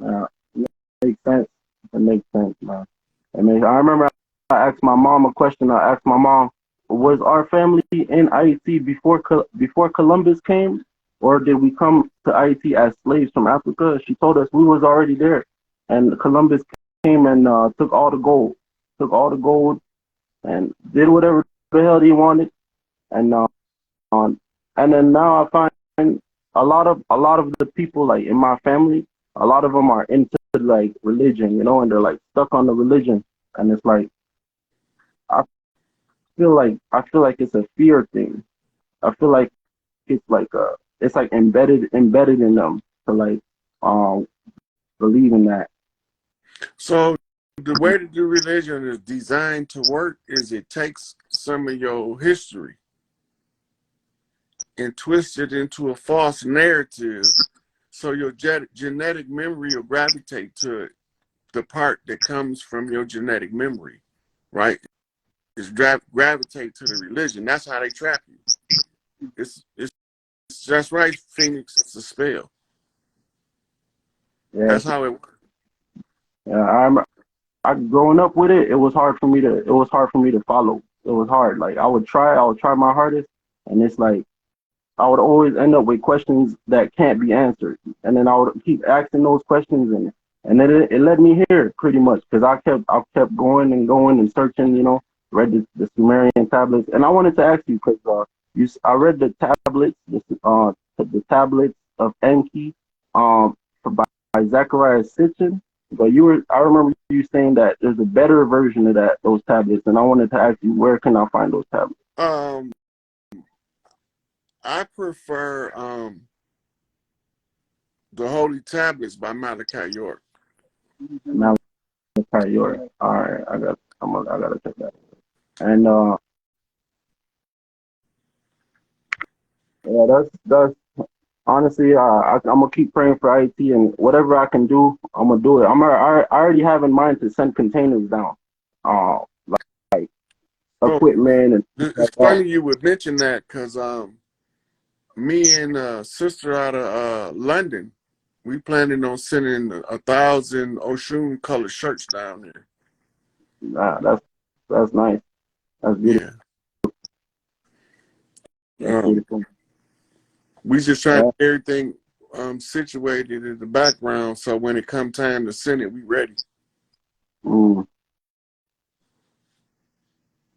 it makes sense. It makes sense, man. I remember I asked my mom a question. I asked my mom, was our family in Haiti before Columbus came, or did we come to Haiti as slaves from Africa? She told us we was already there, and Columbus came and took all the gold, and did whatever the hell he wanted, and and then now I find a lot of the people like in my family, a lot of them are into like religion, and they're like stuck on the religion, and it's like I I feel like it's a fear thing. I feel like it's like embedded in them to like um believe in that. So the way that the religion is designed to work is it takes some of your history and twists it into a false narrative, so your genetic memory will gravitate to the part that comes from your genetic memory, right? It's gravitate to the religion. That's how they trap you. It's that's right, Phoenix. It's a spell. Yeah, That's how it works. yeah. I growing up with it. It was hard for me to follow. It was hard. Like I would try my hardest, and it's like I would always end up with questions that can't be answered, and then I would keep asking those questions, and then it led me here pretty much because I kept going and searching, read the Sumerian tablets, and I wanted to ask you because I read the tablets of Enki, by Zechariah Sitchin, but I remember you saying that there's a better version of those tablets, and I wanted to ask you where can I find those tablets? Um, I prefer the Holy Tablets by Malachi York. Malachi York. All right, I gotta check that. And yeah, that's honestly, I'm gonna keep praying for IT, and whatever I can do, I'm gonna do it. I already have in mind to send containers down, like So equipment and stuff it's like that. funny you would mention that because me and sister out of London, we planning on sending 1,000 Oshun colored shirts down there. That's nice. That's beautiful. Yeah. That's Um, beautiful. we just trying to Yeah. get everything situated in the background so when it come time to send it, we ready. Mm.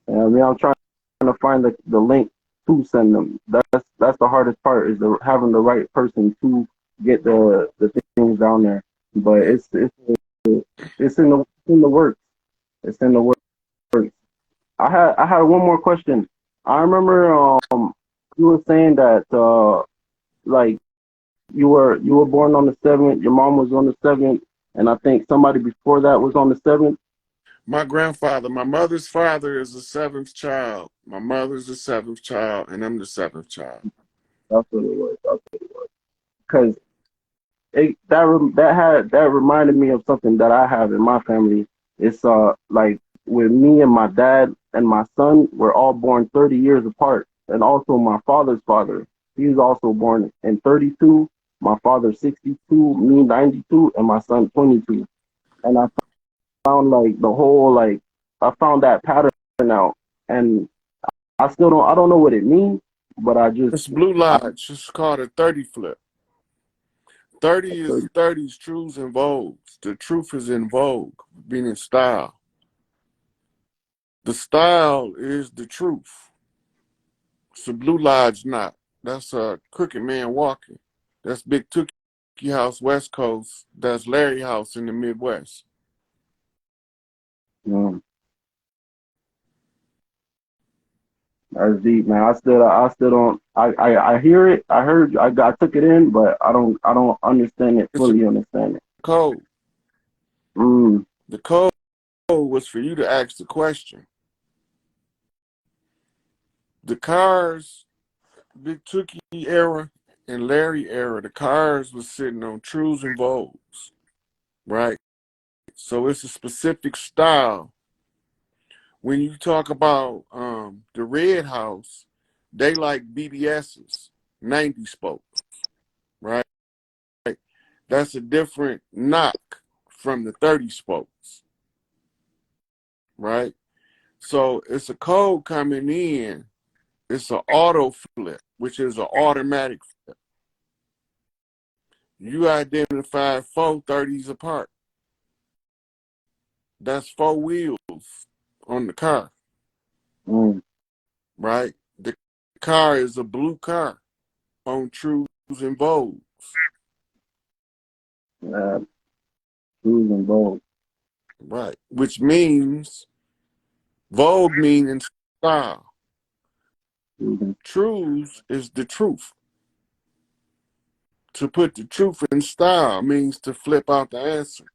Yeah, I mean, I'm trying to find the link to send them. That's the hardest part is having the right person to get the things down there. But it's in the works. It's in the works. I had one more question. I remember you were saying that like you were born on the 7th, your mom was on the 7th, and I think somebody before that was on the 7th. My grandfather, my mother's father is the seventh child. My mother's the seventh child, and I'm the seventh child. That's what it was. That's what it was. Because that reminded me of something that I have in my family. It's like with me and my dad and my son, we're all born 30 years apart, and also my father's father, he's also born in 32. My father 62, me 92, and my son 22. And I found like I found that pattern out, and I don't know what it means, but It's Blue I Lodge. It's called a 30 flip. 30 is the 30s, truths and vogues. The truth is in vogue, meaning style. The style is the truth. So Blue Lodge not. That's a Crooked Man walking. That's Big Tookie House, West Coast. That's Larry House in the Midwest. mm, that's deep, man. I still don't. I hear it. I heard. I took it in, but I don't understand it It's a fully. Understand it. code. Mm, The code was for you to ask the question. The cars, Big Tookie era and Larry era, the cars was sitting on truths and vogues, right? So it's a specific style. When you talk about the Red House, they like BBS's 90 spokes, right? That's a different knock from the 30 spokes, right? So it's a code coming in. It's an auto flip, which is an automatic flip. You identify 430s apart. That's 4 wheels on the car, mm, right? The car is a blue car on Trues and Vogues. Trues and Vogue. Right. Which means Vogue meaning style. Trues is the truth. To put the truth in style means to flip out the answer.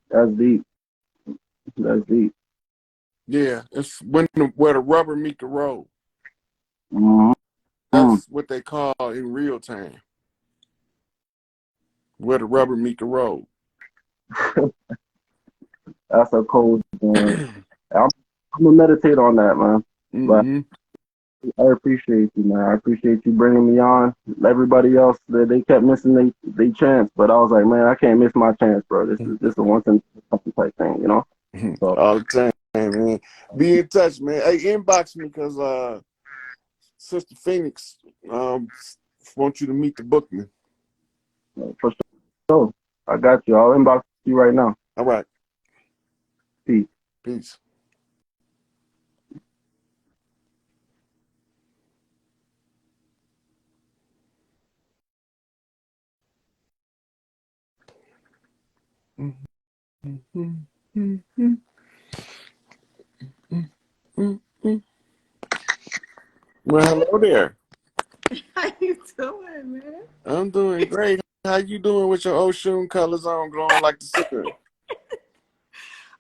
That's deep. That's deep. Yeah, it's where the rubber meet the road. Mm-hmm. That's what they call in real time. Where the rubber meet the road. That's a cold one. I'm gonna meditate on that, man. But Mm-hmm. I appreciate you, man. I appreciate you bringing me on. Everybody else, they kept missing they chance, but I was like, man, I can't miss my chance, bro. This is just a once in a something type thing, you know. So All the time, man. Be in touch, man. Hey, inbox me because Sister Phoenix wants you to meet the bookman. for sure, I got you. I'll inbox you right now. All right. Peace. Peace. Well, hello there. How you doing, man? I'm doing great. How you doing with your Oshun colors on, glowing like the sun?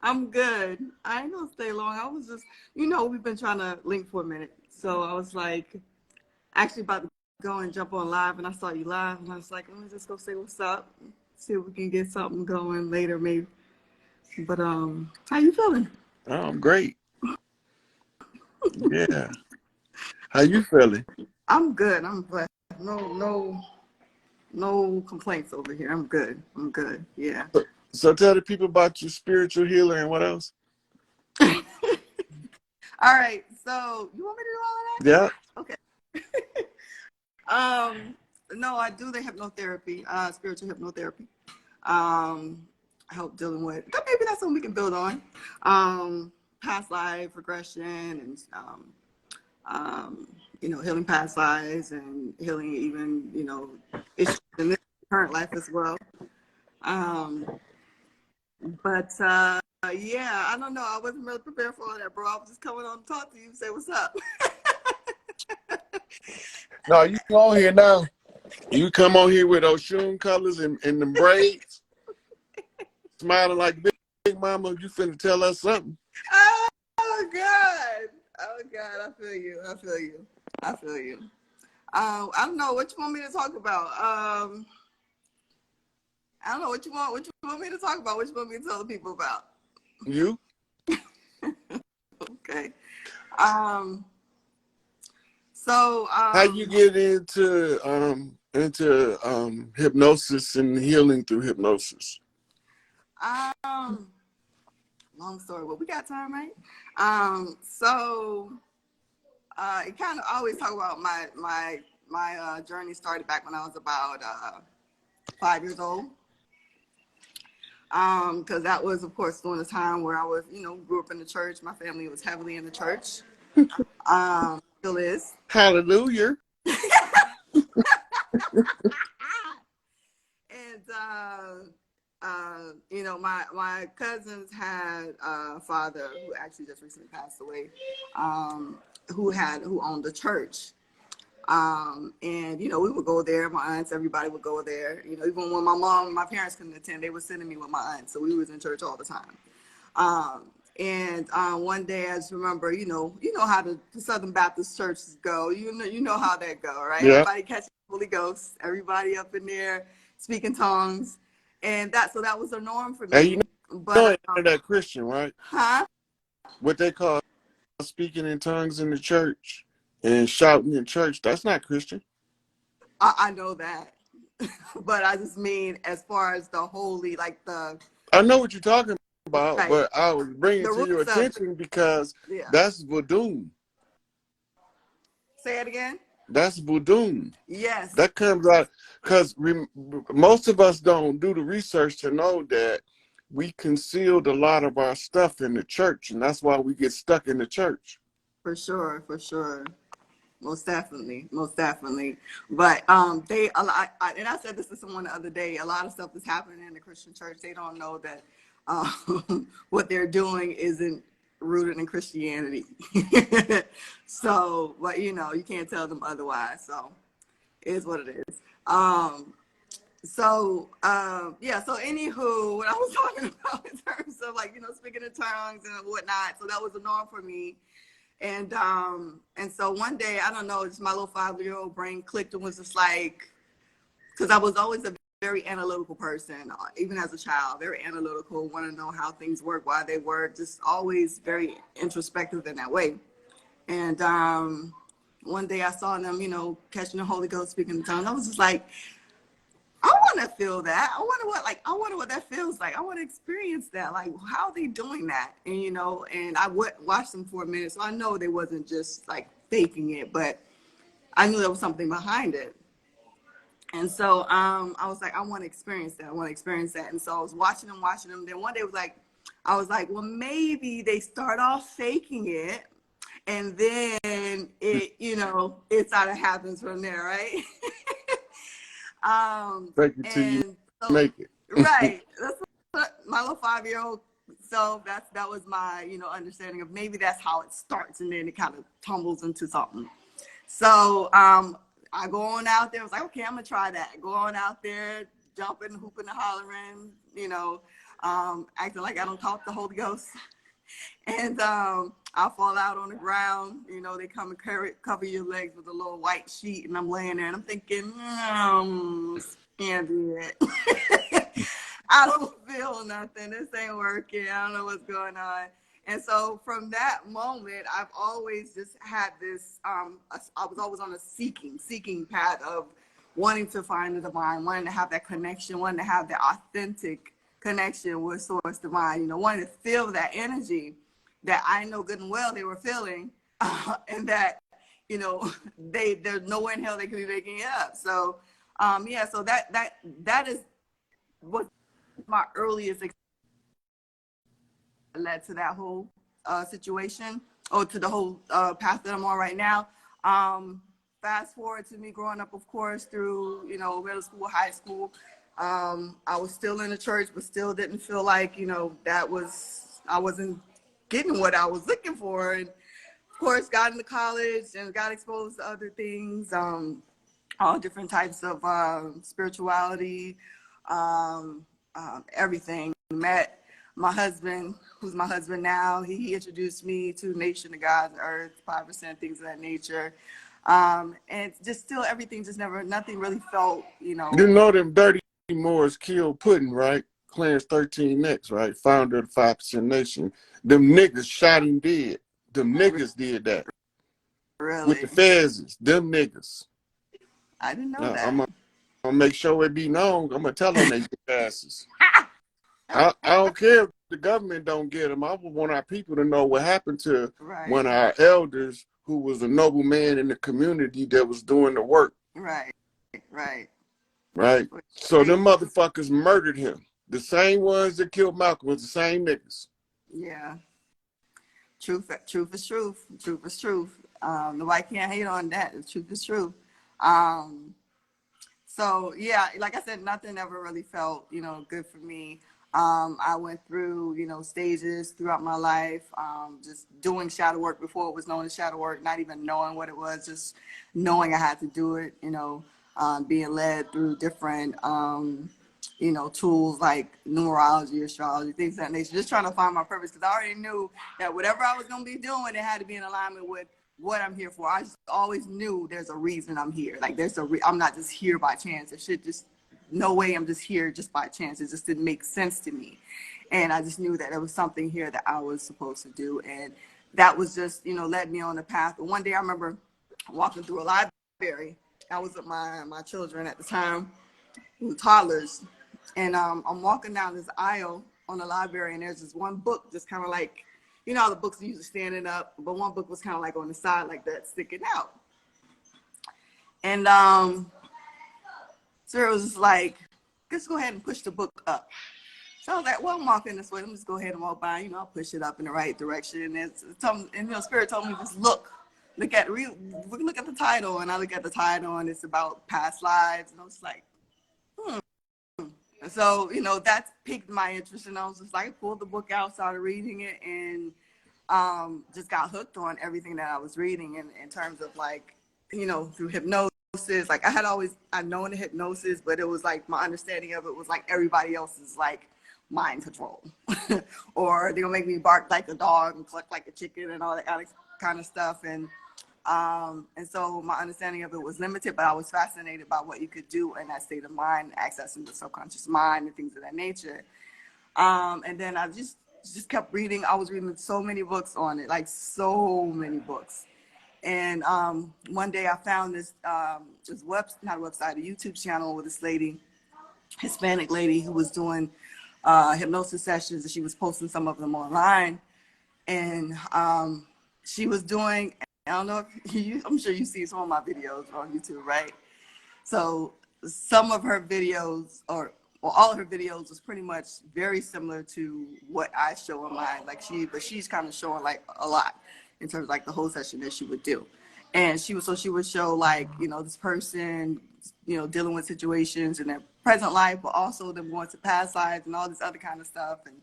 I'm good. I ain't gonna stay long. I was just, we've been trying to link for a minute. So I was like, actually about to go and jump on live, and I saw you live, and I was like, let me just go say what's up, see if we can get something going later, maybe. But how you feeling? Oh, I'm great. Yeah. How you feeling? I'm good. I'm blessed. No complaints over here. I'm good. I'm good. Yeah. So tell the people about your spiritual healer and what else? All right. So you want me to do all of that? Yeah. Okay. No, I do the hypnotherapy, spiritual hypnotherapy. Help dealing with maybe that's something we can build on. Past life regression and healing past lives and healing even, issues in this current life as well. But yeah, I don't know. I wasn't really prepared for all that, bro. I was just coming on to talk to you and say what's up. No, you come on here now. You come on here with Oshun colors and the braids, smiling like big mama. You finna tell us something. Oh God. Oh God, I feel you. I don't know what you want me to talk about. I don't know what you want me to talk about. What you want me to tell the people about? You? Okay. So How you get into hypnosis and healing through hypnosis? Long story, but we got time, right? So it kind of always talk about my journey started back when I was about 5 years old. Because that was, of course, during the time where I was, grew up in the church. My family was heavily in the church. Still is. Hallelujah. And my cousins had a father who actually just recently passed away, who owned the church. And we would go there. My aunts, everybody would go there. Even when my parents couldn't attend, they were sending me with my aunts, so we was in church all the time. And one day I just remember, you know how the Southern Baptist churches go. You know how that go, right? Yeah. Everybody catching the Holy Ghost, everybody up in there speaking tongues, and that was a norm for me. And you know that Christian, right? Huh? What they call speaking in tongues in the church and shouting in church, that's not Christian. I know that, but I just mean as far as the holy, like the. I know what you're talking about, right. But I was bringing to your attention because that's voodoo. Say it again. That's voodoo. Yes. That comes out because most of us don't do the research to know that we concealed a lot of our stuff in the church, and that's why we get stuck in the church. For sure, for sure. Most definitely, most definitely. But they a lot, and I said this to someone the other day. A lot of stuff is happening in the Christian church. They don't know that what they're doing isn't rooted in Christianity. So, but you know, you can't tell them otherwise. So, it is what it is. Yeah. So, anywho, what I was talking about in terms of like speaking in tongues and whatnot. So that was a norm for me. And so one day, I don't know, just my little 5-year-old brain clicked and was just like, because I was always a very analytical person, even as a child, very analytical, want to know how things work, why they work, just always very introspective in that way. And one day I saw them, catching the Holy Ghost, speaking in tongues. I was just like, I want to feel that. I wonder what that feels like. I want to experience that. Like, how are they doing that? And, and I would watch them for a minute. So I know they wasn't just like faking it, but I knew there was something behind it. And so I was like, I want to experience that. I want to experience that. And so I was watching them. Then one day I was like, well, maybe they start off faking it. And then it, it sort of happens from there, right? Fake it till you And so, make it. right. That's what my little 5-year-old. So that was my, understanding of maybe that's how it starts, and then it kind of tumbles into something. So I go on out there. I was like, okay, I'm gonna try that. Go on out there, jumping, hooping, and hollering, acting like I don't talk the Holy Ghost. And I'll fall out on the ground. They come and cover your legs with a little white sheet, and I'm laying there, and I'm thinking, can't do it. I don't feel nothing. This ain't working. I don't know what's going on. And so from that moment, I've always just had this, I was always on a seeking path of wanting to find the divine, wanting to have that connection, wanting to have that authentic connection with Source Divine, wanting to feel that energy that I know good and well they were feeling, and that, there's nowhere in hell they could be making it up. So, so that is what my earliest led to that whole situation, or to the whole path that I'm on right now. Fast forward to me growing up, of course, through, middle school, high school. I was still in the church, but still didn't feel like, I wasn't getting what I was looking for. And of course, got into college and got exposed to other things, all different types of spirituality, everything. Met my husband, who's my husband now. He introduced me to Nation of God's Earth, 5%, things of that nature. And just still everything, nothing really felt, You know them dirty Moors killed Puddin', right? Clarence 13X, right? Founder of the 5% Nation. Them niggas shot him dead. Them niggas did that. really. With the fezes. Them niggas. I didn't know Now, that. I'm gonna make sure it be known. I'm gonna tell on they asses. I don't care if the government don't get them. I would want our people to know what happened to one of our elders who was a noble man in the community that was doing the work. Right. So them motherfuckers murdered him. The same ones that killed Malcolm was the same niggas. Yeah. Truth is truth. Truth is truth. Nobody can't hate on that. The truth is truth. So yeah, like I said, nothing ever really felt, good for me. I went through, stages throughout my life, just doing shadow work before it was known as shadow work, not even knowing what it was, just knowing I had to do it, being led through different, tools like numerology, astrology, things of that nature, just trying to find my purpose, because I already knew that whatever I was going to be doing, it had to be in alignment with what I'm here for. I just always knew there's a reason I'm here. Like I'm not just here by chance. It should just, no way I'm just here just by chance. It just didn't make sense to me. And I just knew that there was something here that I was supposed to do. And that was just, led me on the path. But one day I remember walking through a library. I was with my children at the time, toddlers. And I'm walking down this aisle on the library, and there's this one book just kind of like, how the books are usually standing up, but one book was kind of like on the side like that, sticking out. And so it was just like, let's go ahead and push the book up. So I was like, well, I'm walking this way. Let me just go ahead and walk by. You know, I'll push it up in the right direction. And you know, Spirit told me just look at the title. And I look at the title, and it's about past lives. And I was like, And so, you know, that piqued my interest. And I was just like, pulled the book out, started reading it, and just got hooked on everything that I was reading in terms of like, you know, through hypnosis. Like I'd known the hypnosis, but it was like my understanding of it was like everybody else's like mind control. Or they'll make me bark like a dog and cluck like a chicken and all that kind of stuff. And so my understanding of it was limited, but I was fascinated by what you could do in that state of mind, accessing the subconscious mind and things of that nature. And then I just kept reading. I was reading so many books on it, like so many books. And one day I found this not a website, a YouTube channel with this lady, Hispanic lady, who was doing hypnosis sessions, and she was posting some of them online. And she was doing, I don't know if I'm sure you see some of my videos on YouTube, right? So some of her videos, or all of her videos, was pretty much very similar to what I show in mine. Like she's kind of showing like a lot in terms of like the whole session that she would do. And she would show like, you know, this person, you know, dealing with situations in their present life, but also them going to past lives and all this other kind of stuff. And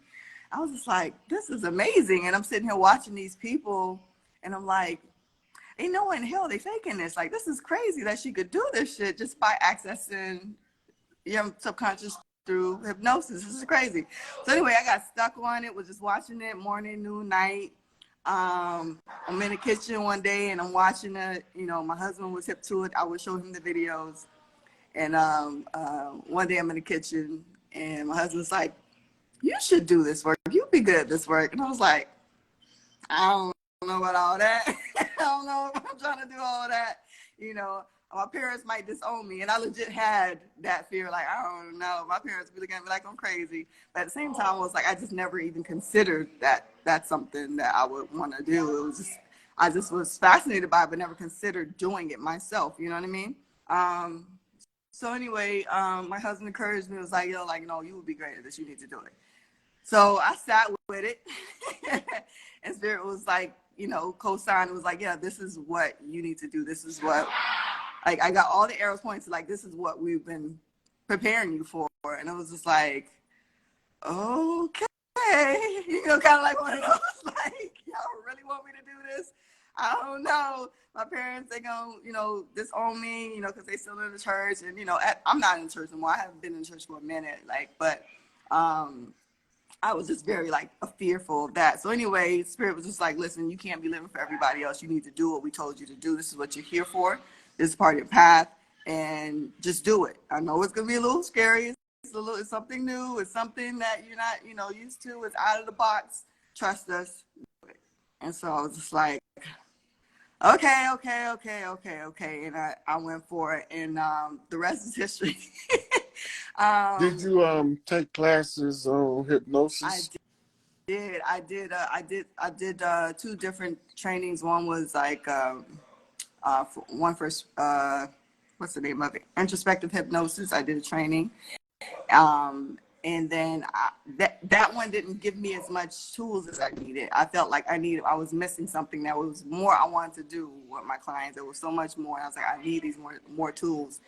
I was just like, this is amazing. And I'm sitting here watching these people, and I'm like, ain't no in hell they faking this. Like, this is crazy that she could do this shit just by accessing your subconscious through hypnosis. This is crazy. So anyway, I got stuck on it, was just watching it morning, noon, night. I'm in the kitchen one day and I'm watching it. You know, my husband was hip to it. I would show him the videos. And one day I'm in the kitchen and my husband's like, you should do this work. You'd be good at this work. And I was like, I don't know about all that. I don't know if I'm trying to do all that. You know, my parents might disown me. And I legit had that fear. Like, I don't know. My parents really gonna be like, I'm crazy. But at the same time, I was like, I just never even considered that that's something that I would want to do. It was just, I just was fascinated by it, but never considered doing it myself. You know what I mean? So anyway, my husband encouraged me. Was like, yo, like, no, you would be great at this. You need to do it. So I sat with it. And Spirit was like, you know, co-signed. Was like, yeah, this is what you need to do. This is what, like, I got all the arrow points. Like, this is what we've been preparing you for. And it was just like, okay, you know, kind of like one of those, like, y'all really want me to do this? I don't know. My parents, they gonna, you know, disown me, you know, because they still in the church. And, you know, I'm not in the church anymore. I haven't been in church for a minute. Like, but I was just very like fearful of that. So anyway, Spirit was just like, listen, you can't be living for everybody else. You need to do what we told you to do. This is what you're here for. This is part of your path, and just do it. I know it's gonna be a little scary. It's something new. It's something that you're not, you know, used to. It's out of the box. Trust us. And so I was just like, okay. And I went for it, and the rest is history. Did you take classes on hypnosis? I did 2 different trainings. One was like one for what's the name of it? Introspective hypnosis. I did a training. And then that one didn't give me as much tools as I needed. I felt like I was missing something. That was more I wanted to do with my clients. There was so much more. I was like, I need these more tools.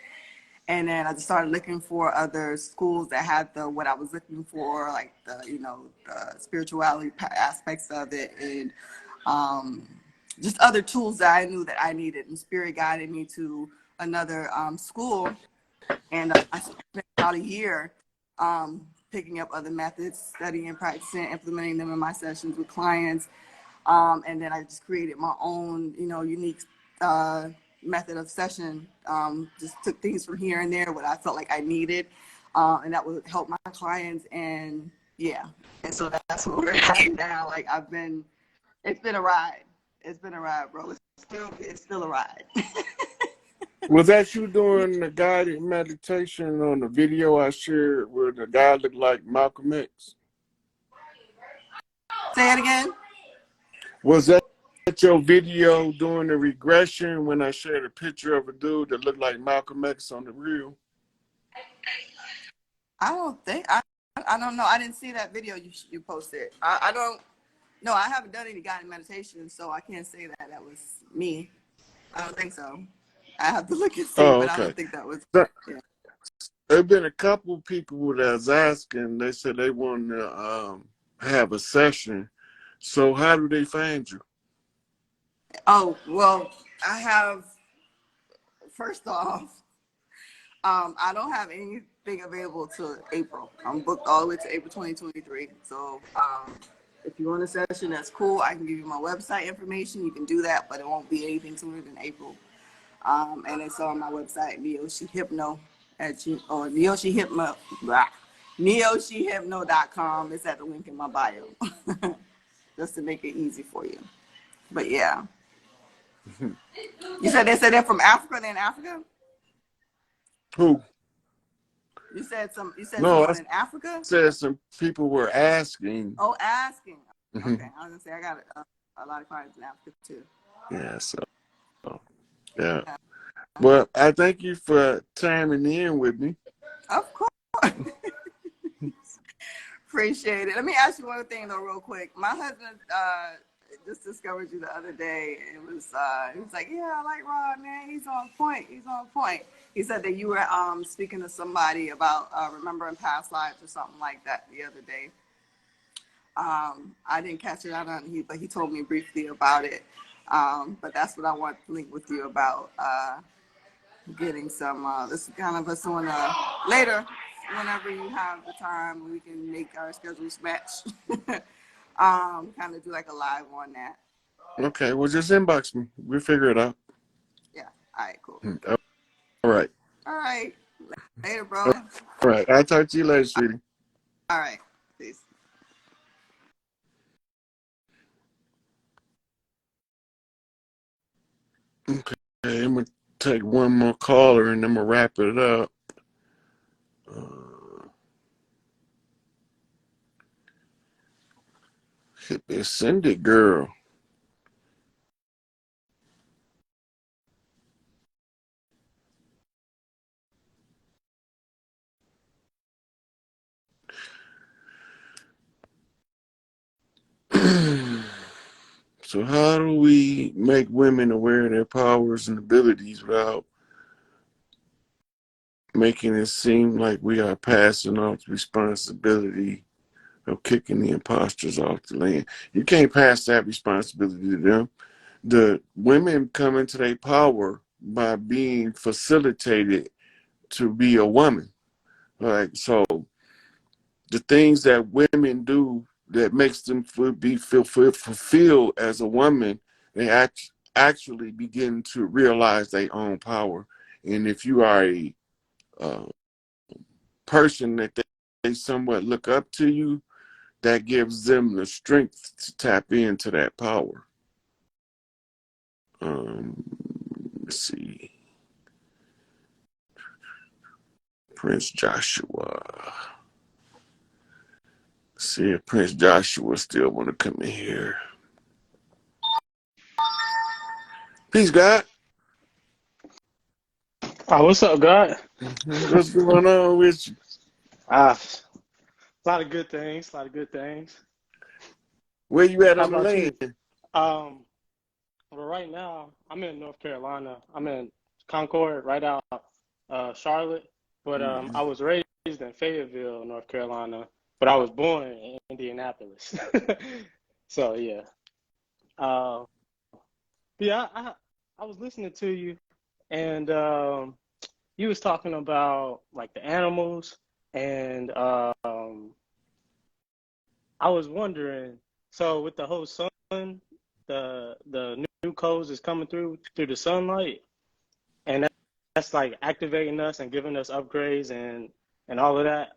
And then I just started looking for other schools that had what I was looking for, like the, you know, the spirituality aspects of it, and just other tools that I knew that I needed. And Spirit guided me to another school, and I spent about a year picking up other methods, studying, practicing, implementing them in my sessions with clients. And then I just created my own, you know, unique method of session. Just took things from here and there, what I felt like I needed, and that would help my clients. And yeah, and so that's what we're at now. Like it's been a ride. It's been a ride, bro. It's still a ride. Was that you doing the guided meditation on the video I shared where the guy looked like Malcolm X? Say it again. Was that your video doing the regression when I shared a picture of a dude that looked like Malcolm X on the reel? I don't think I I don't know. I didn't see that video you posted. I don't. No, I haven't done any guided meditation, so I can't say that was me. I don't think so. I have to look and see, Oh, but I okay. don't think that was. Yeah. There've been a couple of people that was asking. They said they want to have a session. So how do they find you? Oh well, I have. First off, I don't have anything available till April. I'm booked all the way to April 2023. So if you want a session, that's cool. I can give you my website information. You can do that, but it won't be anything sooner than April. And it's on my website, neoshihipno or neoshihipno.com. It's at the link in my bio, just to make it easy for you. But yeah, you said they're from Africa. They're in Africa. Who? You said No, I someone in Africa. said some people were asking. Oh, asking. Mm-hmm. Okay, I was gonna say I got a lot of clients in Africa too. Yeah, so yeah. Well, I thank you for chiming in with me. Of course. Appreciate it. Let me ask you one thing though, real quick. My husband just discovered you the other day. He was like, yeah, I like Rod, man. He's on point. He's on point. He said that you were speaking to somebody about remembering past lives or something like that the other day. I didn't catch it out on he, but he told me briefly about it. But that's what I want to link with you about. Getting some. This is kind of us doing later, whenever you have the time, we can make our schedules match. Kind of do like a live on that. Okay, well, just inbox me. We'll figure it out. Yeah. All right. Cool. All right. All right. Later, bro. All right. I'll talk to you later, sweetie. All right. Peace. Okay, I'm gonna take one more caller and then I'm gonna wrap it up. Hit this Cindy girl. So how do we make women aware of their powers and abilities without making it seem like we are passing off the responsibility of kicking the imposters off the land? You can't pass that responsibility to them. The women come into their power by being facilitated to be a woman. Like, so the things that women do that makes them feel fulfilled as a woman, they actually begin to realize their own power. And if you are a person that they somewhat look up to you, that gives them the strength to tap into that power. Let's see. Prince Joshua. See if Prince Joshua still want to come in here. Peace, God. Oh, what's up, God? What's going on with you? A lot of good things. A lot of good things. Where you at How on the about you? land? Well, right now I'm in North Carolina. I'm in Concord, right out Charlotte. But I was raised in Fayetteville, North Carolina. But I was born in Indianapolis. So yeah. Yeah, I was listening to you, and you was talking about like the animals, and I was wondering, so with the whole sun, the new codes is coming through the sunlight, and that's like activating us and giving us upgrades and all of that.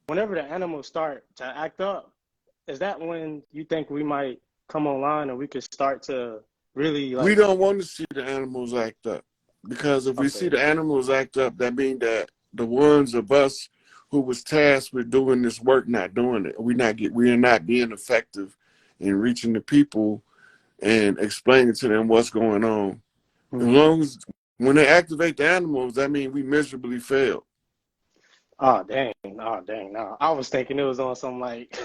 Whenever the animals start to act up, is that when you think we might come online and we could start to really We like? don't want to see the animals act up, because if we see Okay. the animals act up, that means that the ones of us who was tasked with doing this work not doing it. We are not being effective in reaching the people and explaining to them what's going on. As Mm-hmm. long as when they activate the animals, that means we miserably failed. Oh dang, oh dang. No, I was thinking it was on some like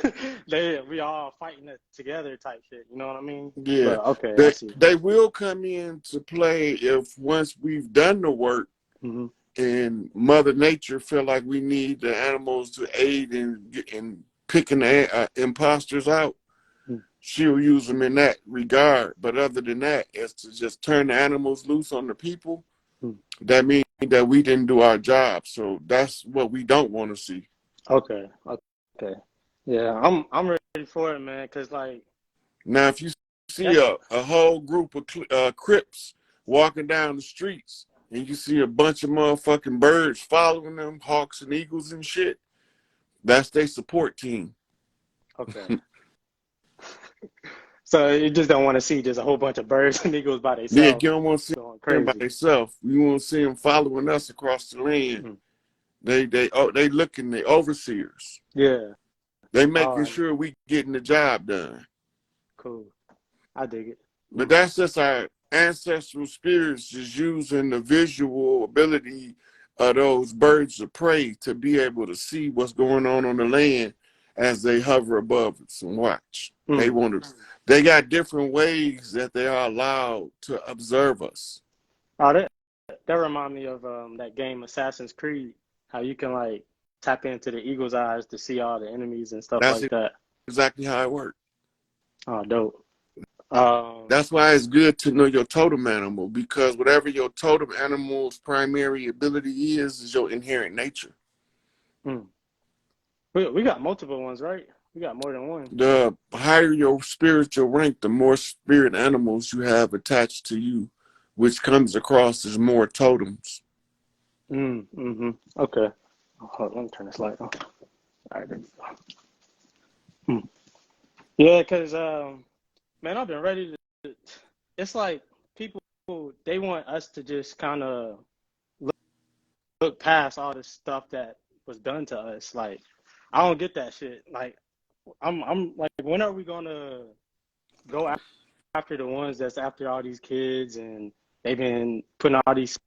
we all fighting it together type shit. You know what I mean? Yeah, But okay, I they see. they will come in to play if once we've done the work Hmm. and Mother Nature feel like we need the animals to aid in picking the imposters out. She'll use them in that regard. But other than that, is to just turn the animals loose on the people. That means that we didn't do our job. So that's what we don't want to see. Okay, okay. Yeah, I'm ready for it, man. Cause like Now, if you see that. a whole group of Crips walking down the streets and you see a bunch of motherfucking birds following them, hawks and eagles and shit, that's their support team. Okay. So you just don't want to see just a whole bunch of birds and eagles by Yeah, you themselves don't want to see going them by crazy. themselves. You want to see them following us across the land. Mm. They looking, they overseers. Yeah. They All making right. sure we getting the job done. Cool. I dig it. But that's just our ancestral spirits just using the visual ability of those birds of prey to be able to see what's going on the land as they hover above us and watch. Mm. They got different ways that they are allowed to observe us. Oh, that remind me of that game Assassin's Creed. How you can like tap into the eagle's eyes to see all the enemies and stuff That's like that. exactly how it works. Oh, dope. That's why it's good to know your totem animal, because whatever your totem animal's primary ability is your inherent nature. mm. We got multiple ones, right? We got more than one. The higher your spiritual rank, the more spirit animals you have attached to you, which comes across as more totems. Mm-hmm. Okay. Hold on, let me turn this light on. All right, there we go. Mm. Yeah, because man, I've been ready to. It's like people they want us to just kind of look past all this stuff that was done to us. Like, I don't get that shit. Like, I'm like, when are we gonna go after the ones that's after all these kids and they've been putting all these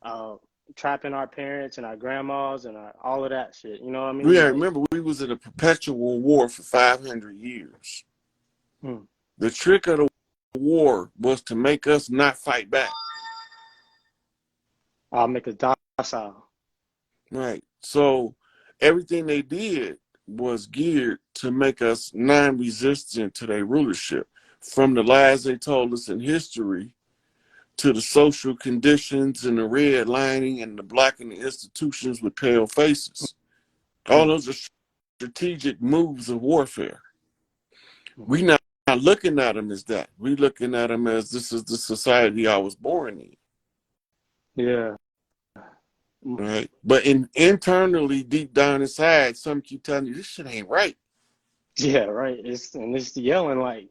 uh trapping our parents and our grandmas and all of that shit. You know what I mean? Yeah, Like, remember we was in a perpetual war for 500 years. hmm, The trick of the war was to make us not fight back. I'll make a docile. Right. So everything they did was geared to make us non-resistant to their rulership. From the lies they told us in history to the social conditions and the redlining and the blacking the institutions with pale faces. All Hmm, those are strategic moves of warfare. hmm. We not looking at them as that. We looking at them as this is the society I was born in. Yeah. Mm. Right. But internally, deep down inside, some keep telling you this shit ain't right. Yeah, right. It's yelling like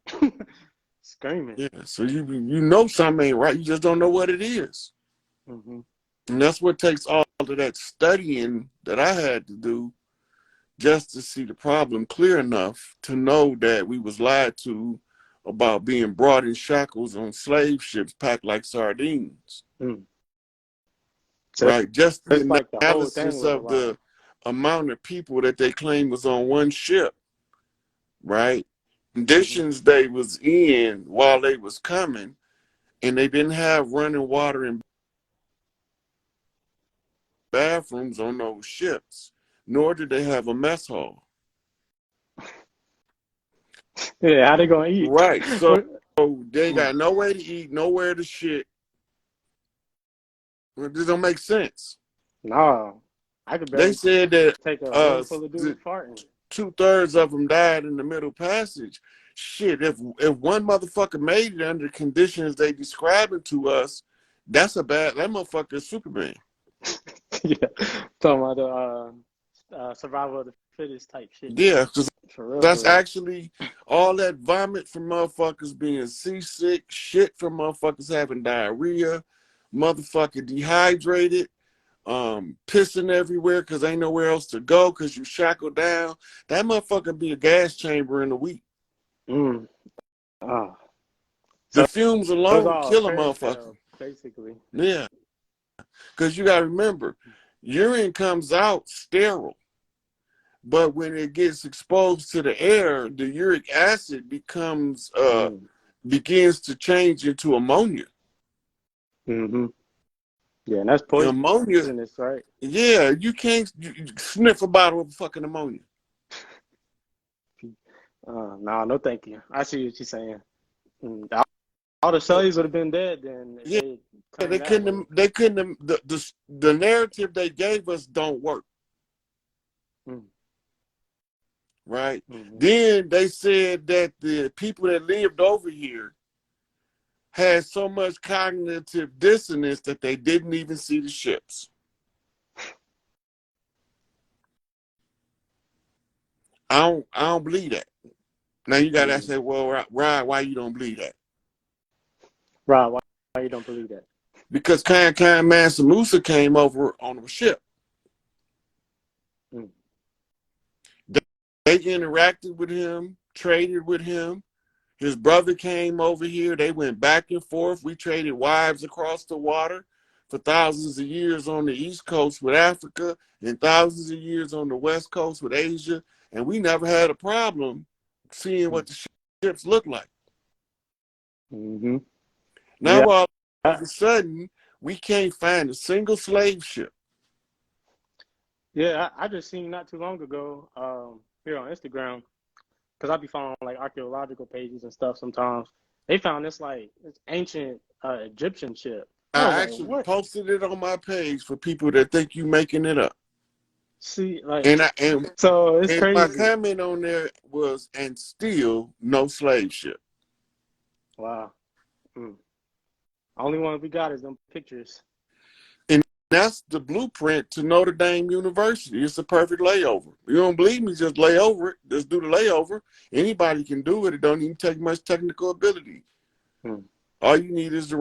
screaming. Yeah. So you know something ain't right. You just don't know what it is. Hmm. And that's what takes all of that studying that I had to do just to see the problem clear enough to know that we was lied to about being brought in shackles on slave ships packed like sardines. Mm. So Right? Just it's the like the whole thing analysis was a of lie. the amount of people that they claim was on one ship, right? Hmm. Conditions they was in while they was coming, and they didn't have running water and bathrooms on those ships, nor did they have a mess hall. Yeah, how they gonna eat? Right. So they Mm. got no way to eat, nowhere to shit. This don't make sense. No, I could They barely said that take a room full of dudes the farting. 2/3 of them died in the middle passage. Shit, if one motherfucker made it under the conditions they describing to us, that's a bad. That motherfucker is Superman. Yeah, talking about the survival of the fittest type shit. Yeah, because For real, that's for real. actually all that vomit from motherfuckers being seasick, shit from motherfuckers having diarrhea, motherfucker dehydrated, pissing everywhere because ain't nowhere else to go because you shackled down. That motherfucker be a gas chamber in a week. Mm. Ah, The so fumes it was alone all a kill a fairy motherfucker. tale, basically. Yeah, because you got to remember, urine comes out sterile. But when it gets exposed to the air, the uric acid begins to change into ammonia. Mm-hmm. Yeah, and that's Ammonia, poisonous, right? yeah, you can't sniff a bottle of fucking ammonia. No, no, thank you. I see what you're saying. All the cells would have been dead then. If Yeah, they they turned that couldn't. way. They couldn't. The narrative they gave us don't work. Mm. Right. Mm-hmm. Then they said that the people that lived over here had so much cognitive dissonance that they didn't even see the ships. I don't believe that. Now you gotta say, well, Ryan, why you don't believe that? Right, why you don't believe that? Because Khan Mansa Musa came over on a ship. Mm. They interacted with him, traded with him. His brother came over here. They went back and forth. We traded wives across the water for thousands of years on the East Coast with Africa and thousands of years on the West Coast with Asia. And we never had a problem seeing what the ships look like. Mm-hmm. Now, Yeah. all of a sudden, we can't find a single slave ship. Yeah, I just seen not too long ago here on Instagram, because I be following like archaeological pages and stuff sometimes. They found this ancient Egyptian ship. I was I like, actually what? posted it on my page for people that think you making it up. See, so it's And my crazy. comment on there was, and still no slave ship. Wow. Mm. Only one we got is them pictures. And that's the blueprint to Notre Dame University. It's a perfect layover. You don't believe me, just lay over it. Just do the layover. Anybody can do it. It don't even take much technical ability. Mm. All you need is is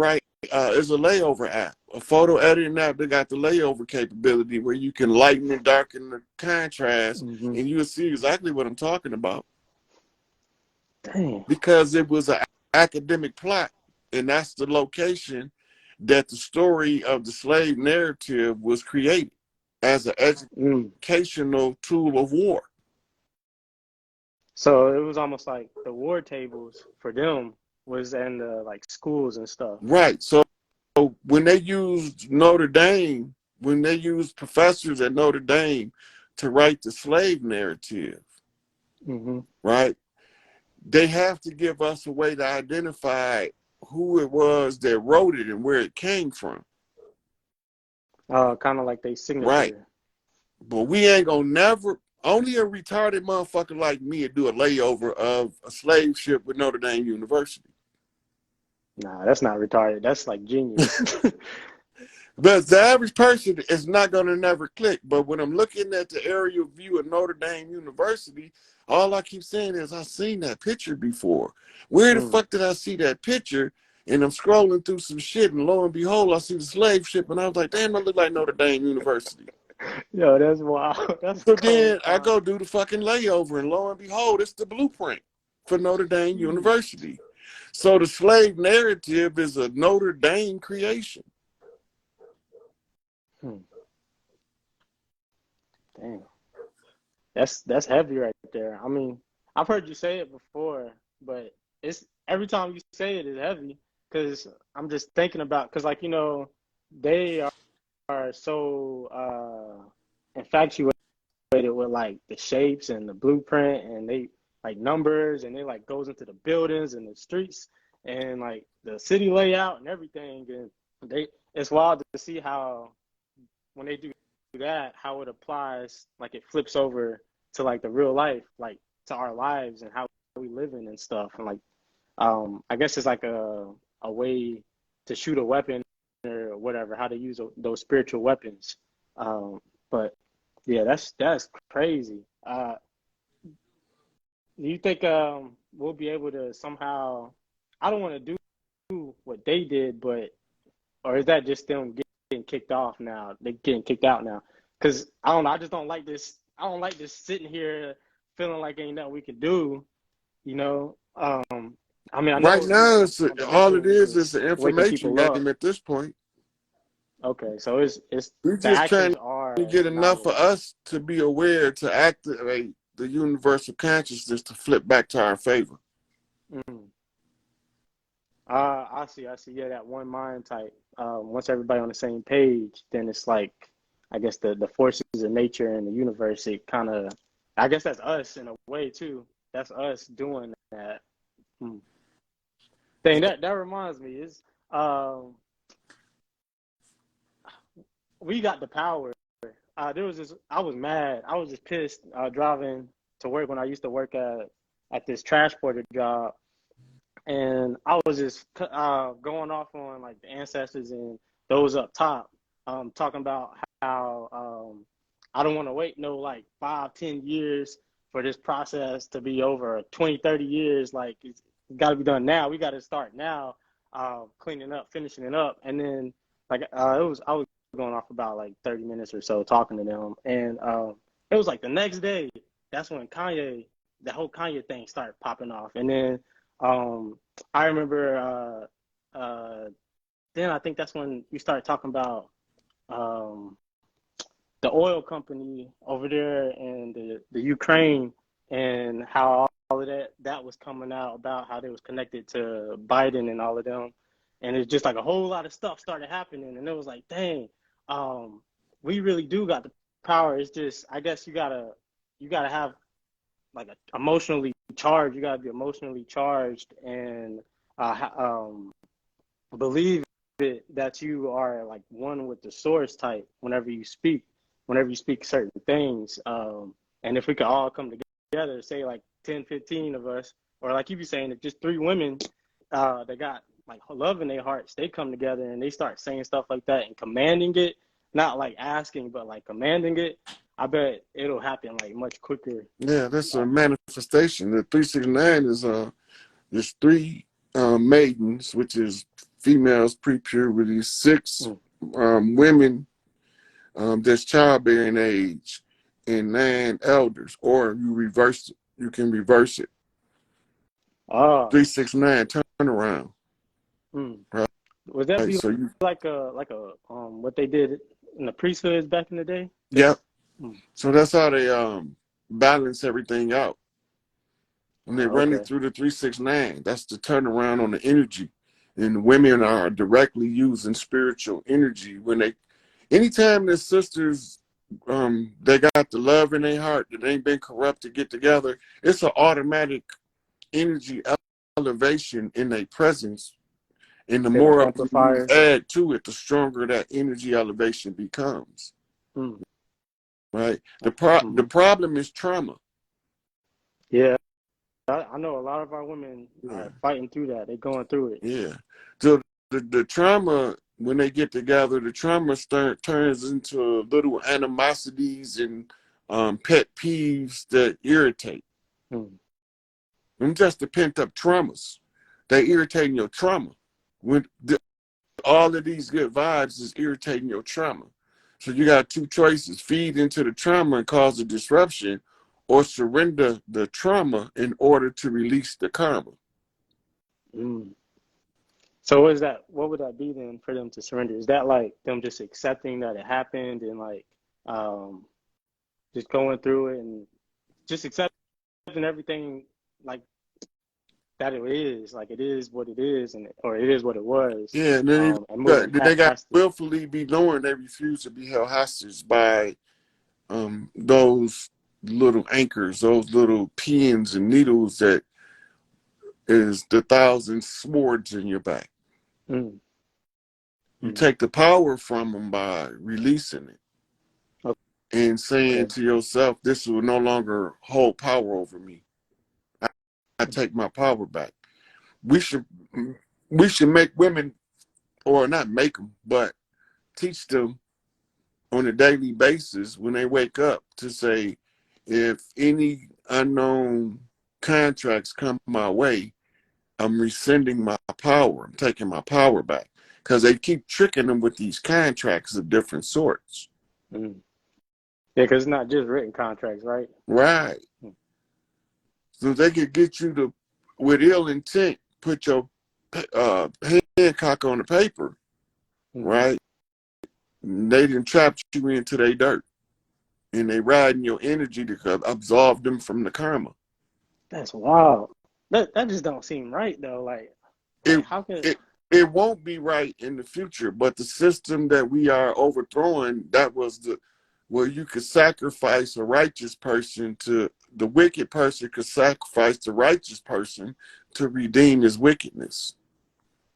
a layover app, a photo editing app that got the layover capability where you can lighten and darken the contrast, Mm-hmm. and you'll see exactly what I'm talking about. Damn. Because it was an academic plot, and that's the location that the story of the slave narrative was created as an educational tool of war. So it was almost like the war tables for them was in the like schools and stuff. Right. So when they used Notre Dame, when they used professors at Notre Dame to write the slave narrative, right, they have to give us a way to identify who it was that wrote it and where it came from. Kind of like they signature. Right. But we ain't gonna never, only a retarded motherfucker like me would do a layover of a slave ship with Notre Dame University. Nah, that's not retarded. That's like genius. But the average person is not gonna never click. But when I'm looking at the aerial view of Notre Dame University, all I keep saying is I've seen that picture before. Where the fuck did I see that picture? And I'm scrolling through some shit, and lo and behold, I see the slave ship, and I was like, damn, I look like Notre Dame University. Yo, that's wild. That's so then I go do the fucking layover, and lo and behold, it's the blueprint for Notre Dame University. So the slave narrative is a Notre Dame creation. Damn. That's heavy right there. I mean, I've heard you say it before, but it's every time you say it is heavy because I'm just thinking about, because like, you know, they are so infatuated with like the shapes and the blueprint, and they like numbers, and they like goes into the buildings and the streets and like the city layout and everything, and it's wild to see how when they do that, how it applies, like it flips over to like the real life, like to our lives and how we live in and stuff. And like I guess it's like a way to shoot a weapon or whatever, how to use those spiritual weapons. But yeah, that's crazy. Do you think we'll be able to somehow, I don't want to do what they did, but or is that just them getting kicked off now? They getting kicked out now? Because I don't know, I just don't like this. I don't like just sitting here feeling like ain't nothing we can do, you know. I mean, I Right know, you now, know, on the all it mental, is just an waking information people up. game at this point. Okay, so it's We're the just trying actions are only get enough for us to be aware to activate the universal consciousness to flip back to our favor. Mm. I see. Yeah, that one mind type. Once everybody on the same page, then it's like, I guess the forces of nature and the universe, it kind of, I guess that's us in a way too. That's us doing that. Hmm. Dang, that reminds me, is we got the power. There was this, I was mad. I was just pissed driving to work when I used to work at this trash porter job. And I was just going off on like the ancestors and those up top, talking about how I don't want to wait no like 5-10 years for this process to be over. 20-30 years, like it's got to be done now. We got to start now, cleaning up, finishing it up. And then like I was going off about like 30 minutes or so talking to them, and it was like the next day, that's when the whole Kanye thing started popping off. And then I remember then I think that's when we started talking about the oil company over there and the Ukraine, and how all of that was coming out about how they was connected to Biden and all of them. And it's just like a whole lot of stuff started happening, and it was like, dang, we really do got the power. It's just, I guess you gotta have like emotionally charged. You gotta be emotionally charged and believe it, that you are like one with the source type whenever you speak certain things. And if we could all come together, say like 10-15 of us, or like you be saying, if just 3 women that got like love in their hearts, they come together and they start saying stuff like that and commanding it, not like asking, but like commanding it, I bet it'll happen like much quicker. Yeah, that's a manifestation. The 369 is there's 3 maidens, which is females pre-puberty, 6 women that's childbearing age, and 9 elders. Or you reverse it. You can reverse it. 369 turnaround. Right. Would that be So you, like a what they did in the priesthoods back in the day? yep. So that's how they balance everything out. When they run it through the 369, that's the turnaround on the energy. And women are directly using spiritual energy when they, anytime the sisters, they got the love in their heart that ain't been corrupt to get together, it's an automatic energy elevation in their presence. And the They're like more of you amplifiers. add to it, the stronger that energy elevation becomes. Right? The problem is trauma. Yeah. I know a lot of our women are fighting through that. They're going through it. Yeah. So the trauma, when they get together, the trauma turns into little animosities and pet peeves that irritate. Them just the pent up traumas. They irritating your trauma. When all of these good vibes is irritating your trauma. So you got 2 choices: feed into the trauma and cause a disruption, or surrender the trauma in order to release the karma. So what would that be then for them to surrender? Is that like them just accepting that it happened and like just going through it and just accepting everything like that it is, like it is what it is, or it is what it was. Yeah, and then and moving they got past it. willfully be knowing they refuse to be held hostage by those little anchors, those little pins and needles that is the 1,000 swords in your back. You take the power from them by releasing it and saying to yourself, this will no longer hold power over me. I take my power back. We should make women, or not make them, but teach them on a daily basis when they wake up to say, if any unknown contracts come my way, I'm rescinding my power. I'm taking my power back. Because they keep tricking them with these contracts of different sorts. Yeah, because it's not just written contracts, right? Right. So they could get you to, with ill intent, put your Hancock on the paper, right? They done trapped you into their dirt, and they riding your energy to absolve them from the karma. That's wild. That just don't seem right though. Like It how could it it won't be right in the future, but the system that we are overthrowing, that was the where you could sacrifice a righteous person to the wicked person could sacrifice the righteous person to redeem his wickedness.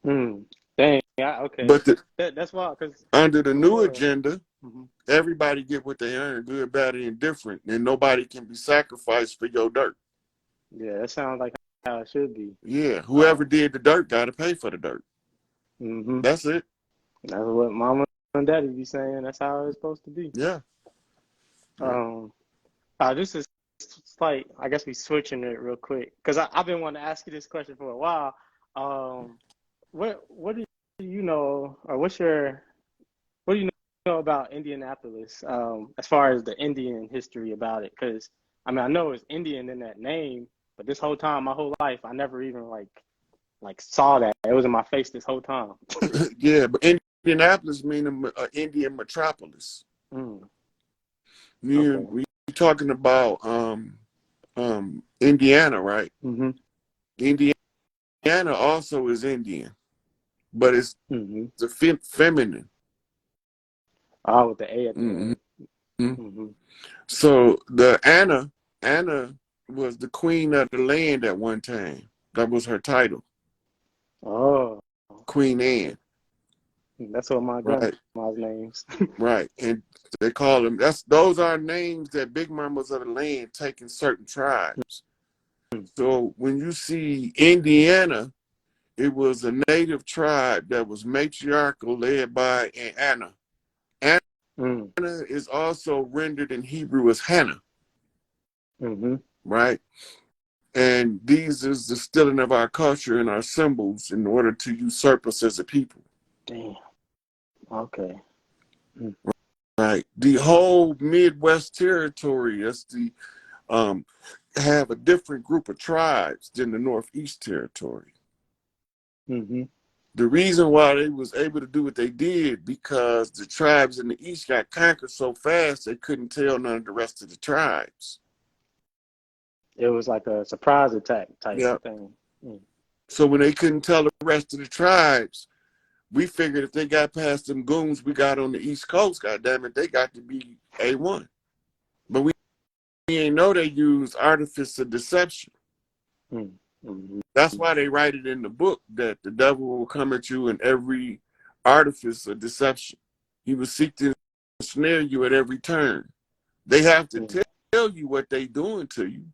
hmm, dang, okay. But That's wild because under the new before agenda, hmm everybody get what they earn, good, bad, and indifferent, and nobody can be sacrificed for your dirt. yeah, that sounds like how it should be. Yeah, Uh whoever did the dirt got to pay for the dirt. hmm That's it. That's what mama and daddy be saying. That's how it's supposed to be. Yeah. Yeah. Um this is like I guess we switching it real quick because I've been wanting to ask you this question for a while. Um what do you know or what do you know about Indianapolis, as far as the Indian history about it? Because I mean, I know it's Indian in that name, but this whole time, my whole life, I never even like saw that. It was in my face this whole time. Yeah, but Indianapolis meaning Indian metropolis. Mm, okay. We talking about Indiana, right? Mm-hmm. Indiana also is Indian, but it's Mm-hmm. the feminine. Oh, with the A at the Mm-hmm. end. Mm-hmm. So Anna was the queen of the land at one time. That was her title, Oh, Queen Anne. that's what my Right, grandma's names. right. And they call them, those are names that big mamas of the land take in certain tribes. So when you see Indiana, it was a native tribe that was matriarchal led by Anna. Anna Mm, is also rendered in Hebrew as Hannah, mm-hmm. right? And these is the stealing of our culture and our symbols in order to usurp us as a people. Damn. Okay. Mm, Right. The whole Midwest territory, that's the have a different group of tribes than the Northeast territory. mm-hmm. The reason why they was able to do what they did because the tribes in the East got conquered so fast they couldn't tell none of the rest of the tribes. It was like a surprise attack type Yeah. thing. Mm, So when they couldn't tell the rest of the tribes, we figured if they got past them goons we got on the East Coast, goddamn it, they got to be A1. But we ain't know they used artifice of deception. mm, mm-hmm. That's why they write it in the book that the devil will come at you in every artifice of deception. He will seek to snare you at every turn. They have to Mm. tell you what they doing to you,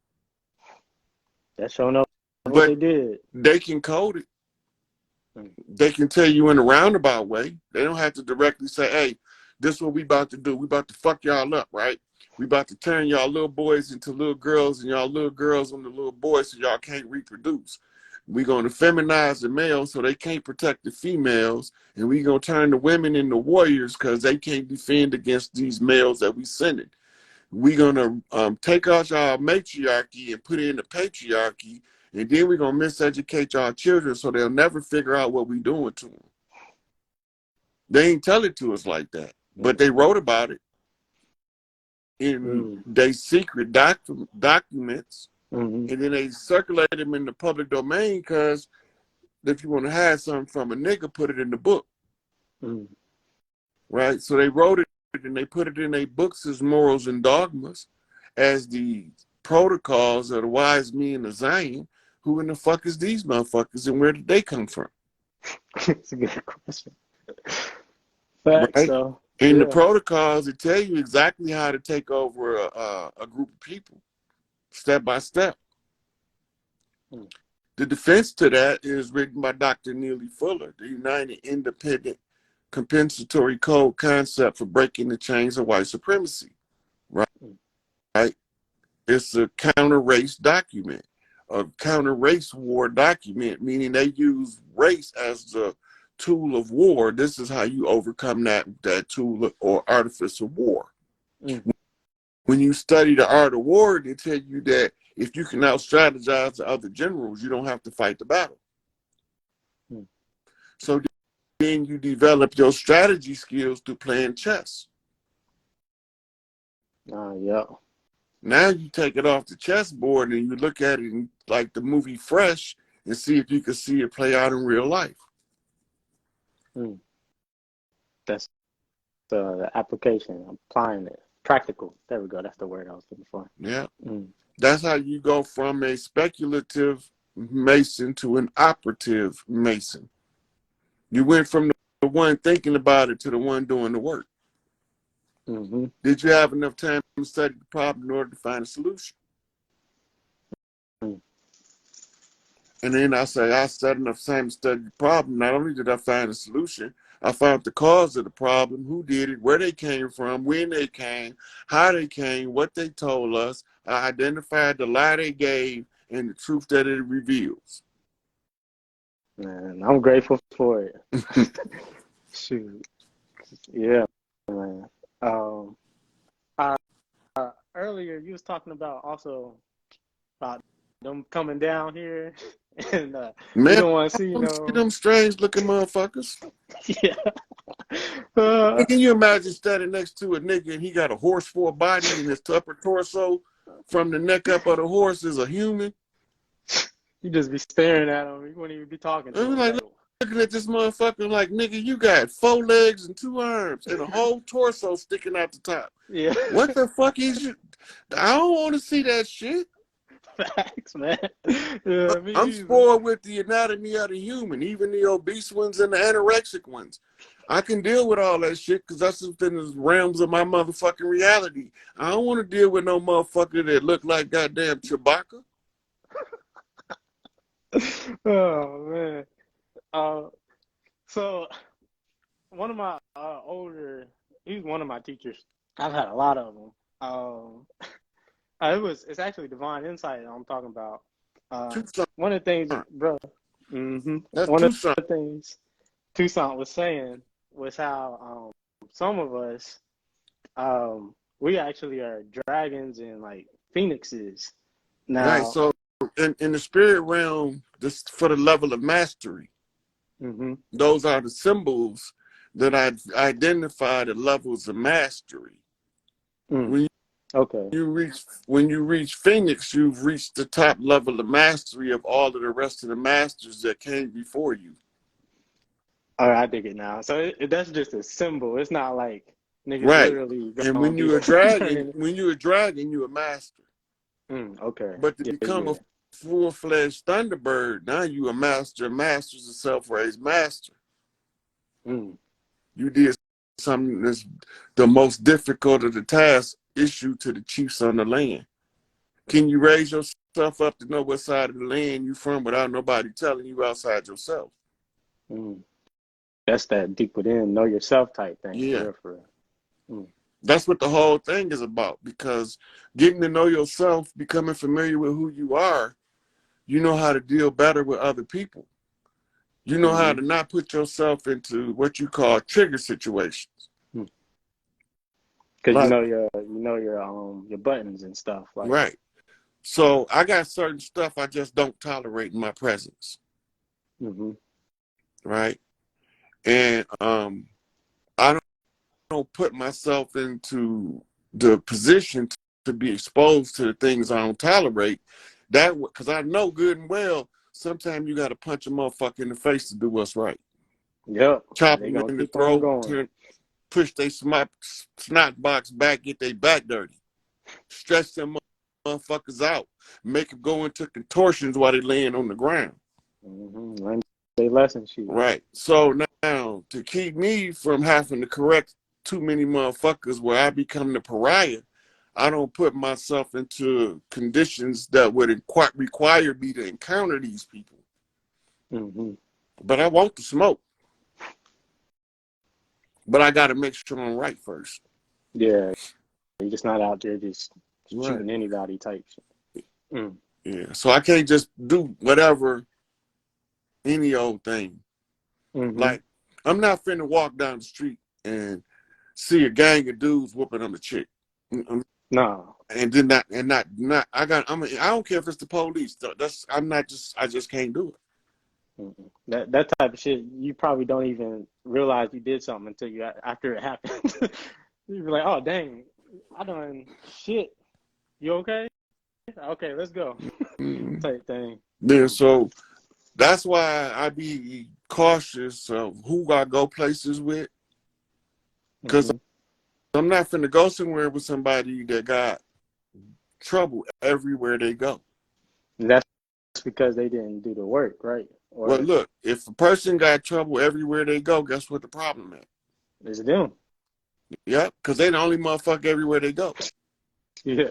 That's showing up what but they did. they can code it. Mm, They can tell you in a roundabout way. They don't have to directly say, hey, this is what we about to do. We about to fuck y'all up, right? We about to turn y'all little boys into little girls and y'all little girls into little boys so y'all can't reproduce. We're going to feminize the males so they can't protect the females. And we're going to turn the women into warriors because they can't defend against these males that we sending. We're going to take out our matriarchy and put in the patriarchy. And then we're going to miseducate our children so they'll never figure out what we're doing to them. They ain't tell it to us like that. But they wrote about it in mm, their secret documents. mm-hmm. And then they circulate them in the public domain because if you want to hide something from a nigga, put it in the book. Mm. Right? So they wrote it and they put it in their books as morals and dogmas, as the protocols of the wise men of Zion. Who in the fuck is these motherfuckers and where did they come from? It's a good question. Facts, Right? though. In the Yeah. protocols, it tell you exactly how to take over a group of people, step by step. Mm. The defense to that is written by Dr. Neely Fuller, the United Independent Compensatory Code Concept for Breaking the Chains of White Supremacy. Right? Mm. Right? It's a counter-race document, a counter-race war document, meaning they use race as the tool of war. This is how you overcome that tool or artifice of war. Mm. When you study the art of war, they tell you that if you can out-strategize the other generals, you don't have to fight the battle. Mm. So then you develop your strategy skills through playing chess. Yeah. Now you take it off the chessboard and you look at it in, like the movie Fresh, and see if you can see it play out in real life. That's the application, applying it, practical. There we go. That's the word I was looking for. Yeah. That's how you go from a speculative Mason to an operative Mason. You went from the one thinking about it to the one doing the work. Did you have enough time to study the problem in order to find a solution? And then I say, I studied enough time to study the problem. Not only did I find a solution, I found the cause of the problem, who did it, where they came from, when they came, how they came, what they told us. I identified the lie they gave and the truth that it reveals. Man, I'm grateful for it. Shoot. Yeah, man. Earlier you was talking about also about them coming down here, and Man, you don't want to see them strange looking motherfuckers. Yeah. Can you imagine standing next to a nigga and he got a horse for a body and his upper torso from the neck up of the horse is a human? You just be staring at him. You wouldn't even be talking to him. Like, looking at this motherfucker like, nigga, you got 4 legs and 2 arms and a whole torso sticking out the top. Yeah. What the fuck is you? I don't want to see that shit. Facts, man. Yeah, I'm spoiled with the anatomy of the human, even the obese ones and the anorexic ones. I can deal with all that shit because that's within the realms of my motherfucking reality. I don't want to deal with no motherfucker that look like goddamn Chewbacca. Oh, man. So one of my he's one of my teachers. I've had a lot of them. It's actually divine insight I'm talking about. One of the things, bro. That's one Tucson. of the things Tucson was saying was how some of us we actually are dragons and like phoenixes. Now, right. So in the spirit realm, this for the level of mastery. Those are the symbols that I identify the levels of mastery. When you reach Phoenix, you've reached the top level of mastery of all of the rest of the masters that came before you. All right, I dig it now. So that's just a symbol. It's not like niggas literally. And when you're a dragon, you're a master. Okay. But to become a full-fledged Thunderbird, now you a master of masters, a self-raised master. You did something that's the most difficult of the tasks issued to the chiefs on the land. Can you raise yourself up to know what side of the land you from without nobody telling you outside yourself? That's that deep within, know yourself type thing. Yeah. For real. That's what the whole thing is about, because getting to know yourself, becoming familiar with who you are, you know how to deal better with other people. You know how to not put yourself into what you call trigger situations. Because you know your buttons and stuff. Like. Right. So I got certain stuff I just don't tolerate in my presence. Right. And I don't put myself into the position to be exposed to the things I don't tolerate. That because I know good and well, sometimes you got to punch a motherfucker in the face to do what's right. Yep. Chop them in the throat, push their snot box back, get their back dirty, stretch them motherfuckers out, make them go into contortions while they laying on the ground. They lesson sheet. Right. So now to keep me from having to correct too many motherfuckers where I become the pariah, I don't put myself into conditions that would require me to encounter these people. But I want the smoke. But I got to make sure I'm right first. Yeah. You're just not out there just shooting anybody type shit. Yeah. So I can't just do whatever, any old thing. Like, I'm not finna walk down the street and see a gang of dudes whooping on a chick. No. And then I don't care if it's the police. I just can't do it. That type of shit, you probably don't even realize you did something until you after it happened. You be like, oh dang, I done shit. You okay? Okay, let's go. Mm-hmm. Type thing. Yeah, so that's why I be cautious of who I go places with, because Hmm. I'm not finna go somewhere with somebody that got trouble everywhere they go. That's because they didn't do the work, right? Well, Or look, if a person got trouble everywhere they go, guess what the problem is? is it them? Yep, because they the only motherfucker everywhere they go. Yeah.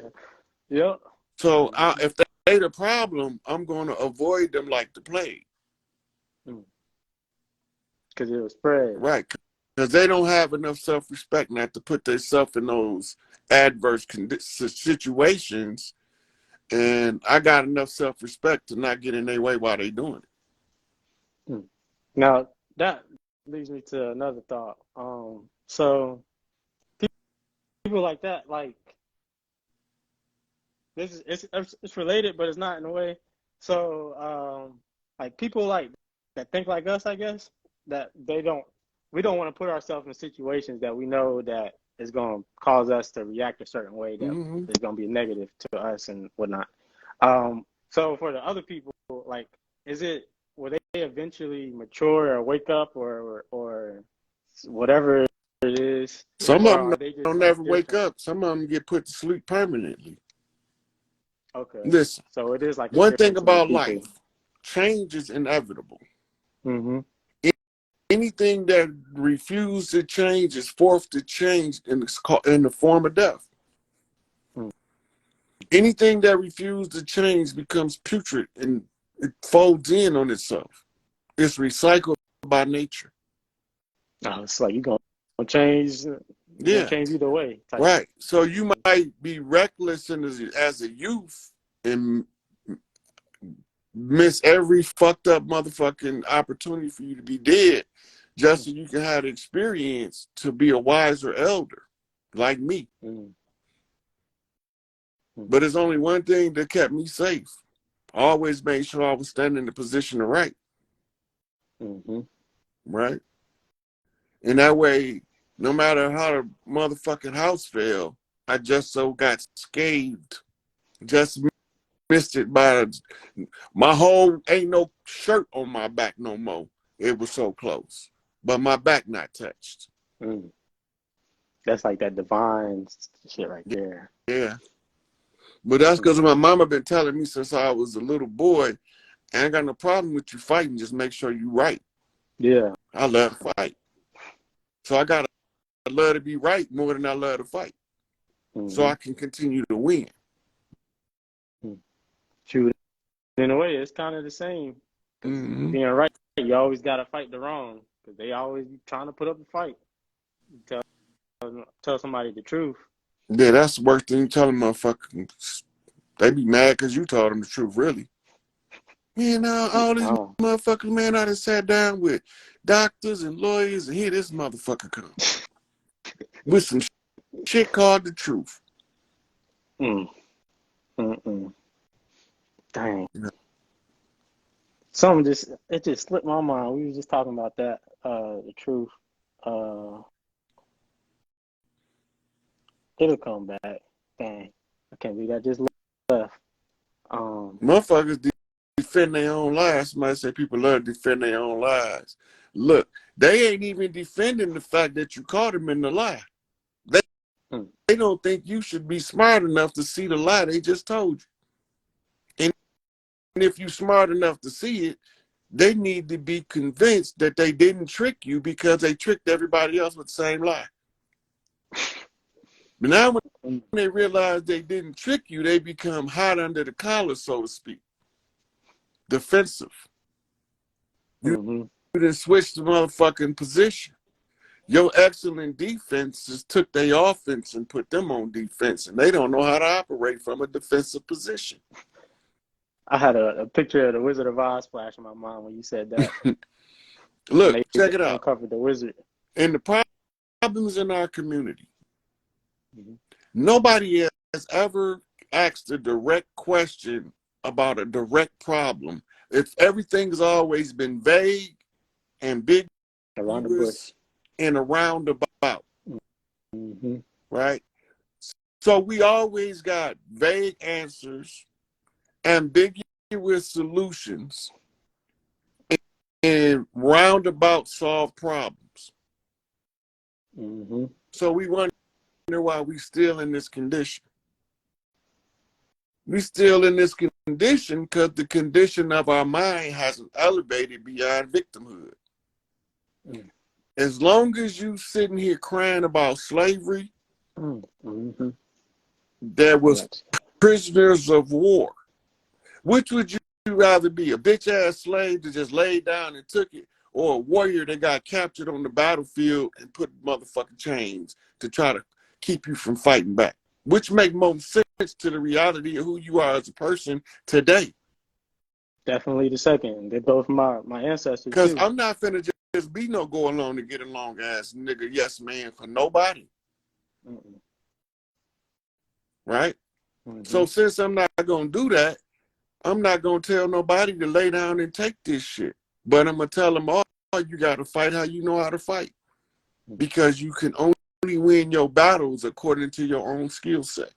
Yep. So Hmm. if they the problem, I'm going to avoid them like the plague. Because it was spread. Right. Because they don't have enough self-respect not to put themselves in those adverse situations. And I got enough self-respect to not get in their way while they doing Mm. Now that leads me to another thought. So people like that, like this is it's related, but it's not in a way. So like people like that think like us, I guess, that we don't want to put ourselves in situations that we know that is going to cause us to react a certain way it. that Mm-hmm. is going to be negative to us and whatnot. So for the other people, like, will they eventually mature or wake up or whatever it is, Some or of them are they just don't like never wake different? up. Some of them get put to sleep permanently. Okay, Listen, so it is like a one thing difference in the about people. life, change is inevitable. Mm-hmm. Anything that refuses to change is forced to change in the form of death. Anything that refuses to change becomes putrid and it folds in on itself. It's recycled by nature. Oh, it's like you're gonna Yeah, change either way type right. thing. So you might be reckless as a youth and miss every fucked up motherfucking opportunity for you to be dead just so you can have the experience to be a wiser elder like me. Mm-hmm. But there's only one thing that kept me safe. I always made sure I was standing in the position of right, Mm-hmm. right? And that way, no matter how the motherfucking house fell, I just so got scathed, just missed it by my whole, ain't no shirt on my back no more. It was so close, but my back not touched. Mm. That's like that divine shit right there. Yeah, but that's Mm. because my mama been telling me since I was a little boy, I ain't got no problem with you fighting. Just make sure you right. Yeah. I love to fight, so I love to be right more than I love to fight, so Mm-hmm. I can continue to win. Mm. True. In a way, it's kind of the same. Because Mm-hmm. being right, you always gotta fight the wrong. Because they always be trying to put up a fight. Tell tell somebody the truth. Yeah, that's worse than you telling motherfuckers. They be mad because you told them the truth, really. Man, all these Oh. motherfuckers, man, I done sat down with doctors and lawyers, and here this motherfucker come with some shit called the truth. Mm. Mm-mm. Dang. You know? Something just slipped my mind. We was just talking about that. The truth. Uh, it'll come back. Dang. I can't believe that just left. Um. Motherfuckers defend their own lies. Somebody say people love to defend their own lies. Look, they ain't even defending the fact that you caught them in the lie. They, Mm. they don't think you should be smart enough to see the lie they just told you. And if you're smart enough to see it, they need to be convinced that they didn't trick you because they tricked everybody else with the same lie. But now when Mm. they realize they didn't trick you, they become hot under the collar, so to speak, defensive. You Mm-hmm. didn't switch the motherfucking position. Your excellent defenses took their offense and put them on defense, and they don't know how to operate from a defensive position. I had a picture of the Wizard of Oz flash in my mind when you said that. When Look, they check it out. uncovered the wizard. And the problems in our community, Mm-hmm. nobody has ever asked a direct question about a direct problem If everything has always been vague, ambiguous, Around the bush. and a roundabout, Mm-hmm. right? So we always got vague answers, ambiguous solutions, and roundabout solve problems. Mm-hmm. So we wonder why we still in this condition. We still in this condition because the condition of our mind hasn't elevated beyond victimhood. Mm. As long as you sitting here crying about slavery, Mm-hmm. there was prisoners of war. Which would you rather be, a bitch ass slave that just laid down and took it, or a warrior that got captured on the battlefield and put motherfucking chains to try to keep you from fighting back? Which make more sense to the reality of who you are as a person today? Definitely the second. They're both my ancestors Because too. I'm not finna just be no go along to get along ass nigga, yes man, for nobody. Mm-mm. Right? Mm-hmm. So since I'm not gonna do that, I'm not gonna tell nobody to lay down and take this shit. But I'm gonna tell them all, you gotta fight how you know how to fight. Because you can only win your battles according to your own skill set.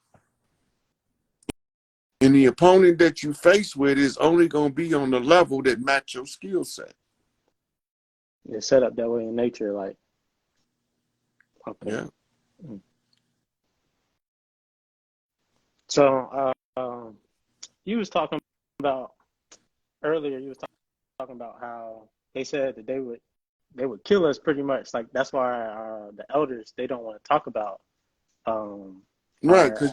And the opponent that you face with is only gonna be on the level that match your skill set. It's set up that way in nature, like. Okay. Yeah. So, you was talking about earlier. You was talking about how they said that they would kill us pretty much. Like that's why the elders, they don't want to talk about. Right, because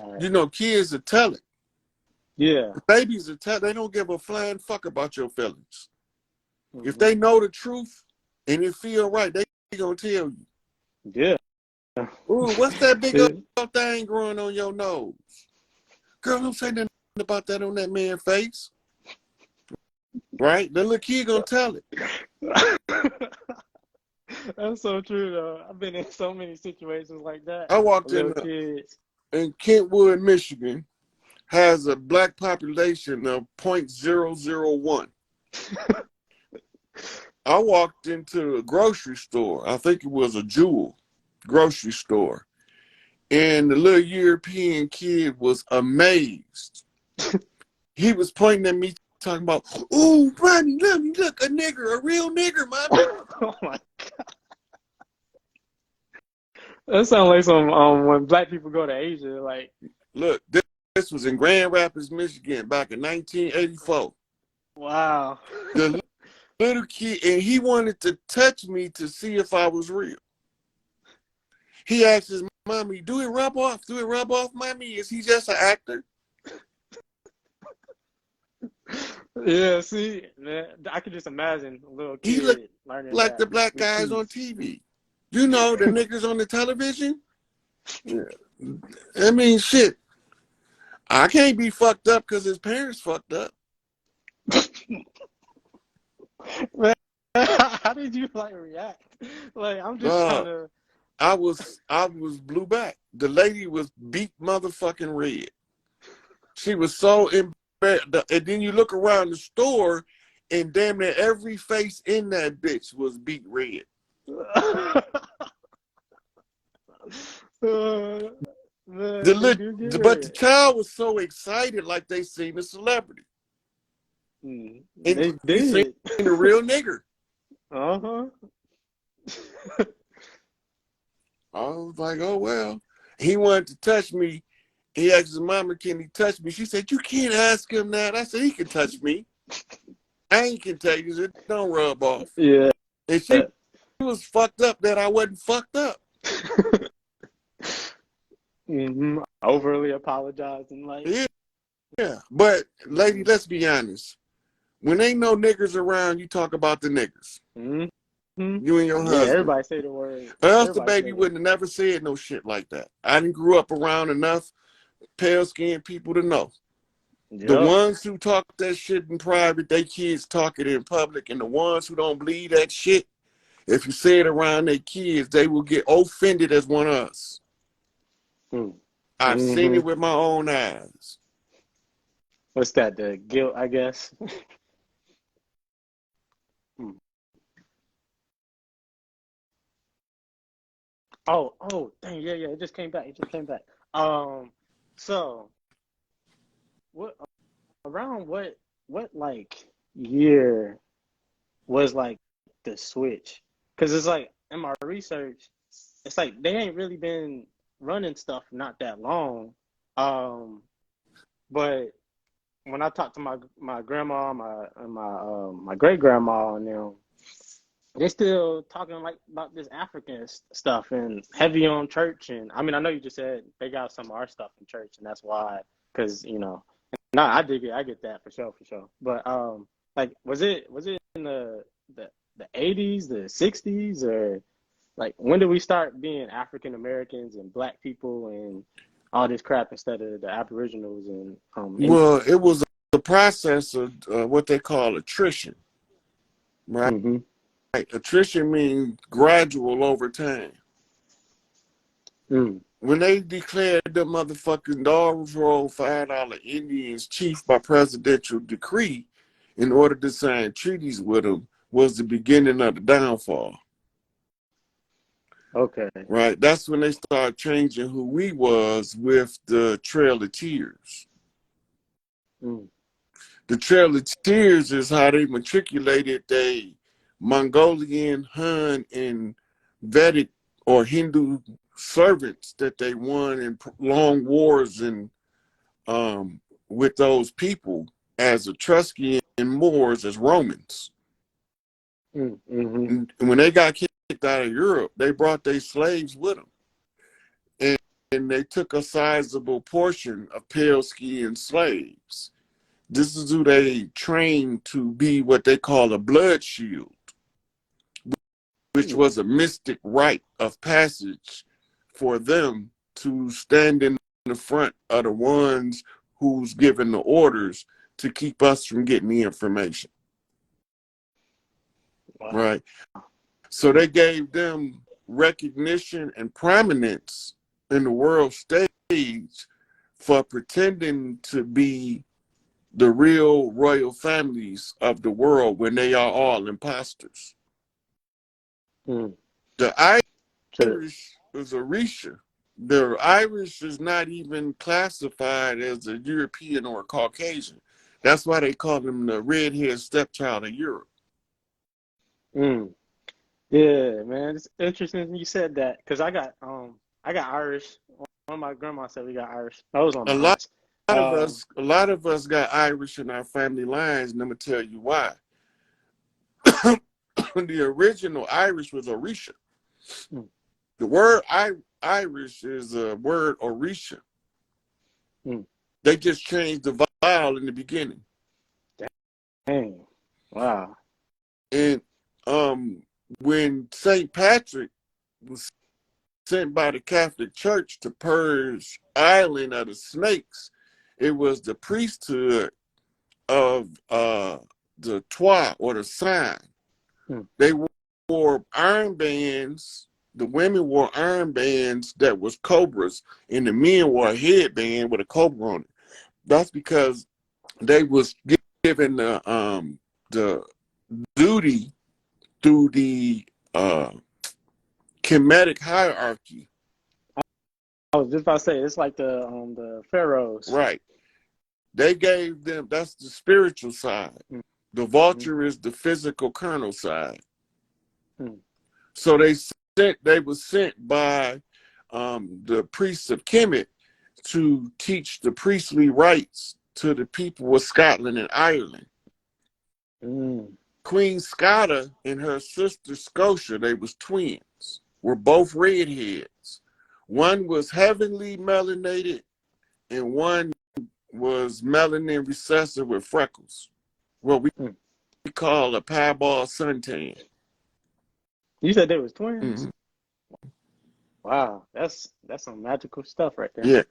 kids are telling. Yeah. Babies are telling. They don't give a flying fuck about your feelings. Mm-hmm. If they know the truth and it feel right, they gonna tell you. Yeah. Ooh, what's that big old thing growing on your nose? Girl, don't say nothing about that on that man's face. Right? The little kid gonna tell it. That's so true, though. I've been in so many situations like that. I walked Little kids. in Kentwood, Michigan, has a black population of 0.001. I walked into a grocery store. I think it was a Jewel grocery store. And the little European kid was amazed. He was pointing at me, talking about, "Ooh, Rodney, look, a nigger, a real nigger, mommy." Oh my God. That sounds like some when black people go to Asia, like. Look, this was in Grand Rapids, Michigan, back in 1984. Wow. The little kid, and he wanted to touch me to see if I was real. He asked his mommy, "Do it rub off? Do it rub off, mommy? Is he just an actor?" Yeah, see, man, I could just imagine a little He kid looked learning like that the black with guys on peace. TV. You know, the niggas on the television? Yeah. I mean, shit. I can't be fucked up because his parents fucked up. Man, how did you react? Like, I'm just trying to. I was blew back. The lady was beat motherfucking red. She was so embarrassed. And then you look around the store, and damn near every face in that bitch was beat red. Man, But the child was so excited, like they seen a celebrity. They And they did. seen a real nigger. Uh-huh. I was like, oh, well. He wanted to touch me. He asked his mama, "Can he touch me?" She said, "You can't ask him that." I said, "He can touch me. I ain't contagious. It don't rub off." Yeah. And she was fucked up that I wasn't fucked up. Overly apologizing, like. Yeah. But, lady, let's be honest. When ain't no niggers around, you talk about the niggers. You and your husband. Yeah, everybody say the word. Or else the baby wouldn't have never said no shit like that. I didn't grew up around enough pale-skinned people to know. Yep. The ones who talk that shit in private, they kids talk it in public. And the ones who don't believe that shit, if you say it around their kids, they will get offended as one of us. I've seen it with my own eyes. What's that, the guilt, I guess? Dang, yeah, it just came back. It just came back. So what around what like year was like the switch? Because it's like in my research, it's like they ain't really been running stuff not that long. But when I talked to my grandma, my great grandma, and them, they still talking like about this African stuff and heavy on church. And I mean, I know you just said they got some of our stuff in church, and that's why, because no, I dig it, I get that for sure, for sure. But like, was it in the 80s, the 60s, or like when did we start being African Americans and Black people and all this crap instead of the Aboriginals and Well, Indians? it was a process of what they call attrition, right? Mm-hmm. Attrition means gradual over time. Mm. When they declared the motherfucking dollars roll $5 Indians chief by presidential decree in order to sign treaties with them was the beginning of the downfall. Okay. Right? That's when they started changing who we was with the Trail of Tears. Mm. The Trail of Tears is how they matriculated they Mongolian, Han, and Vedic or Hindu servants that they won in long wars and with those people as Etruscan Moors as Romans. Mm. Mm-hmm. And when they got kicked out of Europe, they brought their slaves with them. And they took a sizable portion of pale skinned slaves. This is who they trained to be what they call a blood shield, which Mm. was a mystic rite of passage for them to stand in the front of the ones who's giving the orders to keep us from getting the information. Wow. Right? So they gave them recognition and prominence in the world stage for pretending to be the real royal families of the world when they are all imposters. Mm. The So, Irish is Orisha. The Irish is not even classified as a European or a Caucasian. That's why they call them the redhead stepchild of Europe. mm. Yeah, man, it's interesting you said that because I got Irish. One of my grandma said we got Irish. I was on A my lot aunt's. of Um, us, a lot of us got Irish in our family lines, and I'm gonna tell you why. The original Irish was Orisha. mm. The word Irish is a word Orisha. Mm. They just changed the vowel in the beginning. Dang. Wow. And when St. Patrick was sent by the Catholic Church to purge Ireland of the snakes, it was the priesthood of the Twa or the sign. Mm. They wore armbands. The women wore armbands that was cobras, and the men wore a headband with a cobra on it. That's because they was given the duty through the Kemetic hierarchy. I was just about to say it's like the pharaohs. Right. They gave them, that's the spiritual side. Mm. The Mm-hmm. vulture is the physical kernel side. Mm. So they were sent by the priests of Kemet to teach the priestly rites to the people of Scotland and Ireland. Mm. Queen Scotta and her sister Scotia, they was twins, were both redheads. One was heavenly melanated and one was melanin recessive with freckles. What Mm. we call a piebald suntan. You said they was twins? Mm-hmm. Wow, that's some magical stuff right there. Yeah.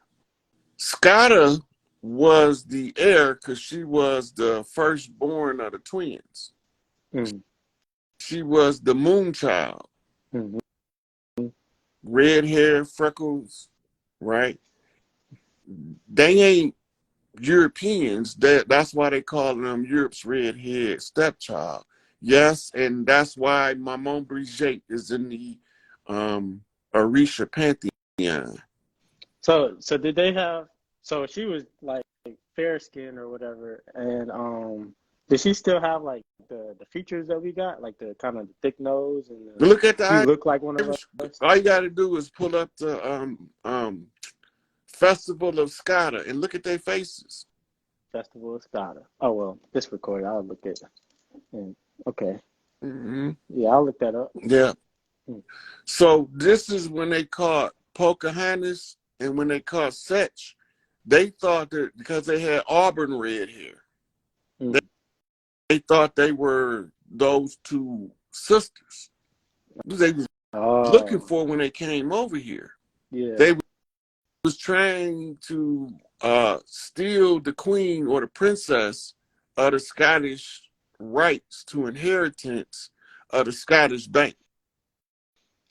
Scotta was the heir because she was the firstborn of the twins. Mm. She was the moon child. Mm-hmm. Red hair, freckles, right? They ain't Europeans. That's why they call them Europe's redhead stepchild. Yes, and that's why Maman Brigitte is in the Orisha pantheon. So did they have? So she was like fair skin or whatever, and did she still have like the features that we got, like the kind of the thick nose and Look at she the looked like one of Irish. us? All you got to do is pull up the Festival of Scotta and look at their faces. Festival of Scotta. Oh well, this recorded. I'll look at. And, okay. Mm-hmm. Yeah, I'll look that up. Yeah. Hmm. So this is when they caught Pocahontas and when they caught Setch. They thought that because they had auburn red hair, Hmm. they thought they were those two sisters. They was looking Oh, for when they came over here. yeah. They was trying to steal the queen or the princess of the Scottish rights to inheritance of the Scottish bank.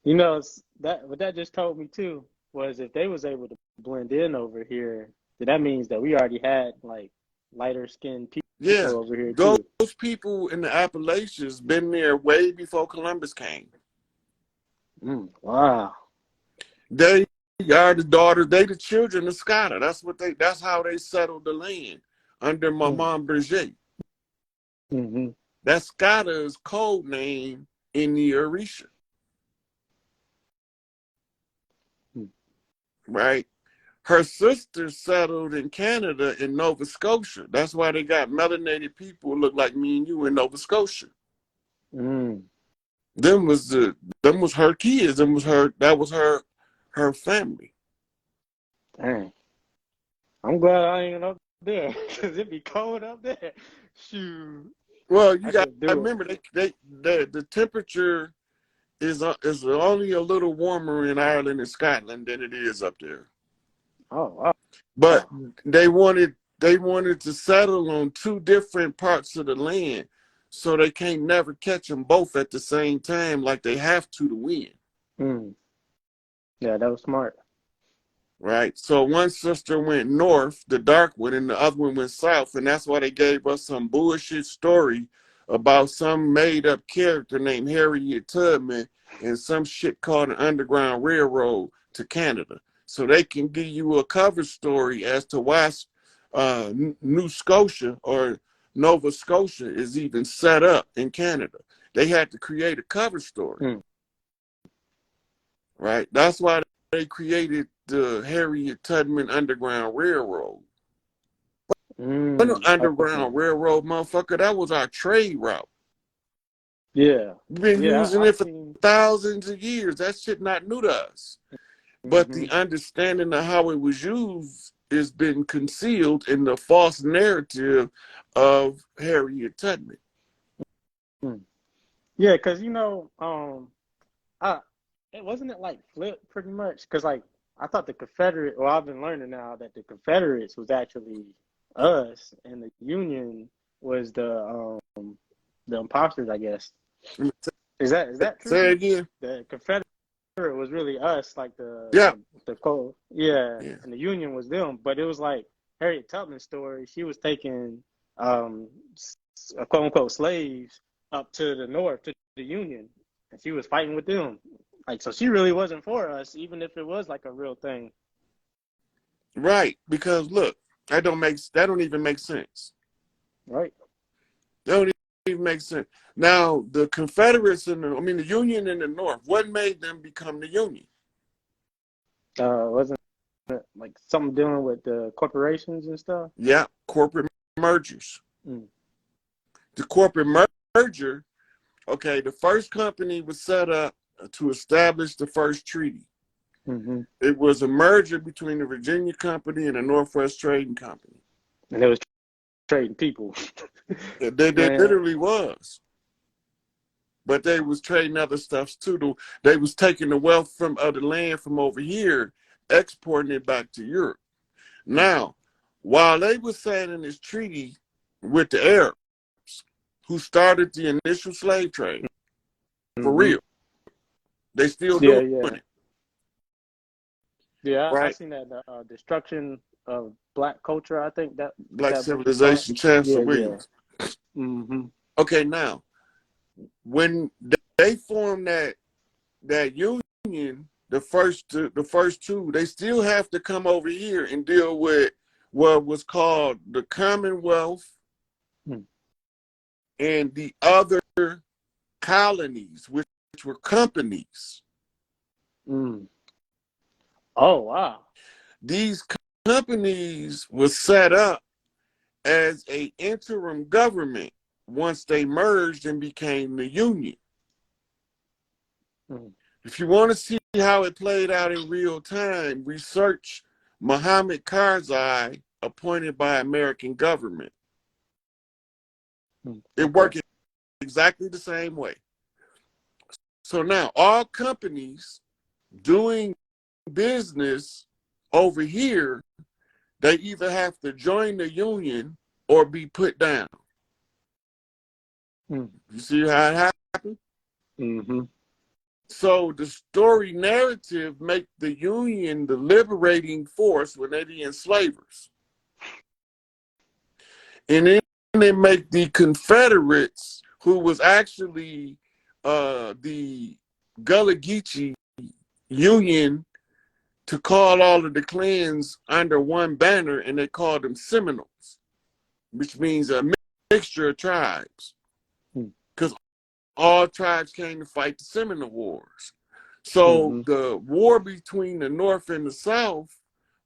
You know that what that just told me too was if they was able to blend in over here, then that means that we already had like lighter skinned people Yeah, over here those too. people in the Appalachians been there way before Columbus came. Wow. They are the daughters, they the children of Scotta. That's how they settled the land under Maman Berger. Mm-hmm. That's Scotta's code name in the Orisha. Right? Her sister settled in Canada in Nova Scotia. That's why they got melanated people who look like me and you in Nova Scotia. Mm. Them was her kids. That was her family. Dang. I'm glad I ain't up there because it'd be cold up there. Shoot. Well, you I got could to do remember it. the temperature is only a little warmer in Ireland and Scotland than it is up there. Oh, wow. But they wanted to settle on two different parts of the land, so they can't never catch them both at the same time like they have to win. Mm. Yeah, that was smart. Right? So one sister went north, the dark one, and the other one went south, and that's why they gave us some bullshit story about some made-up character named Harriet Tubman and some shit called an Underground Railroad to Canada. So they can give you a cover story as to why New Scotia or Nova Scotia is even set up in Canada. They had to create a cover story. Mm. Right? That's why they created the Harriet Tubman Underground Railroad. Okay. Underground Railroad, motherfucker, that was our trade route. Yeah. We've been Yeah, using I've it for seen. thousands of years. That shit not new to us. But Mm-hmm. the understanding of how it was used has been concealed in the false narrative of Harriet Tubman. Mm. Yeah, because it wasn't it like flipped pretty much? Because like I thought the Confederate, well, I've been learning now that the Confederates was actually us, and the Union was the imposters, I guess. Is that Say true? it again. The Confederate was really us, like Yeah. the code, yeah, Yeah. and the Union was them. But it was like Harriet Tubman's story. She was taking quote unquote slaves up to the north to the Union, and she was fighting with them. Like, so she really wasn't for us, even if it was like a real thing. Right. Because look, that don't even make sense. Right. That don't even make sense. Now, the Confederates the Union in the North, what made them become the Union? Wasn't it like something dealing with the corporations and stuff? Yeah, corporate mergers. Mm. The corporate merger, okay, the first company was set up to establish the first treaty. Mm-hmm. It was a merger between the Virginia Company and the Northwest Trading Company. And it was trading people. They literally was. But they was trading other stuff too. They was taking the wealth from other land from over here, exporting it back to Europe. Now, while they were signing this treaty with the Arabs, who started the initial slave trade, for real, they still doing it. Yeah, I Right? seen that destruction of black culture. I think Black that book is called. Civilization, Chancellor Yeah, yeah. Williams. Mm-hmm. Okay, now, when they formed that union, the first two, they still have to come over here and deal with what was called the Commonwealth Mm. and the other colonies, which were companies. Mm. Oh, wow. These companies were set up as a interim government once they merged and became the Union. Mm. If you want to see how it played out in real time, research Muhammad Karzai, appointed by American government. Mm. It Okay. worked exactly the same way. So now all companies doing business over here, they either have to join the union or be put down. Mm. You see how it happened? Mm-hmm. So the story narrative make the union the liberating force when they're the enslavers. And then they make the Confederates, who was actually the Gullah Geechee Union, to call all of the clans under one banner, and they called them Seminoles, which means a mixture of tribes, because all tribes came to fight the Seminole Wars. So Mm-hmm. the war between the North and the South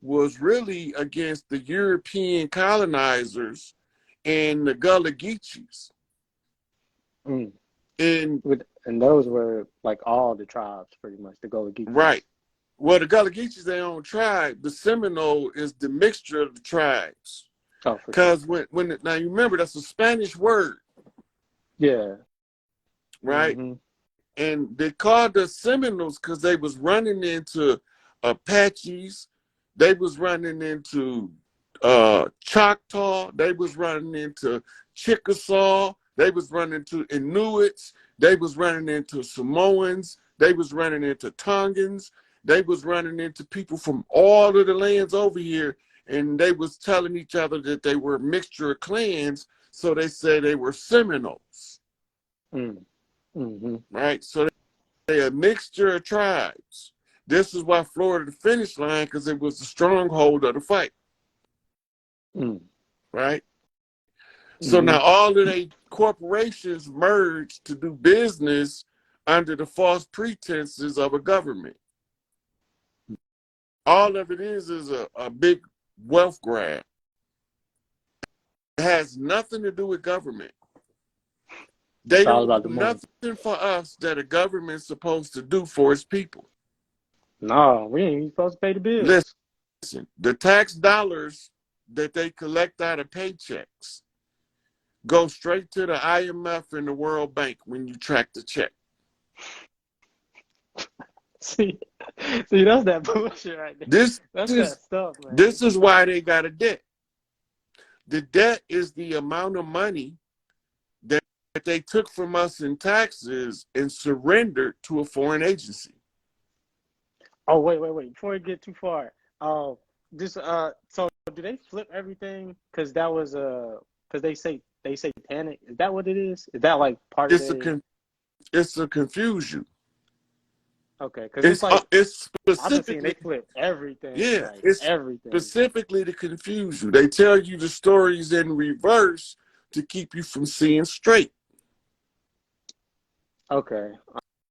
was really against the European colonizers and the Gullah Geechees. Mm. And And those were like all the tribes, pretty much, the Gullah Geechees. right. Well, the Gullah Geechees, their own tribe. The Seminole is the mixture of the tribes. Oh, for sure. Because now you remember, that's a Spanish word, Yeah. right? Mm-hmm. And they called the Seminoles because they was running into Apaches, they was running into Choctaw, they was running into Chickasaw, they was running into Inuits, they was running into Samoans, they was running into Tongans, they was running into people from all of the lands over here, and they was telling each other that they were a mixture of clans, so they said they were Seminoles. Mm-hmm. Right? So they're a mixture of tribes. This is why Florida the finish line, because it was the stronghold of the fight. Mm. Right? So Mm-hmm. now all of the corporations merged to do business under the false pretenses of a government. All of it is a big wealth grab. It has nothing to do with government. They It's all don't about do the money. nothing for us that a government's supposed to do for its people. No, we ain't even supposed to pay the bills. Listen, the tax dollars that they collect out of paychecks go straight to the IMF and the World Bank when you track the check. See, see, that's that bullshit right there. This That's that is stuff, man. this is why they got a debt. The debt is the amount of money that they took from us in taxes and surrendered to a foreign agency. Oh, wait. Before we get too far, just so do they flip everything? Because that was because they say panic. Is that what it is? Is that like part of It's the? it's to confuse you. Okay, because it's like It's I've been seeing they specifically flip everything, Yeah, like it's everything. specifically to confuse you. They tell you the stories in reverse to keep you from seeing straight. Okay.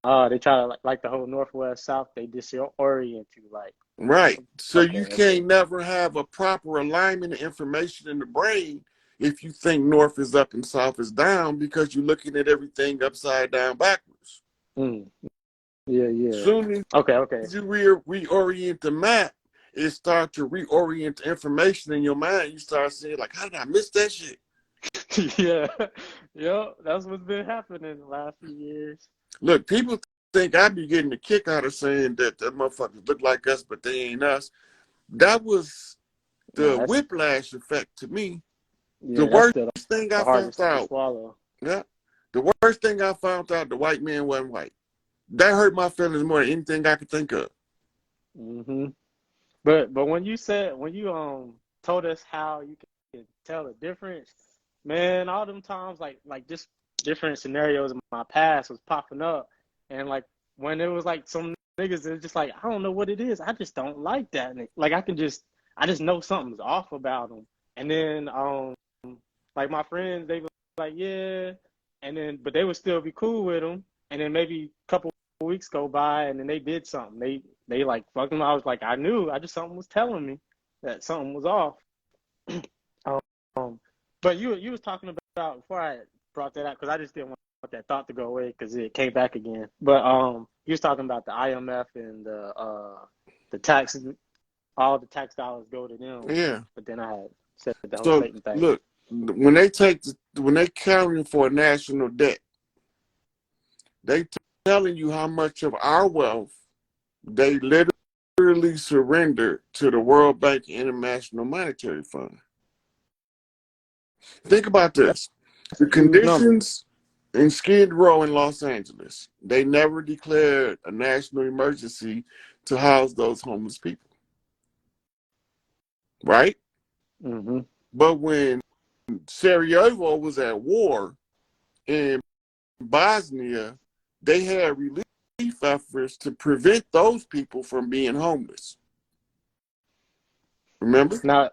They try to like the whole Northwest South. They disorient you, like. Right. So you Okay. can't never have a proper alignment of information in the brain if you think north is up and south is down, because you're looking at everything upside down backwards. Mm. Yeah. Soon Okay. as you reorient the map, it starts to reorient the information in your mind. You start saying, like, how did I miss that shit? Yeah. Yep. That's what's been happening the last few years. Look, people think I be getting a kick out of saying that the motherfuckers look like us, but they ain't us. That was the Nah, whiplash effect to me. The that's worst still thing the I found hardest to out, swallow. yeah, the worst thing I found out, the white man wasn't white. That hurt my feelings more than anything I could think of. Hmm. But when you told us how you can tell the difference, man, all them times like just different scenarios in my past was popping up, and like when it was like some niggas is just like, I don't know what it is. I just don't like that. Like I just know something's off about them. And then like my friends, they was like, yeah, and then but they would still be cool with them. And then maybe a couple weeks go by, and then they did something. They like fucked them. I was like, I knew. I just something was telling me that something was off. But you was talking about before I brought that up because I just didn't want that thought to go away because it came back again. But you was talking about the IMF and the tax, all the tax dollars go to them. Yeah. But then I had said the whole So Satan thing. look, when they counting for a national debt, they telling you how much of our wealth they literally surrender to the World Bank International Monetary Fund. Think about this. The conditions in Skid Row in Los Angeles, they never declared a national emergency to house those homeless people. Right? Mm-hmm. But when Sarajevo was at war in Bosnia, they had relief efforts to prevent those people from being homeless. Remember? Now,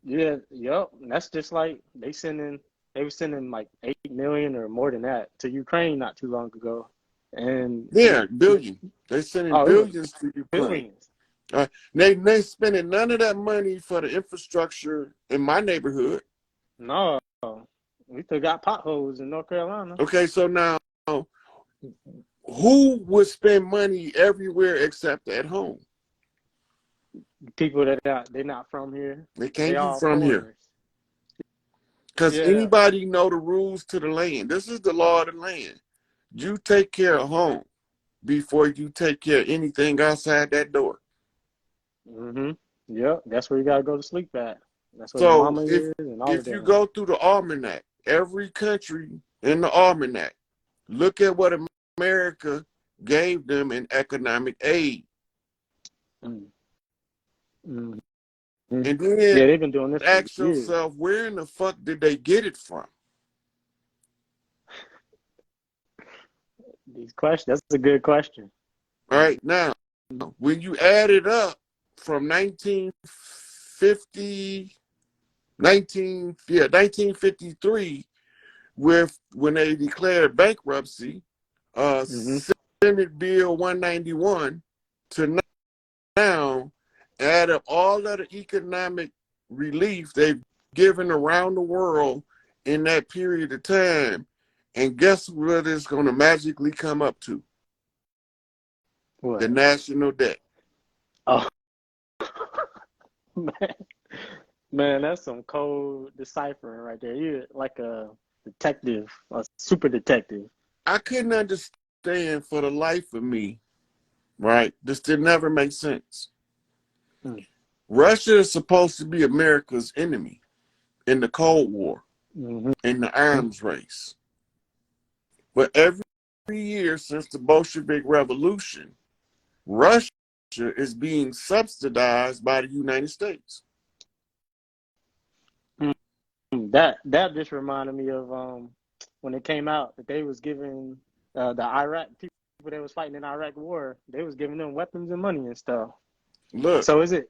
yeah, yep. That's just like they were sending like 8 million or more than that to Ukraine not too long ago. And Yeah, billion. They're sending billions to Ukraine. Billions. They spending none of that money for the infrastructure in my neighborhood. No, we still got potholes in North Carolina. Okay, so now who would spend money everywhere except at home? People they're not from here. They can't They be all from foreigners. here. Because anybody know the rules to the land. This is the law of the land. You take care of home before you take care of anything outside that door. Mm-hmm. Yep, that's where you gotta go to sleep at. That's where the So mama is and all of if you that. go through the almanac, every country in the almanac, look at what America gave them in economic aid. Mm-hmm. And then they've been doing this ask for years. yourself, where in the fuck did they get it from? These questions, that's a good question. All right, now, when you add it up from 1953, with when they declared bankruptcy, Senate Bill 191 to now, add up all of the economic relief they've given around the world in that period of time, and guess what it's going to magically come up to? What? The national debt. Oh, man, that's some cold deciphering right there. You're like a detective, a super detective. I couldn't understand for the life of me, right? This did never make sense. Russia is supposed to be America's enemy in the Cold War, in the arms race. But every year since the Bolshevik Revolution, Russia is being subsidized by the United States. That just reminded me of when it came out that they was giving the Iraq people that was fighting in Iraq war, they was giving them weapons and money and stuff. Look, so is it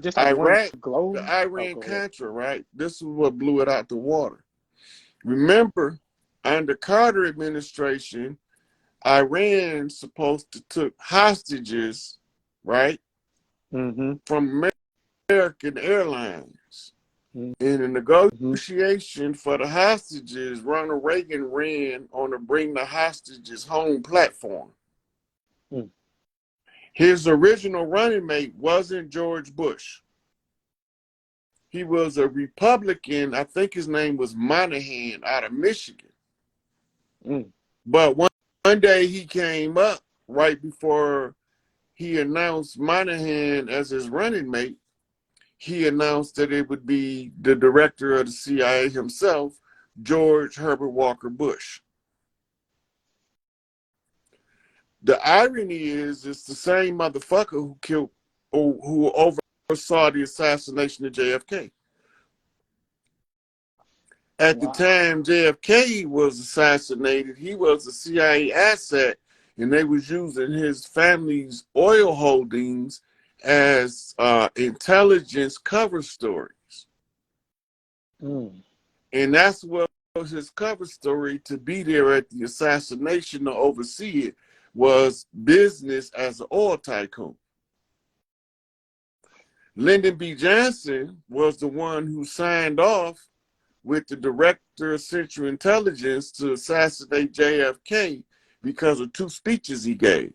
just like Iraq, one globe? the Iran-Contra, right? This is what blew it out the water. Remember, under Carter administration, Iran supposed to took hostages, right, from American Airlines. In the negotiation for the hostages, Ronald Reagan ran on the Bring the Hostages Home platform. His original running mate wasn't George Bush. He was a Republican. I think his name was Monahan out of Michigan. But one day he came up right before he announced Monahan as his running mate. He announced that it would be the director of the CIA himself, George Herbert Walker Bush. The irony is, it's the same motherfucker who oversaw the assassination of JFK. At the time JFK was assassinated, he was a CIA asset and they was using his family's oil holdings as intelligence cover stories. Mm. And that's what was his cover story, to be there at the assassination to oversee it, was business as an oil tycoon. Lyndon B. Johnson was the one who signed off with the director of Central Intelligence to assassinate JFK because of two speeches he gave.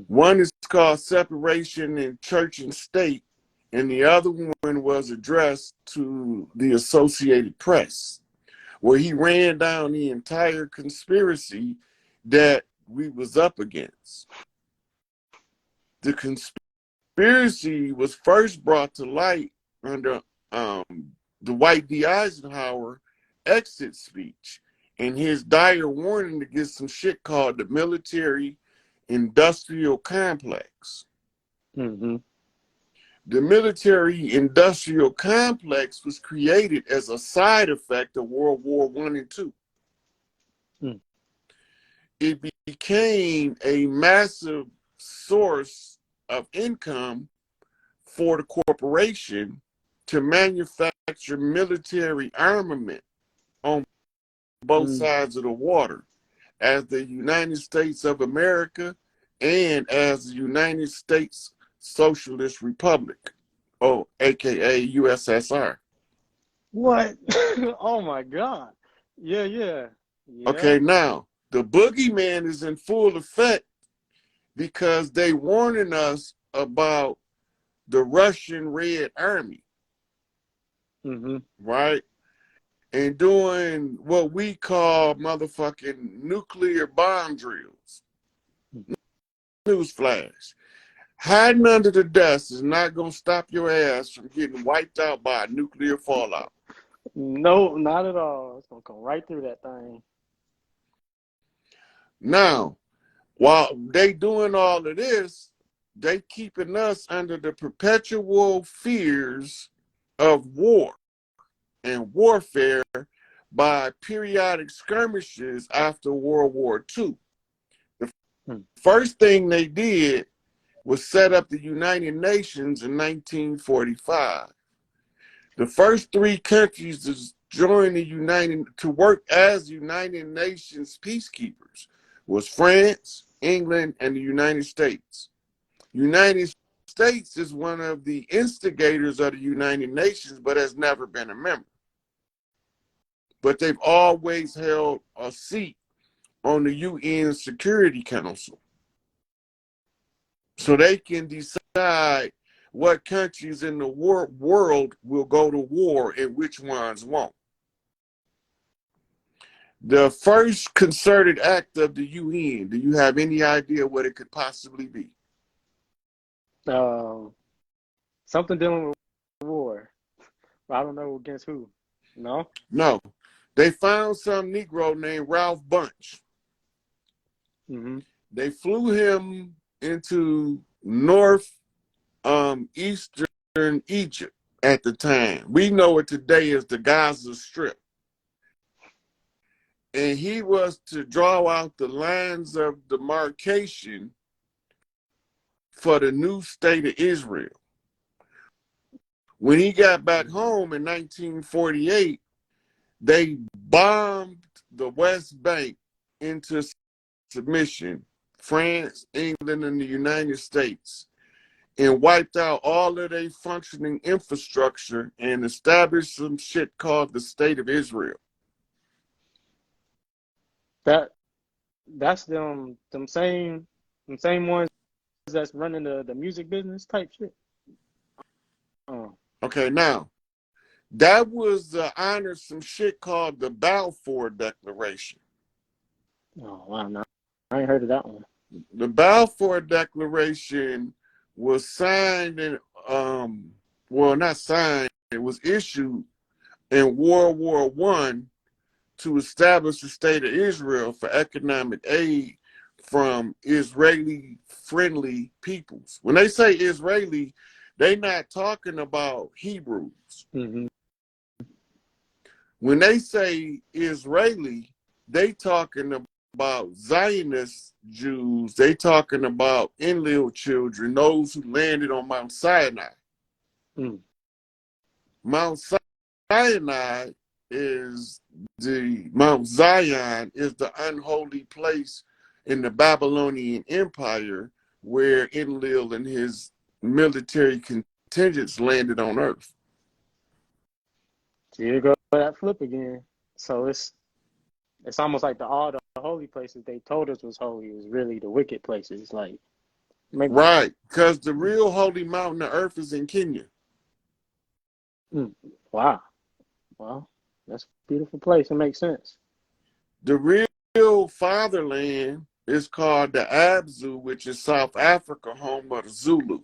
One is called Separation in Church and State, and the other one was addressed to the Associated Press, where he ran down the entire conspiracy that we was up against. The conspiracy was first brought to light under Dwight D. Eisenhower exit speech and his dire warning against some shit called the military industrial complex. Mm-hmm. The military industrial complex was created as a side effect of World War I and II. Mm. It became a massive source of income for the corporation to manufacture military armament on both sides of the water, as the United States of America and as the United States Socialist Republic, or aka USSR. What? Oh my God. Yeah, yeah. Yeah. Okay, now the boogeyman is in full effect because they warning us about the Russian Red Army, Mm-hmm. right? And doing what we call motherfucking nuclear bomb drills. Newsflash. Hiding under the desk is not going to stop your ass from getting wiped out by a nuclear fallout. No, not at all. It's gonna come right through that thing. Now, while they doing all of this, they keeping us under the perpetual fears of war and warfare by periodic skirmishes after World War II. The first thing they did was set up the United Nations in 1945. The first three countries to join to work as United Nations peacekeepers was France, England, and the United States. United States is one of the instigators of the United Nations, but has never been a member. But they've always held a seat on the UN Security Council. So they can decide what countries in the world will go to war and which ones won't. The first concerted act of the UN, do you have any idea what it could possibly be? Something dealing with war. I don't know against who. No? No. They found some Negro named Ralph Bunche. Mm-hmm. They flew him into eastern Egypt at the time. We know it today as the Gaza Strip. And he was to draw out the lines of demarcation for the new state of Israel. When he got back home in 1948, they bombed the West Bank into submission, France, England, and the United States, and wiped out all of their functioning infrastructure and established some shit called the State of Israel. That's them same ones that's running the music business type shit. Okay, now that was honor some shit called the Balfour Declaration. Oh wow, no, I ain't heard of that one. The Balfour Declaration was signed and well, not signed, it was issued in World War I to establish the state of Israel for economic aid from Israeli-friendly peoples. When they say Israeli, they're not talking about Hebrews. Mm-hmm. When they say Israeli, they talking about Zionist Jews, they talking about Enlil children, those who landed on Mount Sinai. Mm. Mount Sinai is Mount Zion is the unholy place in the Babylonian Empire where Enlil and his military contingents landed on Earth. So you go that flip again. So it's almost like all the holy places they told us was holy is really the wicked places. Like, maybe, right, because the real holy mountain of Earth is in Kenya. Wow. Well, that's a beautiful place. It makes sense. The real fatherland is called the Abzu, which is South Africa, home of the Zulu.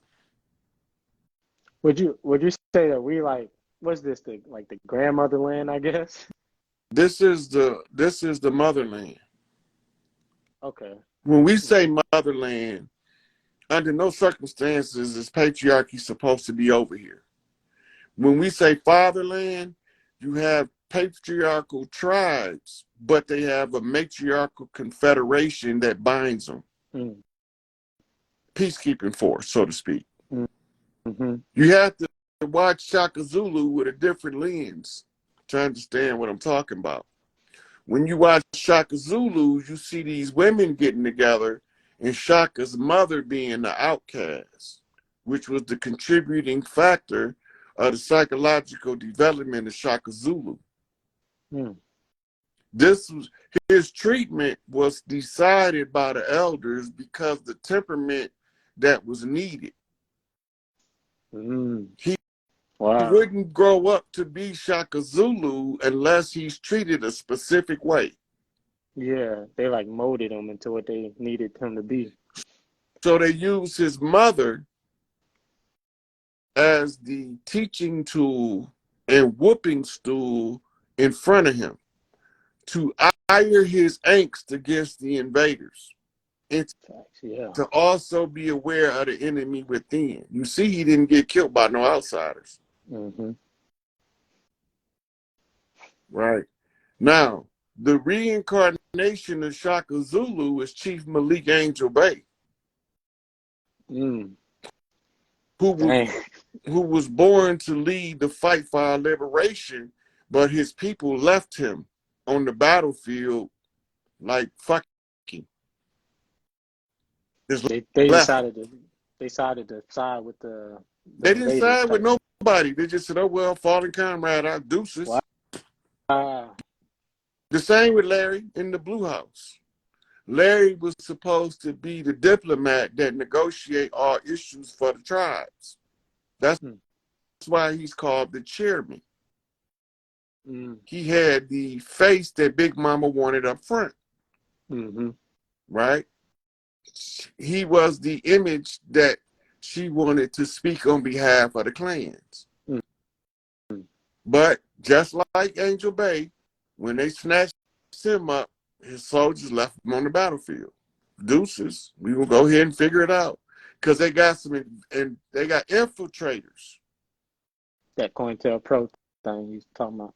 Would you say that we like what's this the grandmother land, I guess? This is the motherland. Okay. When we say motherland, under no circumstances is patriarchy supposed to be over here. When we say fatherland, you have patriarchal tribes, but they have a matriarchal confederation that binds them. Peacekeeping force, so to speak. Mm-hmm. You have to watch Shaka Zulu with a different lens to understand what I'm talking about. When you watch Shaka Zulu, you see these women getting together and Shaka's mother being the outcast, which was the contributing factor of the psychological development of Shaka Zulu. His treatment was decided by the elders because the temperament that was needed. He wouldn't grow up to be Shaka Zulu unless he's treated a specific way. Yeah, they like molded him into what they needed him to be. So they used his mother as the teaching tool and whooping stool in front of him to ire his angst against the invaders and to also be aware of the enemy within. You see, he didn't get killed by no outsiders. Mm-hmm. Right. Now, the reincarnation of Shaka Zulu is Chief Malik Angel Bay, who was born to lead the fight for our liberation, but his people left him on the battlefield like fucking. They decided to side with the they didn't side with nobody. They just said, oh, well, fallen comrade, our deuces. Wow. The same with Larry in the Blue House. Larry was supposed to be the diplomat that negotiate all issues for the tribes. That's why he's called the chairman. He had the face that Big Mama wanted up front. Right? He was the image that she wanted to speak on behalf of the clans. But just like Angel Bay, when they snatched him up, his soldiers left him on the battlefield. Deuces, we will go ahead and figure it out. Because they got they got infiltrators. That COINTELPRO thing he's talking about.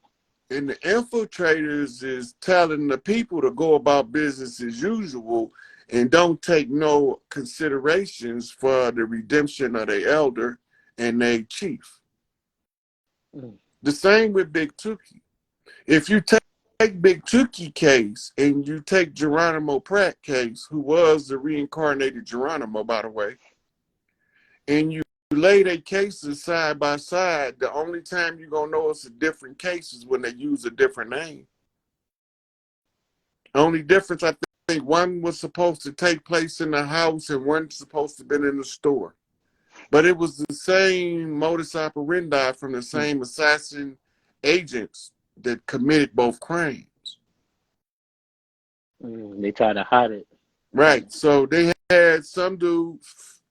And the infiltrators is telling the people to go about business as usual and don't take no considerations for the redemption of their elder and their chief. The same with Big Tukey. If you take Big Tukey case and you take Geronimo Pratt case, who was the reincarnated Geronimo, by the way, and you lay their cases side by side, the only time you're going to know it's a different case is when they use a different name. Only difference, I think one was supposed to take place in the house and one's supposed to have been in the store. But it was the same modus operandi from the same assassin agents that committed both crimes. They tried to hide it. Right. So they had some dude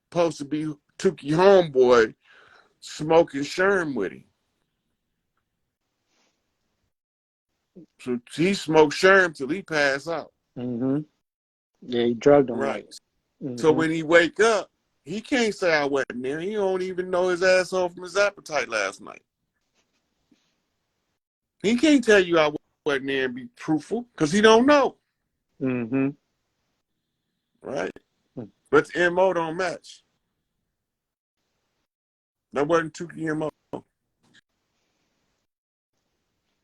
supposed to be Tukey homeboy smoking Sherm with him. So he smoked Sherm till he passed out. Yeah, he drugged him. Right. So when he wake up, he can't say I wasn't there. He don't even know his asshole from his appetite last night. He can't tell you I wasn't there and be truthful because he don't know. Mm-hmm. right? But the MO don't match. That wasn't Tukey MO.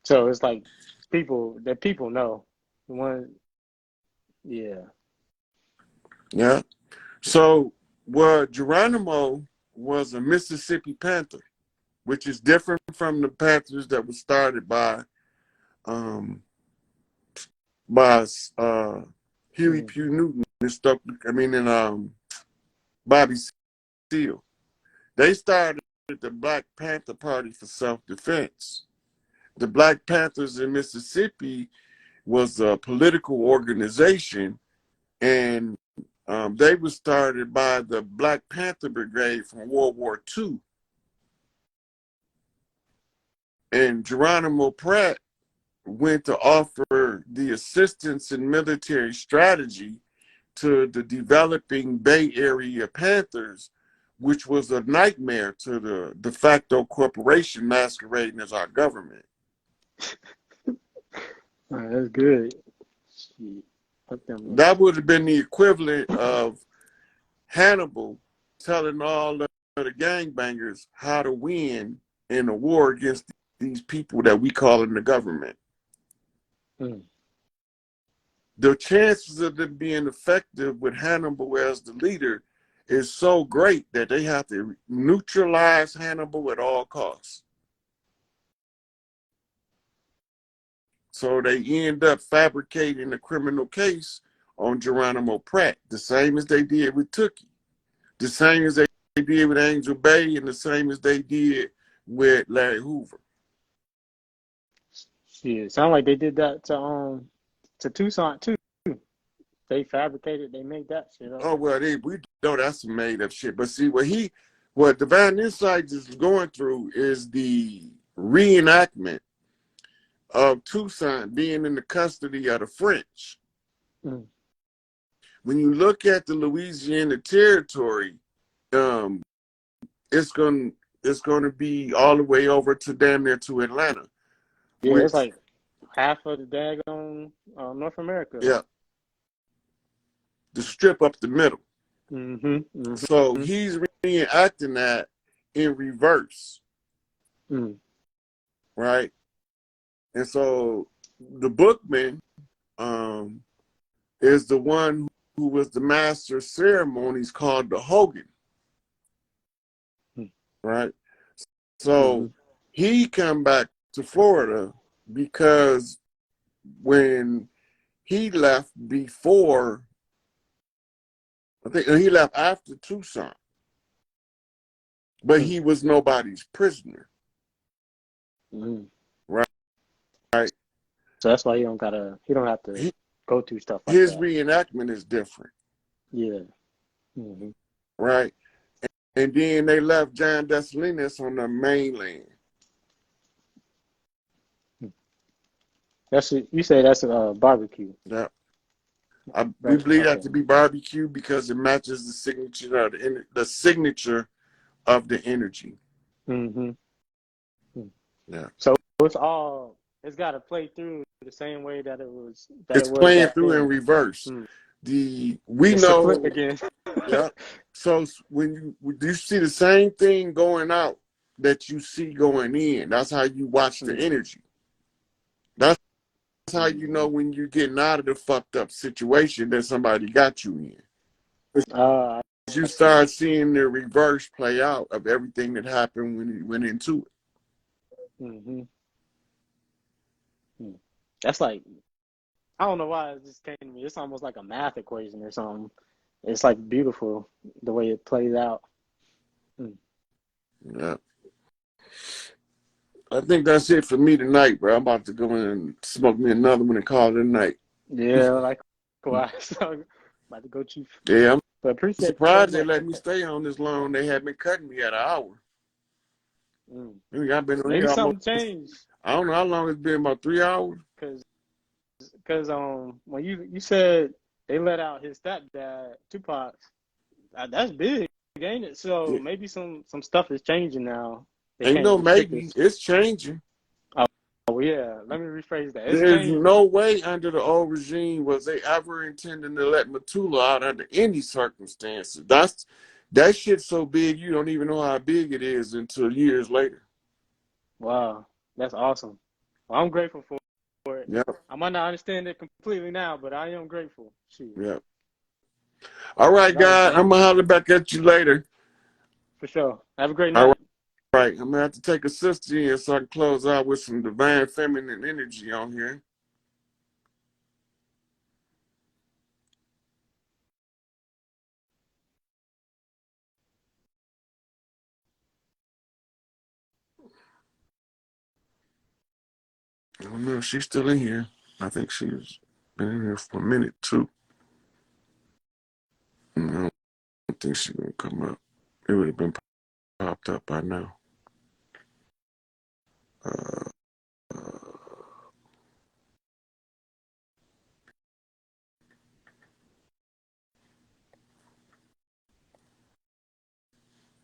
So it's like people know. The one, yeah. Yeah. So, Geronimo was a Mississippi Panther, which is different from the Panthers that were started um by Huey Mm. P. Newton and stuff. I mean, and Bobby Seale. They started the Black Panther Party for self-defense. The Black Panthers in Mississippi was a political organization, and they were started by the Black Panther Brigade from World War II. And Geronimo Pratt went to offer the assistance in military strategy to the developing Bay Area Panthers, which was a nightmare to the de facto corporation masquerading as our government. All right, that's good. Shit. Fuck them. That would have been the equivalent of Hannibal telling all of the gangbangers how to win in a war against these people that we call in the government. Mm. The chances of them being effective with Hannibal as the leader is so great that they have to neutralize Hannibal at all costs. So they end up fabricating a criminal case on Geronimo Pratt, the same as they did with Tookie, the same as they did with Angel Bay, and the same as they did with Larry Hoover. Shit, sound like they did that to Tucson too. They fabricated, they made that shit up. Oh well, we know that's some made up shit. But see, what Divine Insights is going through is the reenactment of Tucson being in the custody of the French. Mm. When you look at the Louisiana Territory, it's going to be all the way over to damn near to Atlanta. Yeah, Which, it's like half of the daggone North America. Yeah. The strip up the middle. Mm-hmm. Mm-hmm. So he's reenacting that in reverse. Mm. Right? And so the bookman is the one who was the master of ceremonies called the Hogan. Mm. Right? So he come back to Florida because when he left before, I think he left after Tucson, but he was nobody's prisoner. Mm. Right? Right. So that's why he don't have to go through stuff like his that. reenactment is different. Yeah. Mm-hmm. Right. And then they left John Dessalines on the mainland. You say that's a barbecue. Yeah. We believe that to be barbecue because it matches the signature of the energy. Mm-hmm. Yeah. So it's got to play through the same way that it was. It's playing through in reverse. We know flip again. Yeah. So when you see the same thing going out that you see going in, that's how you watch the energy. That's how you know when you're getting out of the fucked up situation that somebody got you in. You start seeing the reverse play out of everything that happened when you went into it. Mm-hmm. That's like, I don't know why it just came to me. It's almost like a math equation or something. It's like beautiful the way it plays out. Yeah. I think that's it for me tonight, bro. I'm about to go in and smoke me another one and call it a night. Yeah, like why? So I'm about to go chief. Yeah, I'm surprised they let let me stay on this long. They had been cutting me at an hour. I've been on Maybe here something changed. I don't know how long it's been, about 3 hours. Because when you said they let out his stepdad, Tupac, that's big, ain't it? So maybe some stuff is changing now. Ain't no maybe. It's changing. Oh, Oh yeah, let me rephrase that. It's There's changed. no way under the old regime was they ever intending to let Methuselah out under any circumstances. That shit's so big you don't even know how big it is until years later. Wow, that's awesome. Well, I'm grateful for it. Yep, I might not understand it completely now, but I am grateful. Shit, yep. All right, that was guys, I'm dope gonna holler back at you later. for sure. Have a great All night. right, I'm gonna have to take a sister in so I can close out with some divine feminine energy on here. I don't know if she's still in here. I think she's been in here for a minute too. I don't think she's gonna come up. It would have been popped up by now. Uh,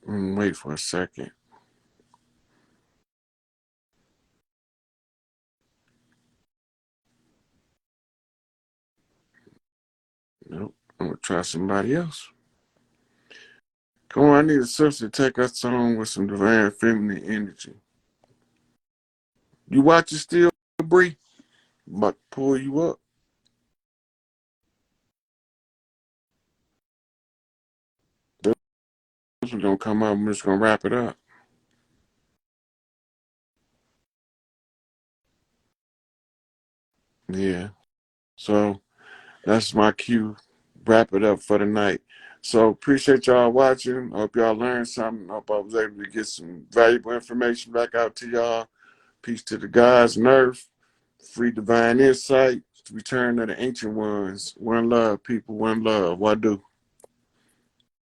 wait for a second. Nope. I'm gonna try somebody else. Come on, I need a sister to take us on with some divine feminine energy. You watch it still, Bree? I'm about to pull you up. This one's gonna come up. I'm just gonna wrap it up. Yeah. So that's my cue. Wrap it up for the night. So appreciate y'all watching. Hope y'all learned something. Hope I was able to get some valuable information back out to y'all. Peace to the gods and earth. Free divine insight. Return of the ancient ones. One love, people. One love. What do?